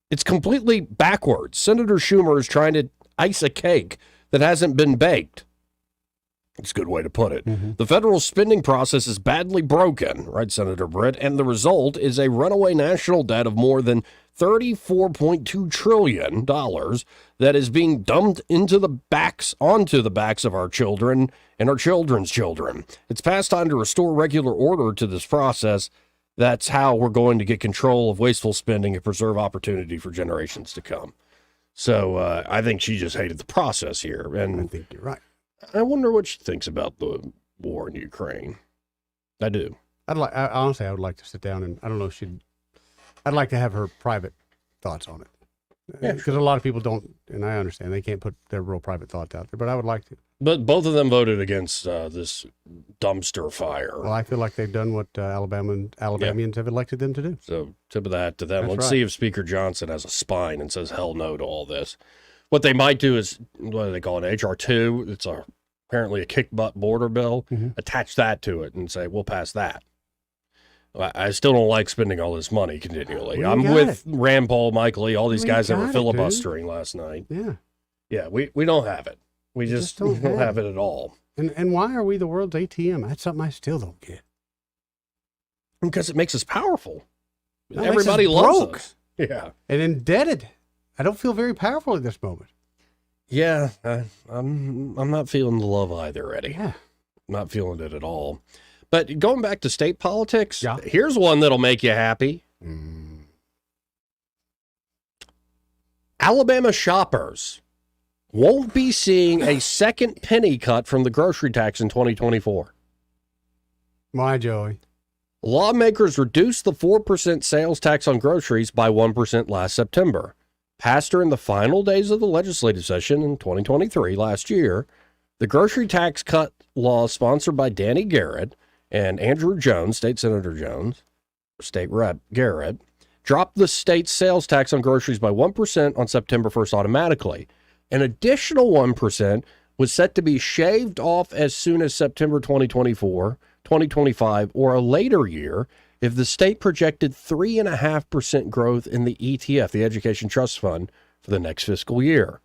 It's completely backwards. Senator Schumer is trying to ice a cake that hasn't been baked. It's a good way to put it. Mm-hmm. The federal spending process is badly broken, writes Senator Britt, and the result is a runaway national debt of more than $34.2 trillion that is being dumped onto the backs of our children and our children's children. It's past time to restore regular order to this process. That's how we're going to get control of wasteful spending and preserve opportunity for generations to come. So I think she just hated the process here. And I think you're right. I wonder what she thinks about the war in Ukraine. I do. Honestly, I would like to sit down and I don't know if I'd like to have her private thoughts on it. Yeah, because a lot of people don't, and I understand they can't put their real private thoughts out there, but I would like to. But both of them voted against this dumpster fire. Well, I feel like they've done what Alabamians have elected them to do. So tip of the hat to them. That's Let's right. see if Speaker Johnson has a spine and says hell no to all this. What they might do is, what do they call it, HR2? It's apparently a kick-butt border bill. Mm-hmm. Attach that to it and say, we'll pass that. I still don't like spending all this money continually. Well, I'm with Rand Paul, Mike Lee, all these guys that were got it, filibustering last night. Yeah. Yeah, we don't have it. We just don't have it at all. And why are we the world's ATM? That's something I still don't get. Because it makes us powerful. No, Everybody makes us loves broke. us. Yeah. And indebted. I don't feel very powerful at this moment. Yeah, I'm not feeling the love either, Eddie. Yeah. Not feeling it at all. But going back to state politics, here's one that'll make you happy. Alabama shoppers won't be seeing a second penny cut from the grocery tax in 2024. Why, Joey? Lawmakers reduced the 4% sales tax on groceries by 1% last September. Passed during the final days of the legislative session in 2023 last year, the grocery tax cut law sponsored by Danny Garrett and Andrew Jones, State Senator Jones, State Rep Garrett, dropped the state's sales tax on groceries by 1% on September 1st automatically. An additional 1% was set to be shaved off as soon as September 2024, 2025, or a later year if the state projected 3.5% growth in the ETF, the Education Trust Fund, for the next fiscal year.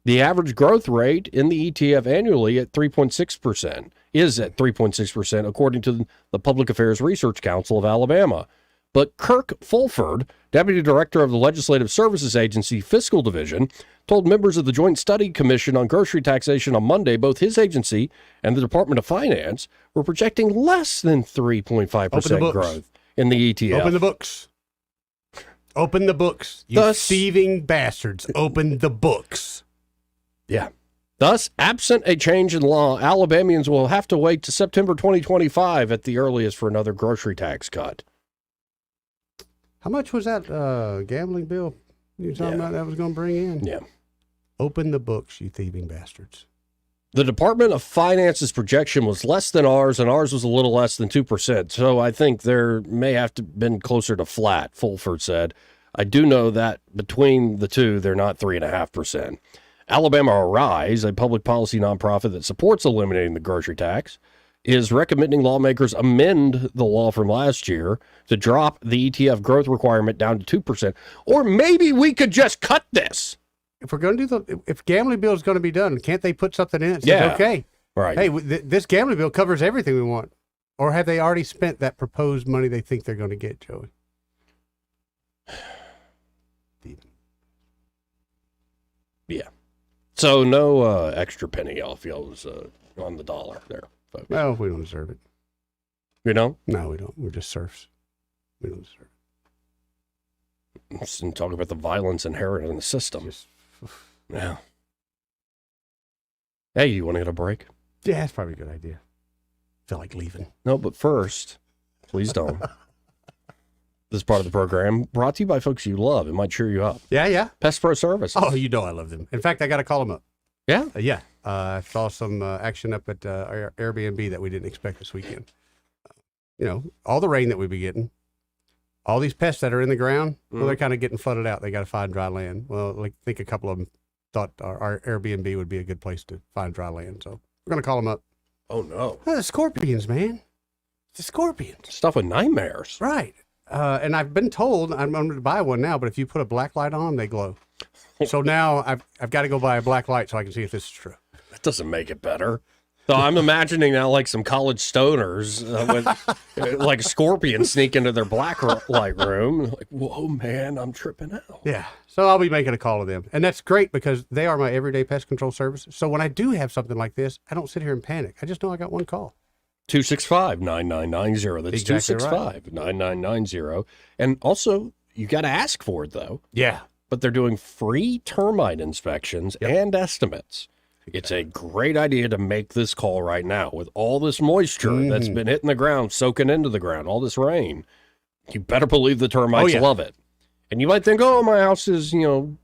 The average growth rate in the ETF annually at 3.6% is at 3.6%, according to the Public Affairs Research Council of Alabama. But Kirk Fulford, Deputy Director of the Legislative Services Agency Fiscal Division, told members of the Joint Study Commission on Grocery Taxation on Monday both his agency and the Department of Finance were projecting less than 3.5% growth in the ETF. Open the books. Open the books. You thieving bastards. Open the books. Yeah. Thus, absent a change in law, Alabamians will have to wait to September 2025 at the earliest for another grocery tax cut. How much was that gambling bill you were talking about that was going to bring in? Yeah. Open the books, you thieving bastards. The Department of Finance's projection was less than ours, and ours was a little less than 2%. So I think there may have to been closer to flat, Fulford said. I do know that between the two, they're not 3.5%. Alabama Arise, a public policy nonprofit that supports eliminating the grocery tax, is recommending lawmakers amend the law from last year to drop the ETF growth requirement down to 2%. Or maybe we could just cut this. If we're going to do if gambling bill is going to be done, can't they put something in it that says, Yeah. okay, Right. hey, this gambling bill covers everything we want? Or have they already spent that proposed money they think they're going to get, Joey? Yeah. So no extra penny off y'all's on the dollar there, folks. Well, we don't deserve it. You know? No, we don't. We're just serfs. We don't deserve it. Let's talk about the violence inherent in the system. Yeah. Hey, you want to get a break? Yeah, that's probably a good idea. Feel like leaving. No, but first, please don't. This part of the program brought to you by folks you love. It might cheer you up. Yeah. Pest Pro Services. Oh, you know I love them. In fact, I got to call them up. Yeah? Yeah. I saw some action up at our Airbnb that we didn't expect this weekend. All the rain that we've been getting, all these pests that are in the ground, well, they're kind of getting flooded out. They got to find dry land. Well, I think a couple of them thought our Airbnb would be a good place to find dry land. So we're going to call them up. Oh, no. The scorpions, man. It's the scorpions. Stuff with nightmares. Right. And I've been told I'm going to buy one now, but if you put a black light on them, they glow. So now I've got to go buy a black light so I can see if this is true. That doesn't make it better. So I'm imagining now like some college stoners with like scorpions sneak into their black light room. Like, whoa, man, I'm tripping out. Yeah. So I'll be making a call to them. And that's great because they are my everyday pest control service. So when I do have something like this, I don't sit here and panic. I just know I got one call. 265-9990. That's Exactly right. 265-9990. And also, you got to ask for it, though. Yeah. But they're doing free termite inspections and estimates. It's a great idea to make this call right now with all this moisture that's been hitting the ground, soaking into the ground, all this rain. You better believe the termites love it. And you might think, oh, my house is,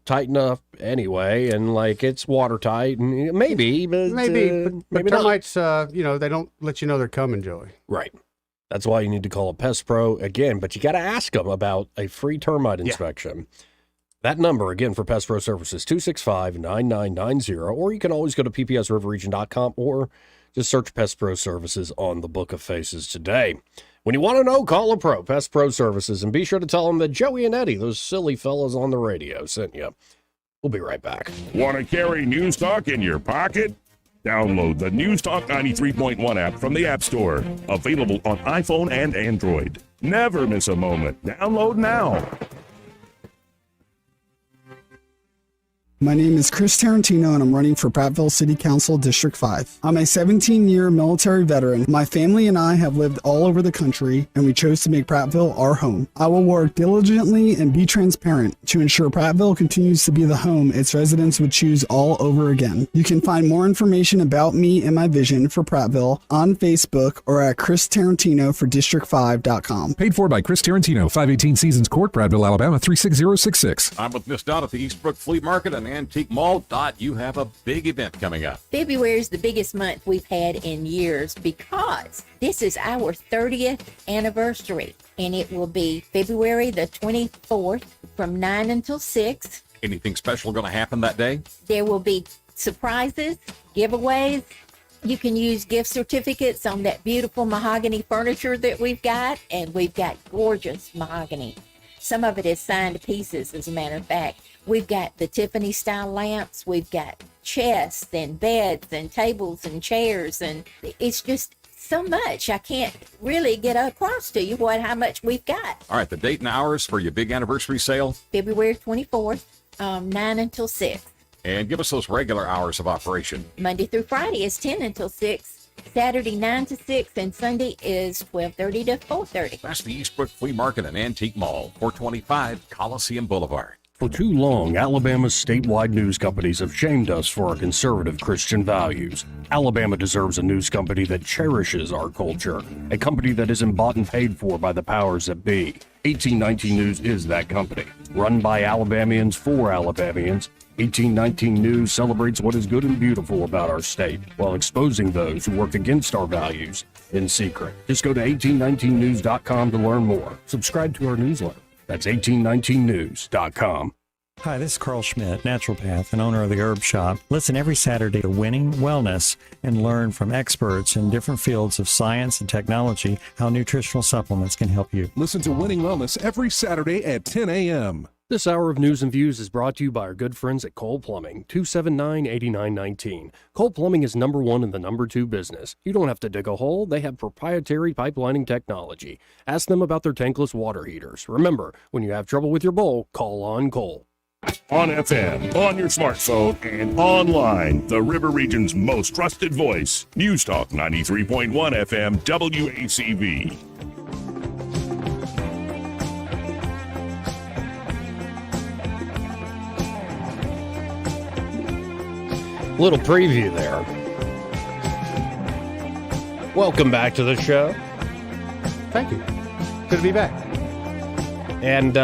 tight enough anyway, and like it's watertight, and maybe, but but termites, they don't let you know they're coming, Joey. Right. That's why you need to call a Pest Pro again, but you got to ask them about a free termite inspection. That number, again, for Pest Pro Services, 265-9990, or you can always go to ppsriverregion.com or just search Pest Pro Services on the Book of Faces today. When you want to know, call a pro, Pest Pro Services, and be sure to tell them that Joey and Eddie, those silly fellas on the radio, sent you. We'll be right back. Want to carry News Talk in your pocket? Download the News Talk 93.1 app from the App Store. Available on iPhone and Android. Never miss a moment. Download now. My name is Chris Tarantino, and I'm running for Prattville City Council District 5. I'm a 17-year military veteran. My family and I have lived all over the country, and we chose to make Prattville our home. I will work diligently and be transparent to ensure Prattville continues to be the home its residents would choose all over again. You can find more information about me and my vision for Prattville on Facebook or at ChrisTarantinoForDistrict5.com. Paid for by Chris Tarantino, 518 Seasons Court, Prattville, Alabama, 36066. I'm with Miss Dot at the Eastbrook Flea Market and Antique Mall. Dot, you have a big event coming up. February is the biggest month we've had in years because this is our 30th anniversary, and it will be February the 24th from 9 until 6. Anything special going to happen that day? There will be surprises, giveaways. You can use gift certificates on that beautiful mahogany furniture that we've got, and we've got gorgeous mahogany. Some of it is signed pieces, as a matter of fact. We've got the Tiffany style lamps. We've got chests and beds and tables and chairs, and it's just so much. I can't really get across to you how much we've got. All right, the date and hours for your big anniversary sale? February 24th, 9 until 6. And give us those regular hours of operation. Monday through Friday is 10 until 6. Saturday 9 to 6, and Sunday is 12:30 to 4:30. That's the Eastbrook Flea Market and Antique Mall, 425 Coliseum Boulevard. For too long, Alabama's statewide news companies have shamed us for our conservative Christian values. Alabama deserves a news company that cherishes our culture, a company that isn't bought and paid for by the powers that be. 1819 News is that company. Run by Alabamians for Alabamians, 1819 News celebrates what is good and beautiful about our state while exposing those who work against our values in secret. Just go to 1819news.com to learn more. Subscribe to our newsletter. That's 1819news.com. Hi, this is Carl Schmidt, naturopath and owner of the Herb Shop. Listen every Saturday to Winning Wellness and learn from experts in different fields of science and technology how nutritional supplements can help you. Listen to Winning Wellness every Saturday at 10 a.m. This hour of news and views is brought to you by our good friends at Cole Plumbing, 279-8919. Cole Plumbing is number one in the number two business. You don't have to dig a hole. They have proprietary pipelining technology. Ask them about their tankless water heaters. Remember, when you have trouble with your bowl, call on Cole. On FM, on your smartphone, and online, the River Region's most trusted voice. News Talk 93.1 FM WACV. Little preview there. Welcome back to the show. Thank you. Good to be back. And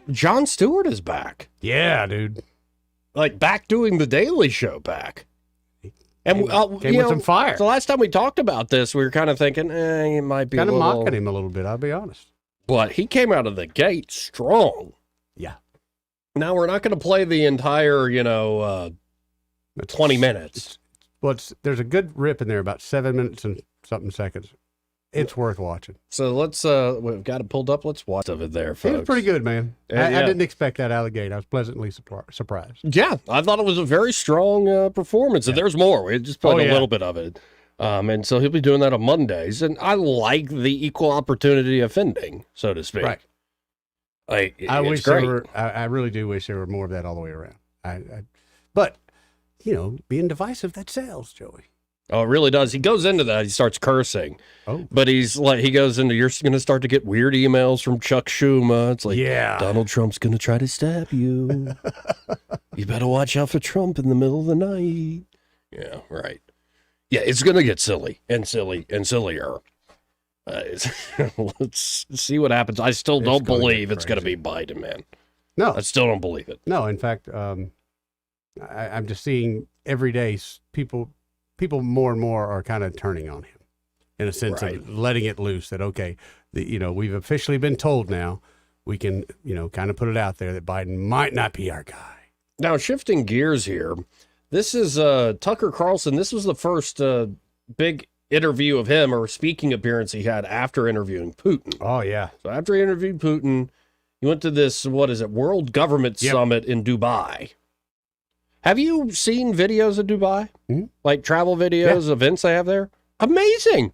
Jon Stewart is back. Yeah, dude. Like back doing the Daily Show back. And came with some fire. The last time we talked about this, we were kind of thinking, it might be kind of little... mocking him a little bit, I'll be honest. But he came out of the gate strong. Yeah. Now we're not going to play the entire, 20 minutes. There's a good rip in there, about 7 minutes and something seconds. It's worth watching. So let's, we've got it pulled up. Let's watch of it there, folks. It was pretty good, man. I didn't expect that out of the gate. I was pleasantly surprised. Yeah, I thought it was a very strong performance. And there's more. We just played a little bit of it. And so he'll be doing that on Mondays. And I like the equal opportunity offending, so to speak. Right. I wish there were, I really do wish there were more of that all the way around. But, being divisive, that sells, Joey. Oh, it really does. He goes into that. He starts cursing. Oh. But he goes into, you're going to start to get weird emails from Chuck Schumer. It's like, yeah, Donald Trump's going to try to stab you. You better watch out for Trump in the middle of the night. Yeah, right. Yeah, it's going to get silly and sillier. Let's see what happens. I still don't believe it's going to be Biden, man. No. I still don't believe it. No, in fact, I'm just seeing every day people more and more are kind of turning on him in a sense of letting it loose that, okay, we've officially been told now we can, kind of put it out there that Biden might not be our guy. Now, shifting gears here, this is Tucker Carlson. This was the first big interview of him or speaking appearance he had after interviewing Putin. Oh, yeah. So after he interviewed Putin, he went to this, World Government Summit in Dubai. Have you seen videos of Dubai? Mm-hmm. Like travel videos, events they have there? Amazing.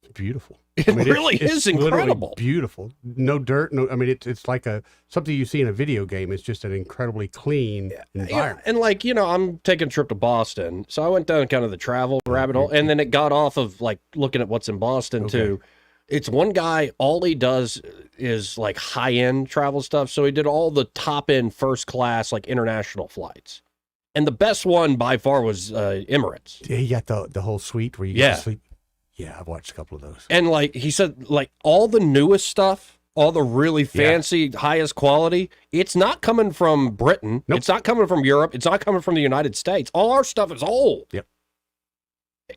It's beautiful. It really is incredible. Beautiful. No dirt. No, I mean, it's like something you see in a video game. It's just an incredibly clean environment. And like, I'm taking a trip to Boston. So I went down kind of the travel rabbit hole, and then it got off of like looking at what's in Boston too. It's one guy, all he does is like high-end travel stuff. So he did all the top-end first class, like international flights. And the best one by far was Emirates. Yeah, he got the whole suite where you get to sleep. Yeah, I've watched a couple of those. And like he said, like all the newest stuff, all the really fancy, highest quality, it's not coming from Britain. Nope. It's not coming from Europe. It's not coming from the United States. All our stuff is old. Yep.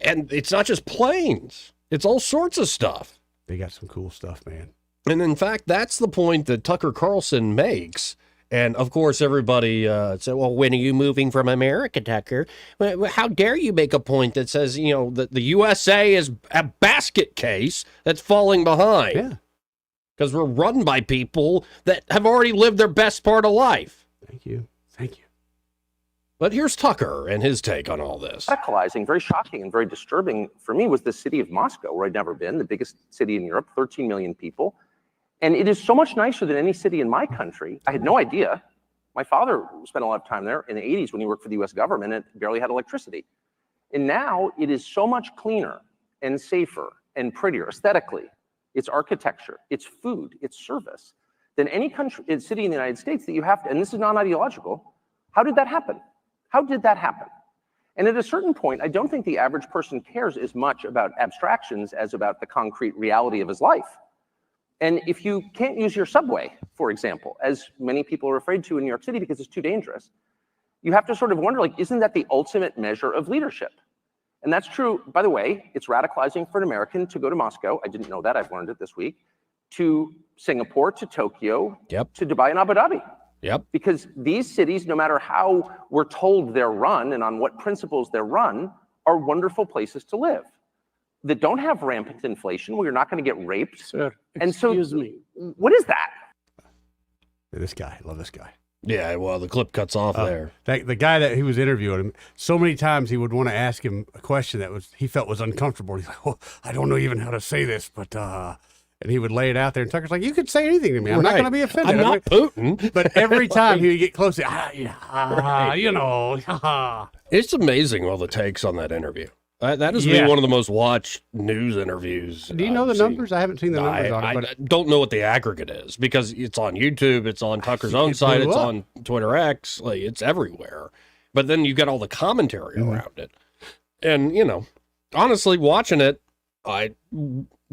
And it's not just planes. It's all sorts of stuff. They got some cool stuff, man. And in fact, that's the point that Tucker Carlson makes. And of course, everybody said, well, when are you moving from America, Tucker? How dare you make a point that says, that the USA is a basket case that's falling behind? Yeah. Because we're run by people that have already lived their best part of life. Thank you. Thank you. But here's Tucker and his take on all this. Radicalizing, very shocking and very disturbing for me was the city of Moscow, where I'd never been, the biggest city in Europe, 13 million people. And it is so much nicer than any city in my country. I had no idea. My father spent a lot of time there in the 80s when he worked for the US government and it barely had electricity. And now it is so much cleaner and safer and prettier aesthetically. Its architecture, its food, its service, than any country, city in the United States that you have to, and this is non-ideological. How did that happen? How did that happen? And at a certain point, I don't think the average person cares as much about abstractions as about the concrete reality of his life. And if you can't use your subway, for example, as many people are afraid to in New York City because it's too dangerous, you have to sort of wonder, like, isn't that the ultimate measure of leadership? And that's true, by the way, it's radicalizing for an American to go to Moscow. I didn't know that, I've learned it this week, to Singapore, to Tokyo, to Dubai and Abu Dhabi. Yep. Because these cities, no matter how we're told they're run and on what principles they're run, are wonderful places to live that don't have rampant inflation, where you're not going to get raped. Sir, and so, excuse me. What is that? This guy, I love this guy. Yeah, well, the clip cuts off there. The guy that he was interviewing him, so many times he would want to ask him a question that he felt was uncomfortable. He's like, "Oh, I don't know even how to say this, but," and he would lay it out there. And Tucker's like, "You could say anything to me. I'm not going to be offended. I'm not Putin." But every time he would get close, It's amazing all the takes on that interview. That has been one of the most watched news interviews. Do you know the numbers? I haven't seen the numbers on it. I don't know what the aggregate is because it's on YouTube, it's on Tucker's own site, it's on Twitter X, like it's everywhere. But then you get all the commentary around it. And, honestly, watching it, I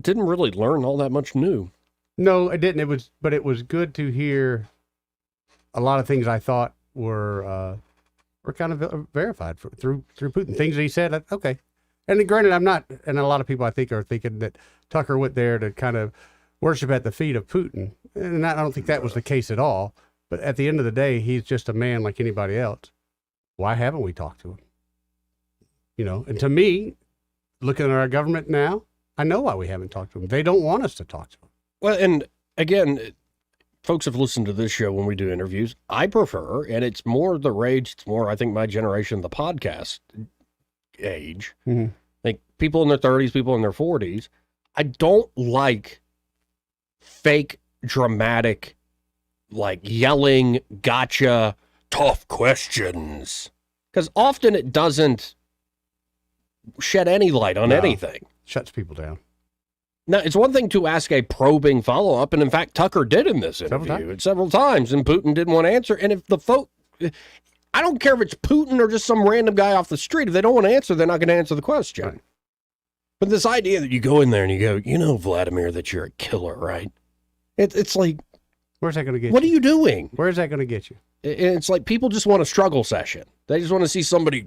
didn't really learn all that much new. No, I didn't. It was good to hear a lot of things I thought were kind of verified through Putin. Things that he said, okay. And granted, I'm not, and a lot of people I think are thinking that Tucker went there to kind of worship at the feet of Putin. And I don't think that was the case at all. But at the end of the day, he's just a man like anybody else. Why haven't we talked to him? And to me, looking at our government now, I know why we haven't talked to him. They don't want us to talk to him. Well, and again, folks have listened to this show when we do interviews. I prefer, and it's more the rage, it's more, I think, my generation, the podcast age. Mm-hmm. Like people in their 30s, people in their 40s. I don't like fake, dramatic, like yelling, gotcha, tough questions. Because often it doesn't shed any light on anything. Shuts people down. Now, it's one thing to ask a probing follow-up, and in fact, Tucker did in this interview several times, and Putin didn't want to answer. And if I don't care if it's Putin or just some random guy off the street, if they don't want to answer, they're not going to answer the question. Right. But this idea that you go in there and you go, Vladimir, that you're a killer, right? It's like, where's that going to get you? What are you doing? Where's that going to get you? It's like people just want a struggle session. They just want to see somebody,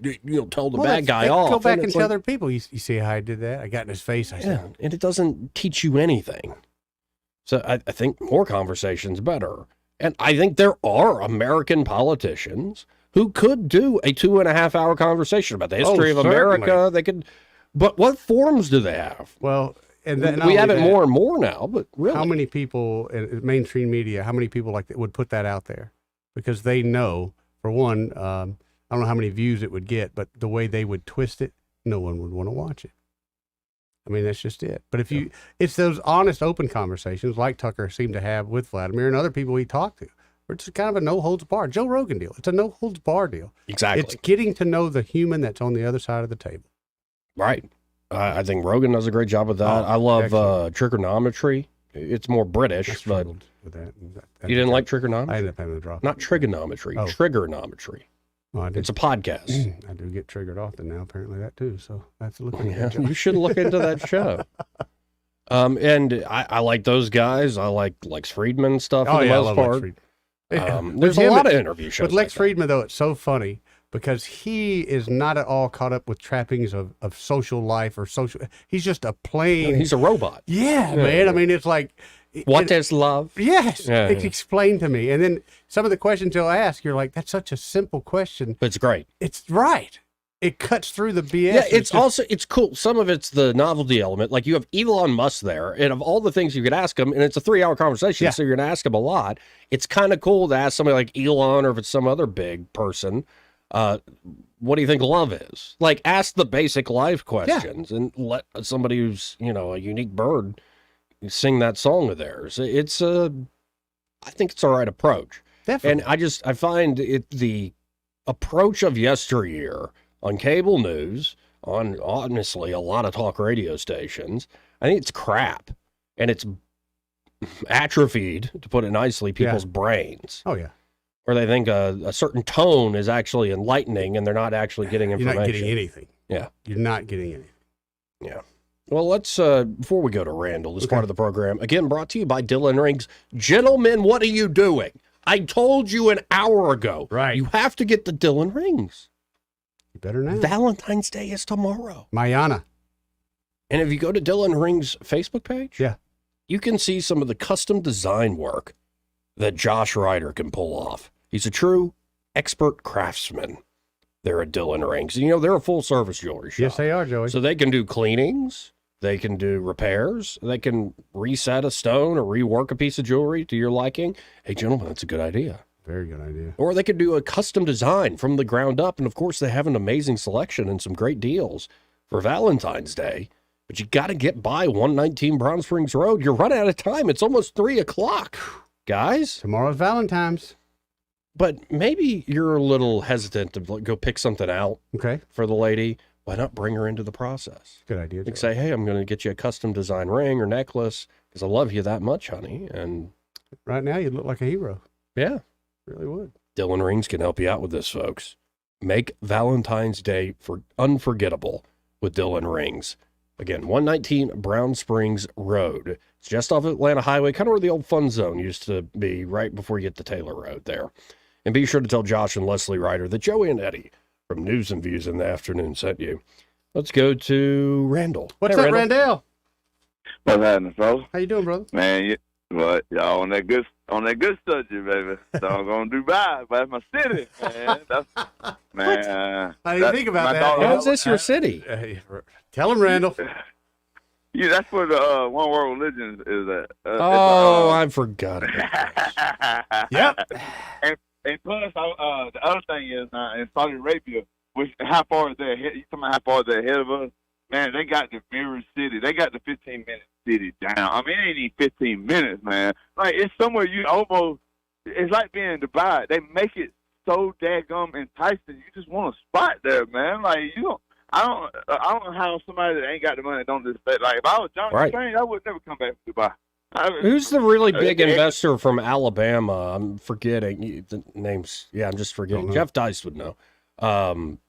tell the bad guy off. Go back and tell other people, you see how I did that? I got in his face. I said, and it doesn't teach you anything. So I think more conversation's better. And I think there are American politicians who could do a 2.5 hour conversation about the history of America. They could, but what forums do they have? Well, and then we have it more and more now, but really. How many people in mainstream media, how many people like that would put that out there? Because they know, for one, I don't know how many views it would get, but the way they would twist it, no one would want to watch it. I mean, that's just it. But if it's those honest, open conversations like Tucker seemed to have with Vladimir and other people he talked to. It's kind of a no holds barred. Joe Rogan deal. It's a no holds barred deal. Exactly. It's getting to know the human that's on the other side of the table. Right. I think Rogan does a great job with that. I love trigonometry. It's more British, but with that. You didn't like trigonometry? I ended up having to drop. Not trigonometry, trigonometry. Well, it's a podcast. I do get triggered often now, apparently, that too. So I have to look Yeah, into that. you should look into that show. And I like those guys. I like Lex Friedman stuff for the most I love Lex part. Friedman. There's a lot of interview shows. With Lex Friedman, though, it's so funny because he is not at all caught up with trappings of social life or social. He's just a plain. He's a robot. Yeah, man. I mean, it's like. What is love? Yes. Yeah, it's explained to me. And then some of the questions he'll ask, you're like, that's such a simple question. But it's great. It's right. It cuts through the BS. Yeah, it's cool. Some of it's the novelty element. Like you have Elon Musk there, and of all the things you could ask him, and it's a 3-hour conversation, so you're going to ask him a lot. It's kind of cool to ask somebody like Elon, or if it's some other big person, what do you think love is? Like, ask the basic life questions, and let somebody who's, a unique bird sing that song of theirs. I think it's the right approach. Definitely. And I find it the approach of yesteryear on cable news, on honestly a lot of talk radio stations, I think it's crap. And it's atrophied, to put it nicely, people's brains. Oh, yeah. Where they think a certain tone is actually enlightening and they're not actually getting information. You're not getting anything. Yeah. You're not getting anything. Yeah. Well, let's, before we go to Randall, this part of the program, again, brought to you by Dylan Rings. Gentlemen, what are you doing? I told you an hour ago. Right. You have to get the Dylan Rings. You better now. Valentine's Day is tomorrow. Mayana. And if you go to Dylan Rings' Facebook page, you can see some of the custom design work that Josh Ryder can pull off. He's a true expert craftsman there at Dylan Rings. And, they're a full-service jewelry shop. Yes, they are, Joey. So they can do cleanings. They can do repairs. They can reset a stone or rework a piece of jewelry to your liking. Hey, gentlemen, that's a good idea. Very good idea. Or they could do a custom design from the ground up. And, of course, they have an amazing selection and some great deals for Valentine's Day. But you got to get by 119 Brown Springs Road. You're running out of time. It's almost 3 o'clock, guys. Tomorrow's Valentine's. But maybe you're a little hesitant to go pick something out for the lady. Why not bring her into the process? Good idea. Like say, hey, I'm going to get you a custom design ring or necklace because I love you that much, honey. And right now, you look like a hero. Yeah. Really would. Dylan Rings can help you out with this, folks. Make Valentine's Day unforgettable with Dylan Rings. Again, 119 Brown Springs Road. It's just off Atlanta Highway, kind of where the old fun zone used to be, right before you get to Taylor Road there. And be sure to tell Josh and Leslie Ryder that Joey and Eddie from News and Views in the Afternoon sent you. Let's go to Randall. What's up, Randall? What's happening, fellas? How you doing, brother? Man, y'all on that good subject, baby. So I'm going to Dubai, but that's my city, man. Man. How do you think about that? How is this your city? Tell him, Randall. Yeah, that's where the One World Religion is at. I forgot. Yep. And plus, the other thing is in Saudi Arabia, how far is they ahead? You talking about how far they're ahead of us? Man, they got the mirror city. They got the 15-minute city down. I mean, it ain't even 15 minutes, man. Like, it's somewhere you almost, it's like being in Dubai. They make it so daggum enticing. You just want a spot there, man. Like, I don't know how somebody that ain't got the money don't just say, like, if I was John Strange, I would never come back to Dubai. Who's the really big investor from Alabama? I'm forgetting the names. Yeah, I'm just forgetting. Jeff Dice would know.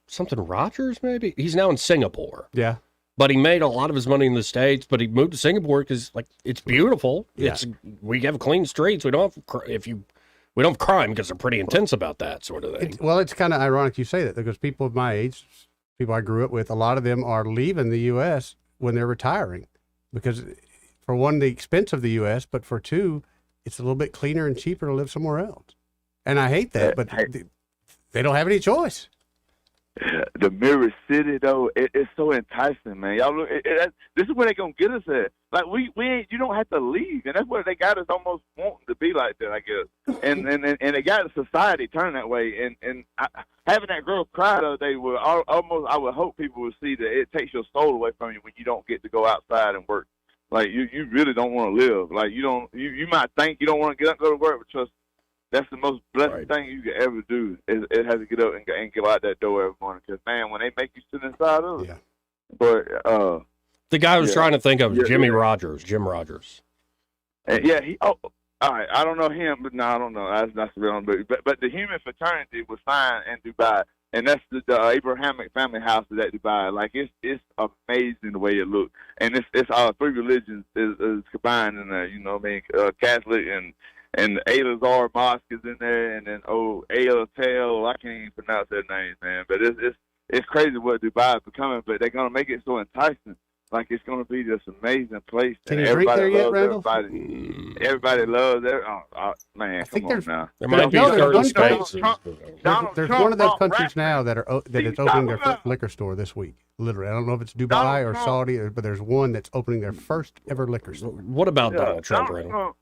Something Rogers, maybe? He's now in Singapore. Yeah. But he made a lot of his money in the States, but he moved to Singapore because, like, it's beautiful. Yeah. We have clean streets. We don't have crime because they're pretty intense about that sort of thing. It's kind of ironic you say that because people of my age, people I grew up with, a lot of them are leaving the U.S. when they're retiring because, for one, the expense of the U.S., but for two, it's a little bit cleaner and cheaper to live somewhere else. And I hate that, but they don't have any choice. The Mirror City, though, it's so enticing, man. Y'all look, this is where they gonna get us at. Like we ain't. You don't have to leave, and that's where they got us almost wanting to be like that, I guess. And they got society turning that way. And having that girl cry the other day would almost. I would hope people would see that it takes your soul away from you when you don't get to go outside and work. Like you really don't want to live. Like you might think you don't want to get up and go to work, but trust. That's the most blessed thing you could ever do. Is it has to get up and go out that door every morning. Because man, when they make you sit inside of it, but the guy I was trying to think of is Jimmy Rogers. Jim Rogers. Yeah, all right. I don't know him, but no, I don't know. That's the real. But the human fraternity was signed in Dubai, and that's the Abrahamic family house is at Dubai. Like it's amazing the way it looks, and it's all three religions is combined in there. You know what I mean? Catholic and Al-Azhar Mosque is in there, and then Al-Tel, I can't even pronounce that name, man. But it's crazy what Dubai is becoming, but they're gonna make it so enticing. Like it's gonna be this amazing place. Can you drink there yet, Randall? Everybody loves it. Man, come on now. There might be certain spaces. There's one of those countries now that is opening their first liquor store this week. Literally, I don't know if it's Dubai or Saudi, but there's one that's opening their first ever liquor store. What about Donald Trump, Randall?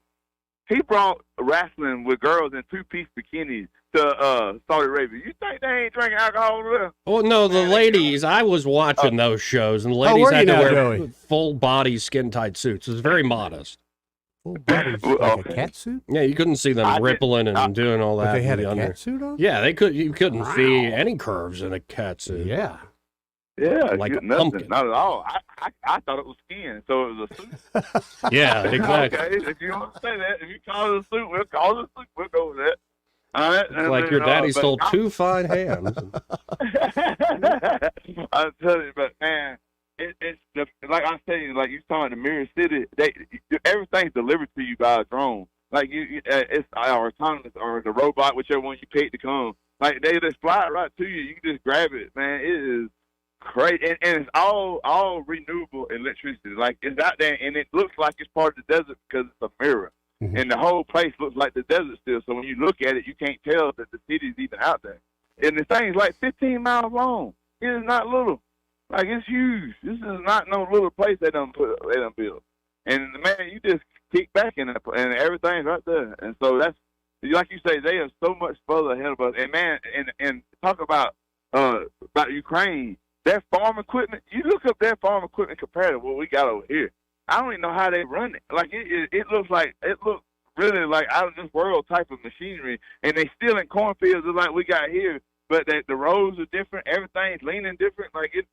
He brought wrestling with girls in two-piece bikinis to Saudi Arabia. You think they ain't drinking alcohol there? Well, no, the ladies, I was watching those shows, and the ladies had to wear full-body, skin-tight suits. It was very modest. Full body, like a cat suit? Yeah, you couldn't see them rippling and doing all that. But they had a cat suit on? Yeah, you couldn't see any curves in a cat suit. Yeah. Yeah, like a nothing, pumpkin. not at all. I thought it was skin, so it was a suit. Yeah, exactly. Okay, if you want to say that, if you call it a suit, we'll call it a suit. We'll go with that. All right. It's like your daddy stole two fine hams. I tell you, but man, it's like I'm telling you, like you talking the Mirror City. Everything's delivered to you by a drone. Like it's our autonomous or the robot, whichever one you pick to come. Like they just fly right to you. You can just grab it, man. It is crazy, and it's all renewable electricity. Like it's out there, and it looks like it's part of the desert because it's a mirror, and the whole place looks like the desert still. So when you look at it, you can't tell that the city's even out there. And the thing's like 15 miles long. It is not little. Like it's huge. This is not no little place they done build. And man, you just kick back in it, and everything's right there. And so that's like you say, they are so much further ahead of us. And man, and talk about Ukraine. Their farm equipment, you look up their farm equipment compared to what we got over here. I don't even know how they run it. Like it looks really like out of this world type of machinery, and they still in cornfields like we got here, but the roads are different. Everything's leaning different. Like it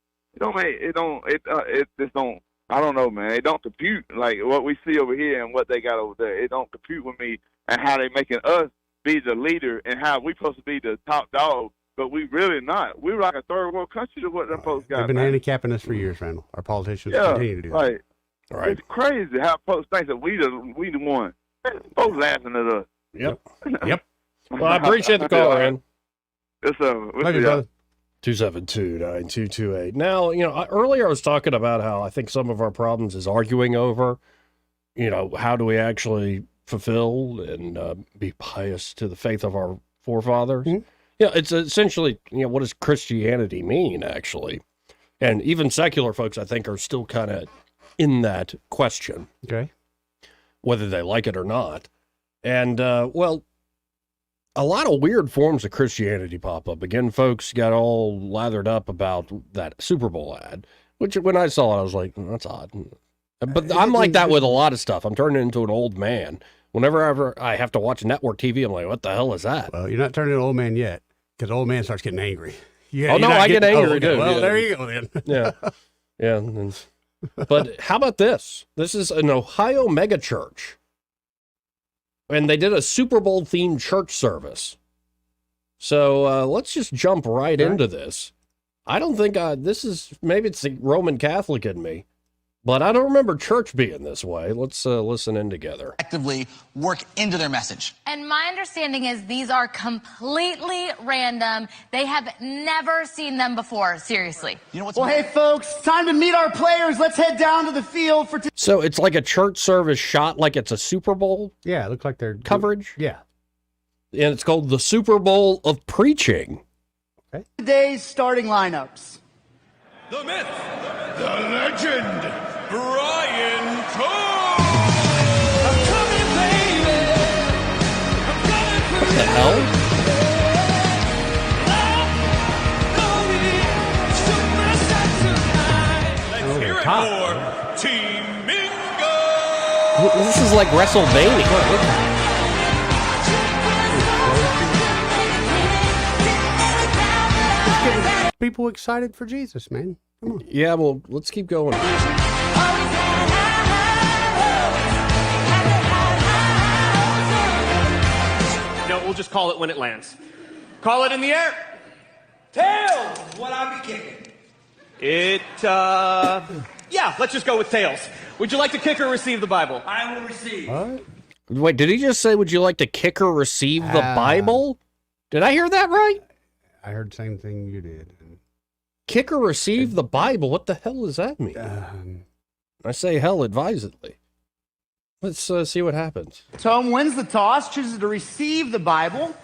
just don't. I don't know, man. It don't compute like what we see over here and what they got over there. It don't compute with me and how they making us be the leader and how we supposed to be the top dog. But we really not. We're like a third world country to what them folks got. They've been handicapping us for years, Randall. Our politicians continue to do that. Right. Right. It's crazy how folks think that we the one. Folks laughing at us. Yep. Well, I appreciate the call, Rand. Yes, sir. Love you, brother. 272-9228. Now, earlier I was talking about how I think some of our problems is arguing over, how do we actually fulfill and be pious to the faith of our forefathers? Mm-hmm. Yeah, it's essentially, what does Christianity mean, actually? And even secular folks, I think, are still kind of in that question. Okay. Whether they like it or not. And, well, a lot of weird forms of Christianity pop up. Again, folks got all lathered up about that Super Bowl ad, which when I saw it, I was like, that's odd. But I'm like that with a lot of stuff. I'm turning into an old man. Whenever I have to watch network TV, I'm like, what the hell is that? Well, you're not turning an old man yet. Because old man starts getting angry. Yeah, I get angry too. Well, yeah. there you go then. Yeah. But how about this? This is an Ohio megachurch. And they did a Super Bowl themed church service. So let's just jump right into this. I don't think maybe it's the Roman Catholic in me, but I don't remember church being this way. Let's listen in together. Actively work into their message. And my understanding is these are completely random. They have never seen them before, seriously. You know what's well, hey, folks, time to meet our players. Let's head down to the field for... So it's like a church service shot like it's a Super Bowl? Yeah, it looks like they're... Coverage? Yeah. And it's called the Super Bowl of Preaching. Today's starting lineups. The myth, the legend, Brian Cole. I'm coming, baby. I'm coming for What the hell? Let's hear it for Team Mingo. This is like WrestleMania. People excited for Jesus, man. Come on. Yeah, well, let's keep going. No, we'll just call it when it lands. Call it in the air. Tails, what I be kicking. Yeah, let's just go with tails. Would you like to kick or receive the Bible? I will receive. What? Wait, did he just say, would you like to kick or receive the Bible? Did I hear that right? I heard the same thing you did. Kick or receive the Bible? What the hell does that mean? I say hell advisedly. Let's see what happens. Tome wins the toss, chooses to receive the Bible.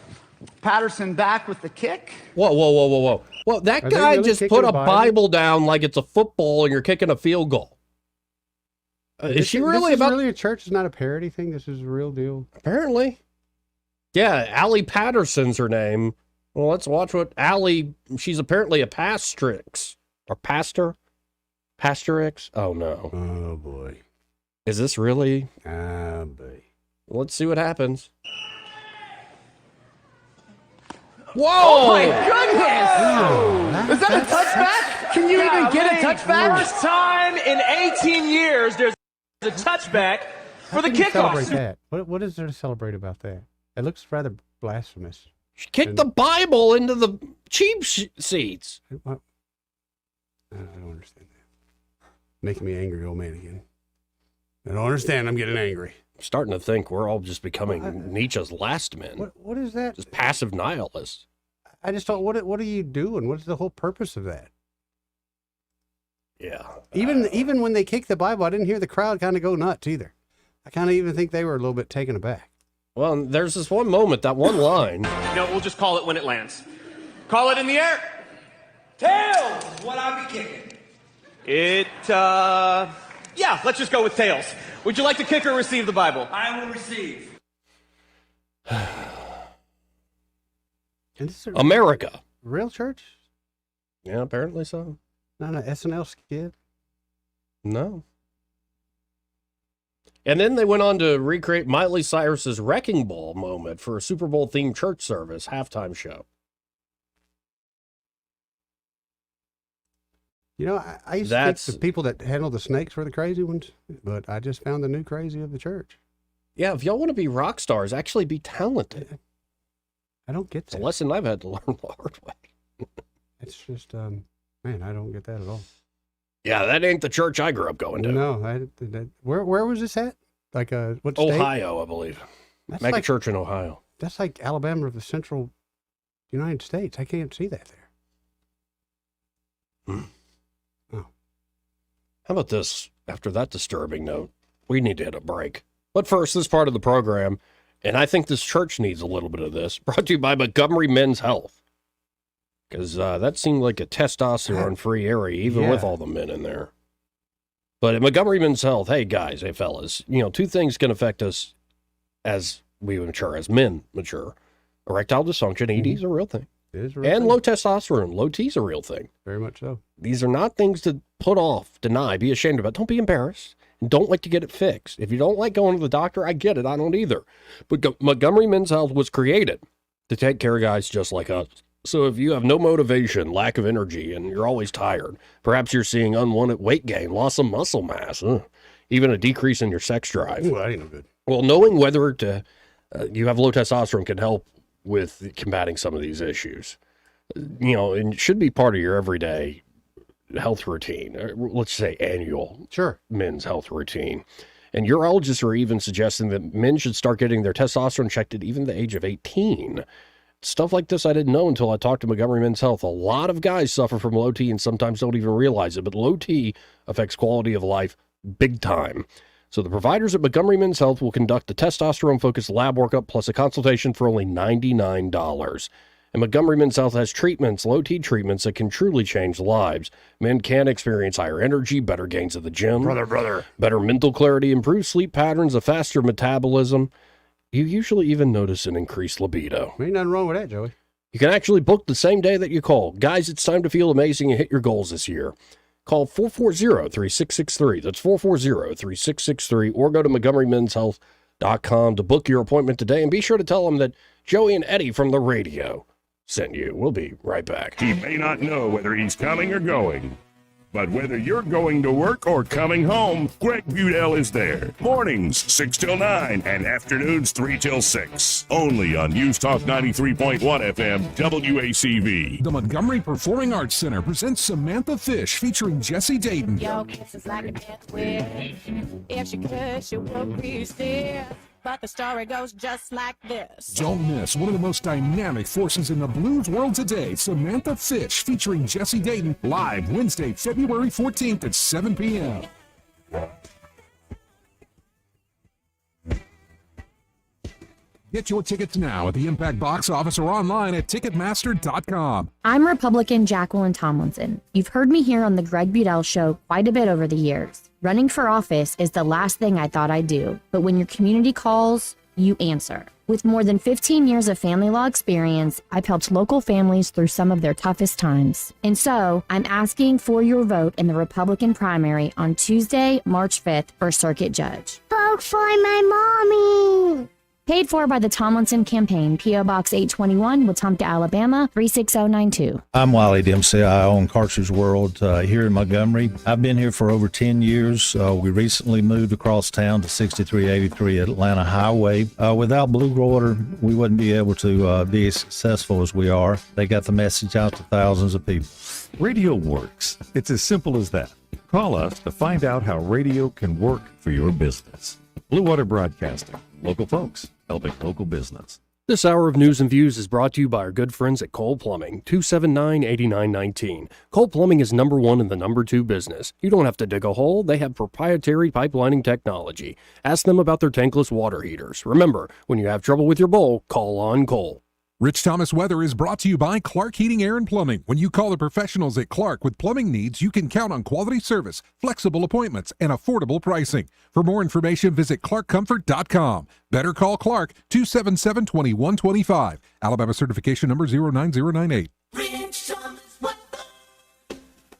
Patterson back with the kick. Whoa. Well, that Are guy they really just kicking put a a Bible? Bible down like it's a football and you're kicking a field goal. Is she really this about... Is really a church? It's not a parody thing. This is a real deal. Apparently. Yeah, Allie Patterson's her name. Well, let's watch what Allie... She's apparently a pastrix. Or pastor? Pastorix? Oh, no. Oh, boy. Is this really... Ah, boy. Let's see what happens. Whoa! Oh my goodness! Is that a touchback? Can you even get a touchback? First time in 18 years there's a touchback for the How can you celebrate kickoff. that? What is there to celebrate about that? It looks rather blasphemous. She kicked the Bible into the cheap seats. I don't understand that. Making me angry old man again. I don't understand. I'm getting angry. I'm starting to think we're all just becoming Nietzsche's last men. What is that? Just passive nihilists. I just don't. What are you doing? What's the whole purpose of that? Yeah. Even when they kicked the Bible, I didn't hear the crowd kind of go nuts either. I kind of even think they were a little bit taken aback. Well, there's this one moment, that one line. No, we'll just call it when it lands. Call it in the air. Tails, what I be kicking. Yeah, let's just go with tails. Would you like to kick or receive the Bible? I will receive. And this is America. real church? Yeah, apparently so. Not an SNL skit? No. And then they went on to recreate Miley Cyrus's Wrecking Ball moment for a Super Bowl themed church service halftime show. You know, I used to think the people that handle the snakes were the crazy ones, but I just found the new crazy of the church. Yeah, if y'all want to be rock stars, actually be talented. I don't get that. It's a lesson I've had to learn the hard way. It's just, man, I don't get that at all. Yeah, that ain't the church I grew up going to. No, where was this at? Like what state? Ohio, I believe. That's Mega like- church in Ohio. That's like Alabama of the central United States. I can't see that there. How about this? After that disturbing note, we need to hit a break. But first, this part of the program, and I think this church needs a little bit of this, brought to you by Montgomery Men's Health. Because that seemed like a testosterone-free area, even with all the men in there. But at Montgomery Men's Health, hey guys, hey fellas, two things can affect us as we mature, as men mature. Erectile dysfunction, ED is a real thing. It is a real And thing. low testosterone, low T is a real thing. Very much so. These are not things to put off, deny, be ashamed about. Don't be embarrassed. And don't like to get it fixed. If you don't like going to the doctor, I get it. I don't either. But Montgomery Men's Health was created to take care of guys just like us. So if you have no motivation, lack of energy, and you're always tired, perhaps you're seeing unwanted weight gain, loss of muscle mass, even a decrease in your sex drive. Ooh, that ain't no good. Well, knowing whether to you have low testosterone can help with combating some of these issues. And it should be part of your everyday health routine. Let's say annual men's health routine. And urologists are even suggesting that men should start getting their testosterone checked at even the age of 18. Stuff like this I didn't know until I talked to Montgomery Men's Health. A lot of guys suffer from low T and sometimes don't even realize it, but low T affects quality of life big time. So the providers at Montgomery Men's Health will conduct a testosterone-focused lab workup plus a consultation for only $99. And Montgomery Men's Health has treatments, low T treatments that can truly change lives. Men can experience higher energy, better gains at the gym. Brother. Better mental clarity, improved sleep patterns, a faster metabolism. You usually even notice an increased libido. Ain't nothing wrong with that, Joey. You can actually book the same day that you call. Guys, it's time to feel amazing and hit your goals this year. Call 440-3663. That's 440-3663. Or go to MontgomeryMen'sHealth.com to book your appointment today. And be sure to tell them that Joey and Eddie from the radio sent you. We'll be right back. He may not know whether he's coming or going, but whether you're going to work or coming home, Greg Budell is there. Mornings, 6 till 9, and afternoons, 3 till 6. Only on News Talk 93.1 FM, WACV. The Montgomery Performing Arts Center presents Samantha Fish featuring Jesse Dayton. Your kiss is like a death wish. If she could, she would be still. But the story goes just like this. Don't miss one of the most dynamic forces in the blues world today, Samantha Fish featuring Jesse Dayton, live Wednesday, February 14th at 7 p.m. Get your tickets now at the Impact Box Office or online at Ticketmaster.com. I'm Republican Jacqueline Tomlinson. You've heard me here on the Greg Budell Show quite a bit over the years. Running for office is the last thing I thought I'd do, but when your community calls, you answer. With more than 15 years of family law experience, I've helped local families through some of their toughest times. And so, I'm asking for your vote in the Republican primary on Tuesday, March 5th for Circuit Judge. Vote for my mommy! Paid for by the Tomlinson Campaign, P.O. Box 821, Wetumpka, Alabama, 36092. I'm Wally Dempsey. I own Carter's World here in Montgomery. I've been here for over 10 years. We recently moved across town to 6383 Atlanta Highway. Without Blue Water, we wouldn't be able to be as successful as we are. They got the message out to thousands of people. Radio works. It's as simple as that. Call us to find out how radio can work for your business. Blue Water Broadcasting. Local folks helping local business. This hour of news and views is brought to you by our good friends at Cole Plumbing, 279-8919. Cole Plumbing is number one in the number two business. You don't have to dig a hole. They have proprietary pipelining technology. Ask them about their tankless water heaters. Remember, when you have trouble with your bowl, call on Cole. Rich Thomas Weather is brought to you by Clark Heating, Air, and Plumbing. When you call the professionals at Clark with plumbing needs, you can count on quality service, flexible appointments, and affordable pricing. For more information, visit clarkcomfort.com. Better call Clark, 277-2125. Alabama certification number 09098.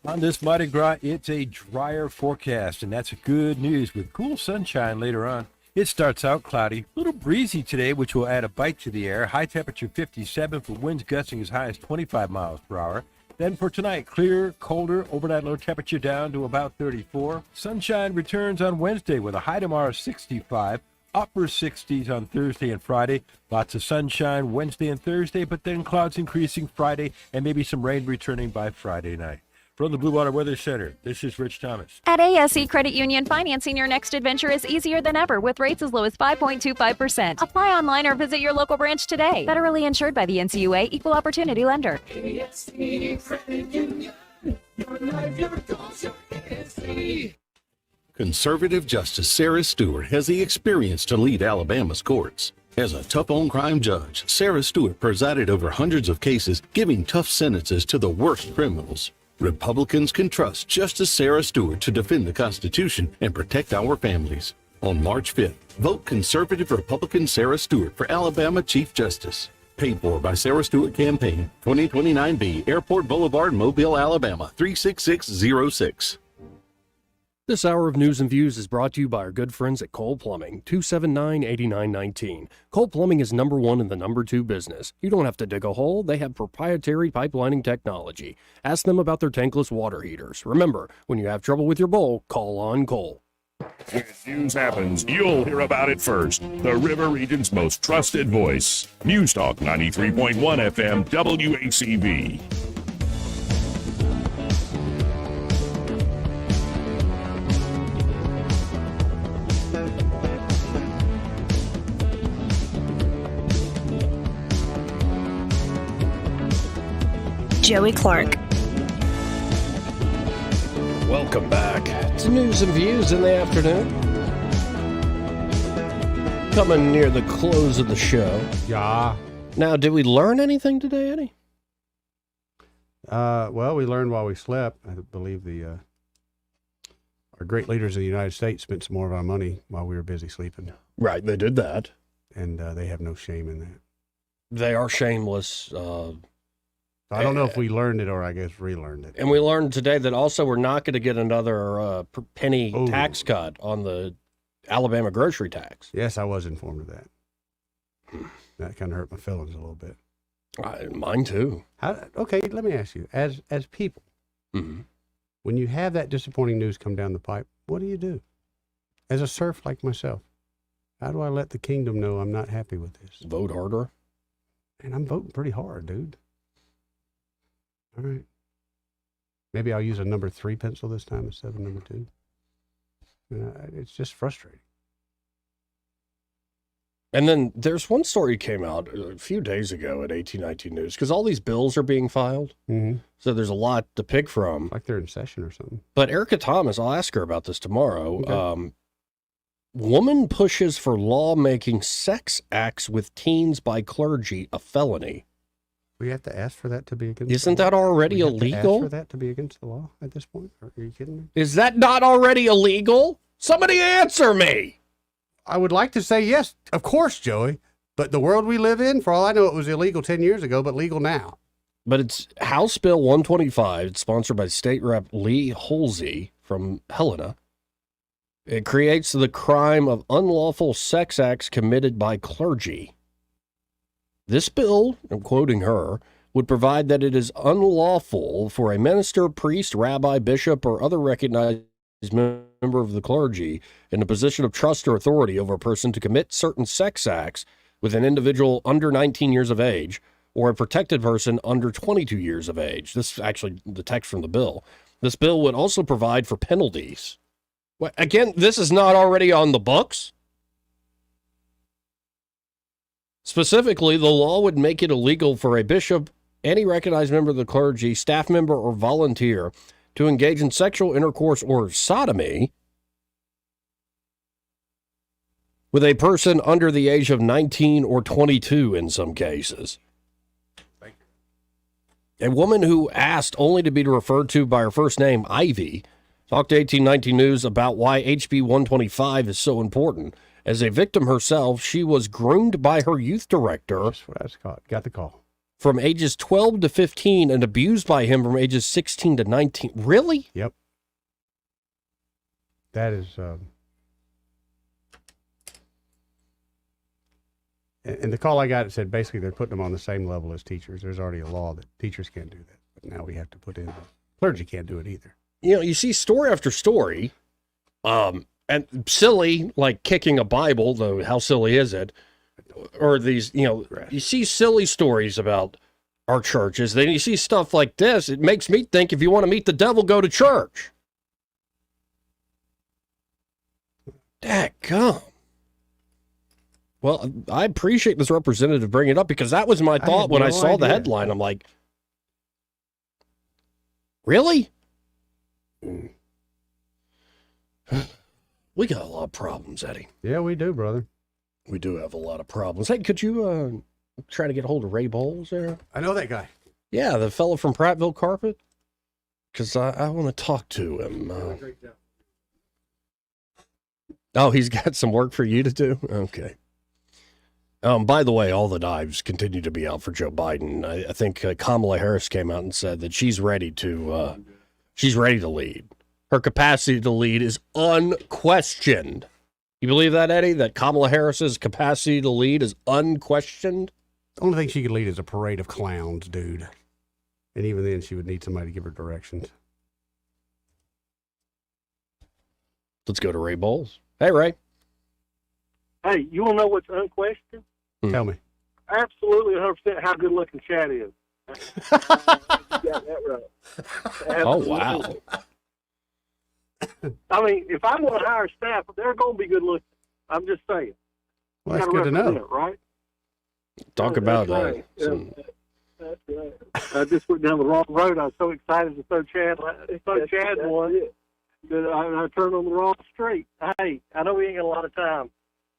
On this Mardi Gras, it's a drier forecast, and that's good news with cool sunshine later on. It starts out cloudy, a little breezy today, which will add a bite to the air. High temperature 57 for winds gusting as high as 25 miles per hour. Then for tonight, clear, colder, overnight low temperature down to about 34. Sunshine returns on Wednesday with a high tomorrow 65, upper 60s on Thursday and Friday. Lots of sunshine Wednesday and Thursday, but then clouds increasing Friday and maybe some rain returning by Friday night. From the Blue Water Weather Center, this is Rich Thomas. At ASE Credit Union, financing your next adventure is easier than ever with rates as low as 5.25%. Apply online or visit your local branch today. Federally insured by the NCUA, Equal Opportunity Lender. ASE Credit Union, your life, your goals, your ASE. Conservative Justice Sarah Stewart has the experience to lead Alabama's courts. As a tough-on-crime judge, Sarah Stewart presided over hundreds of cases, giving tough sentences to the worst criminals. Republicans can trust Justice Sarah Stewart to defend the Constitution and protect our families. On March 5th, vote conservative Republican Sarah Stewart for Alabama Chief Justice. Paid for by Sarah Stewart Campaign, 2029B, Airport Boulevard, Mobile, Alabama, 36606. This hour of news and views is brought to you by our good friends at Cole Plumbing, 279-8919. Cole Plumbing is number one in the number two business. You don't have to dig a hole. They have proprietary pipelining technology. Ask them about their tankless water heaters. Remember, when you have trouble with your bowl, call on Cole. When news happens, you'll hear about it first. The River Region's most trusted voice. News Talk 93.1 FM, WACV. Joey Clark. Welcome back to News and Views in the afternoon. Coming near the close of the show. Yeah. Now, did we learn anything today, Eddie? Well, we learned while we slept. I believe our great leaders of the United States spent some more of our money while we were busy sleeping. Right, they did that. And they have no shame in that. They are shameless. I don't know if we learned it or I guess relearned it. And we learned today that also we're not going to get another penny tax cut on the Alabama grocery tax. Yes, I was informed of that. That kind of hurt my feelings a little bit. Mine too. Okay, let me ask you, as people, when you have that disappointing news come down the pipe, what do? As a serf like myself, how do I let the kingdom know I'm not happy with this? Vote harder. And I'm voting pretty hard, dude. All right. Maybe I'll use a number 3 pencil this time instead of number 2. It's just frustrating. And then there's one story came out a few days ago at 1819 News, because all these bills are being filed. Mm-hmm. So there's a lot to pick from. Like they're in session or something. But Erica Thomas, I'll ask her about this tomorrow. Okay. Woman pushes for law making sex acts with teens by clergy a felony. We have to ask for that to be against Isn't that already illegal? Ask for that to be against the law at this point? Are you kidding me? Is that not already illegal? Somebody answer me. I would like to say yes, of course, Joey. But the world we live in, for all I know, it was illegal 10 years ago, but legal now. But it's House Bill 125. It's sponsored by State Rep Lee Holsey from Helena. It creates the crime of unlawful sex acts committed by clergy. This bill, I'm quoting her, would provide that it is unlawful for a minister, priest, rabbi, bishop, or other recognized member of the clergy in a position of trust or authority over a person to commit certain sex acts with an individual under 19 years of age or a protected person under 22 years of age. This is actually the text from the bill. This bill would also provide for penalties. Again, this is not already on the books. Specifically, the law would make it illegal for a bishop, any recognized member of the clergy, staff member, or volunteer to engage in sexual intercourse or sodomy with a person under the age of 19 or 22 in some cases. A woman who asked only to be referred to by her first name, Ivy, talked to 1819 News about why HB 125 is so important. As a victim herself, she was groomed by her youth director. That's what I was called. Got the call. From ages 12 to 15 and abused by him from ages 16 to 19. Really? Yep. That is... And the call I got, it said basically they're putting them on the same level as teachers. There's already a law that teachers can't do that. But now we have to put in... Clergy can't do it either. You know, you see story after story, and silly, like kicking a Bible, though how silly is it? Or these, you see silly stories about our churches. Then you see stuff like this. It makes me think if you want to meet the devil, go to church. Dadgum. Well, I appreciate this representative bringing it up because that was my thought when I saw the headline. I'm like, really? We got a lot of problems, Eddie. Yeah, we do, brother. We do have a lot of problems. Hey, could you try to get a hold of Ray Bowles there? I know that guy. Yeah, the fellow from Prattville Carpet. Because I want to talk to him. Oh, he's got some work for you to do? Okay. By the way, all the knives continue to be out for Joe Biden. I think Kamala Harris came out and said that she's ready to lead. Her capacity to lead is unquestioned. You believe that, Eddie? That Kamala Harris's capacity to lead is unquestioned? The only thing she could lead is a parade of clowns, dude. And even then, she would need somebody to give her directions. Let's go to Ray Bowles. Hey, Ray. Hey, you want to know what's unquestioned? Tell me. Absolutely 100% how good looking Chad is. You got that right. Oh, wow. I mean, if I'm going to hire staff, they're going to be good looking. I'm just saying. Well, that's good to know. Right? Talk about that. That's right. I just went down the wrong road. I was so excited to throw Chad one that I turned on the wrong street. Hey, I know we ain't got a lot of time.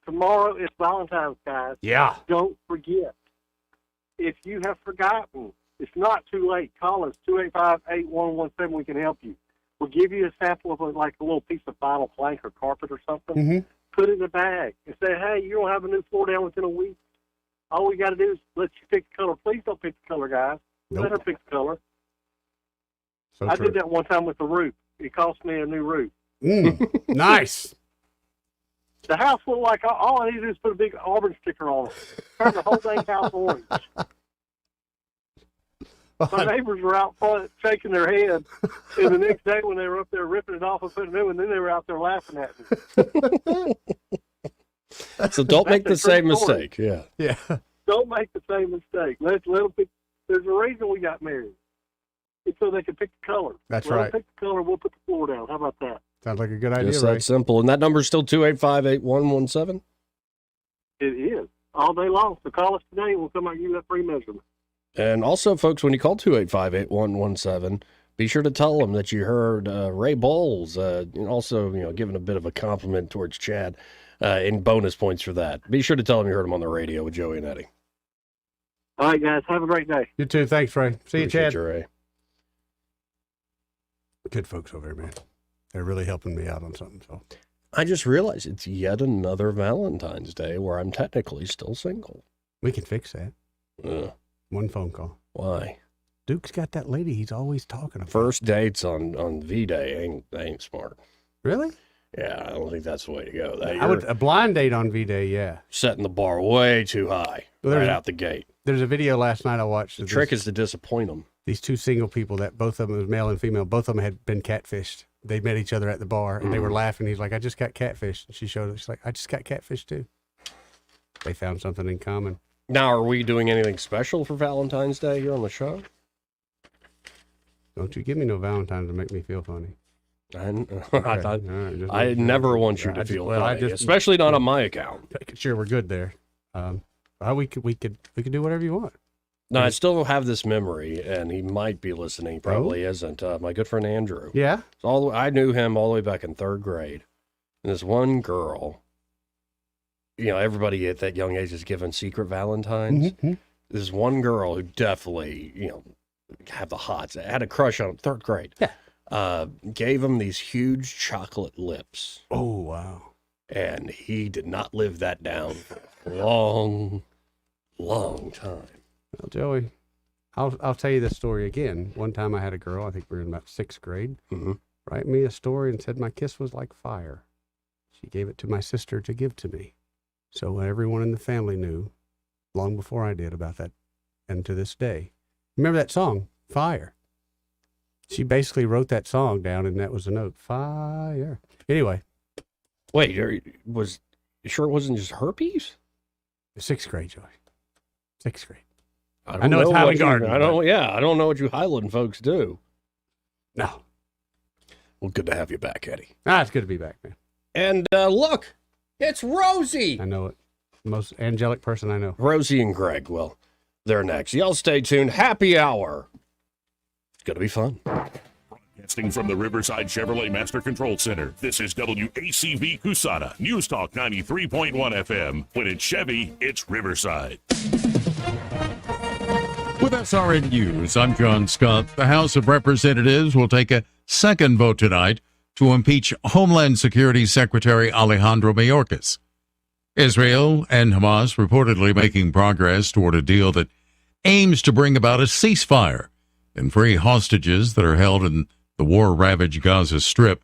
Tomorrow is Valentine's, guys. Yeah. Don't forget. if you have forgotten, it's not too late. Call us 285-8117. We can help you. We'll give you a sample of like a little piece of vinyl plank or carpet or something. Mm-hmm. Put it in a bag and say, hey, you don't have a new floor down within a week. All we got to do is let you pick the color. Please don't pick the color, guys. Nope. Let her pick the color. So I true. did that one time with the roof. It cost me a new roof. Nice. The house looked like all I need to do is put a big Auburn sticker on it. Turn the whole dang house orange. My neighbors were out front shaking their head, and the next day when they were up there ripping it off and putting it new, and then they were out there laughing at me. So don't make the same mistake. Yeah. Yeah. Don't make the same mistake. Let them pick. There's a reason we got married. It's so they can pick the color. That's Let right. them pick the color. We'll put the floor down. How about that? Sounds like a good idea, Just Ray. that simple. And that number's still 285-8117? It is all day long. So call us today, and we'll come out and give you that free measurement. And also, folks, when you call 285-8117, be sure to tell them that you heard Ray Bowles, and also, giving a bit of a compliment towards Chad, in bonus points for that. Be sure to tell them you heard him on the radio with Joey and Eddie. All right, guys. Have a great day. You too. Thanks, Ray. See you, Appreciate Chad. you, Ray. Good folks over here, man. They're really helping me out on something. So I just realized it's yet another Valentine's Day where I'm technically still single. we can fix that. One phone call. Why? Duke's got that lady he's always talking about. First dates on V-Day ain't smart. Really? Yeah, I don't think that's the way to go. I would a blind date on V-Day, yeah. Setting the bar way too high right out the gate. There's a video last night I watched. The trick is to disappoint them. These two single people that both of them was male and female, both of them had been catfished. They met each other at the bar and they were laughing. He's like, I just got catfished. And she showed us, she's like, I just got catfished too. They found something in common. Now, are we doing anything special for Valentine's Day here on the show? Don't you give me no Valentine's to make me feel funny. I never want you to feel funny, just, especially not on my account. Making sure we're good there. We could do whatever you want. No, I still have this memory, and he might be listening. He probably isn't. My good friend Andrew. Yeah. I knew him all the way back in third grade. And this one girl, everybody at that young age is given secret Valentines. Mm-hmm. This one girl who definitely, had the hots, had a crush on him, third grade. Yeah. Gave him these huge chocolate lips. Oh, wow. And he did not live that down for a long, long time. Well, Joey, I'll tell you this story again. One time I had a girl, I think we were in about sixth grade, write me a story and said my kiss was like fire. She gave it to my sister to give to me. So everyone in the family knew long before I did about that. And to this day, remember that song, Fire? She basically wrote that song down and that was the note, fire. Anyway. Wait, you sure it wasn't just herpes? Sixth grade, Joey. Sixth grade. I know it's Highland Garden. I don't know what you Highland folks do. No. Well, good to have you back, Eddie. It's good to be back, man. And look, it's Rosie. I know it. The most angelic person I know. Rosie and Greg. Well, they're next. Y'all stay tuned. Happy hour. It's going to be fun. Broadcasting from the Riverside Chevrolet Master Control Center, this is WACV Cusana, News Talk 93.1 FM. When it's Chevy, it's Riverside. With SRN News, I'm John Scott. The House of Representatives will take a second vote tonight to impeach Homeland Security Secretary Alejandro Mayorkas. Israel and Hamas reportedly making progress toward a deal that aims to bring about a ceasefire and free hostages that are held in the war-ravaged Gaza Strip.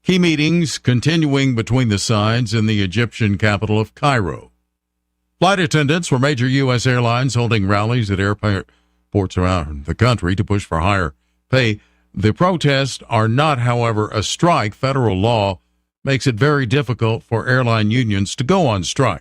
Key meetings continuing between the sides in the Egyptian capital of Cairo. Flight attendants for major U.S. airlines holding rallies at airports around the country to push for higher pay. The protests are not, however, a strike. Federal law makes it very difficult for airline unions to go on strike.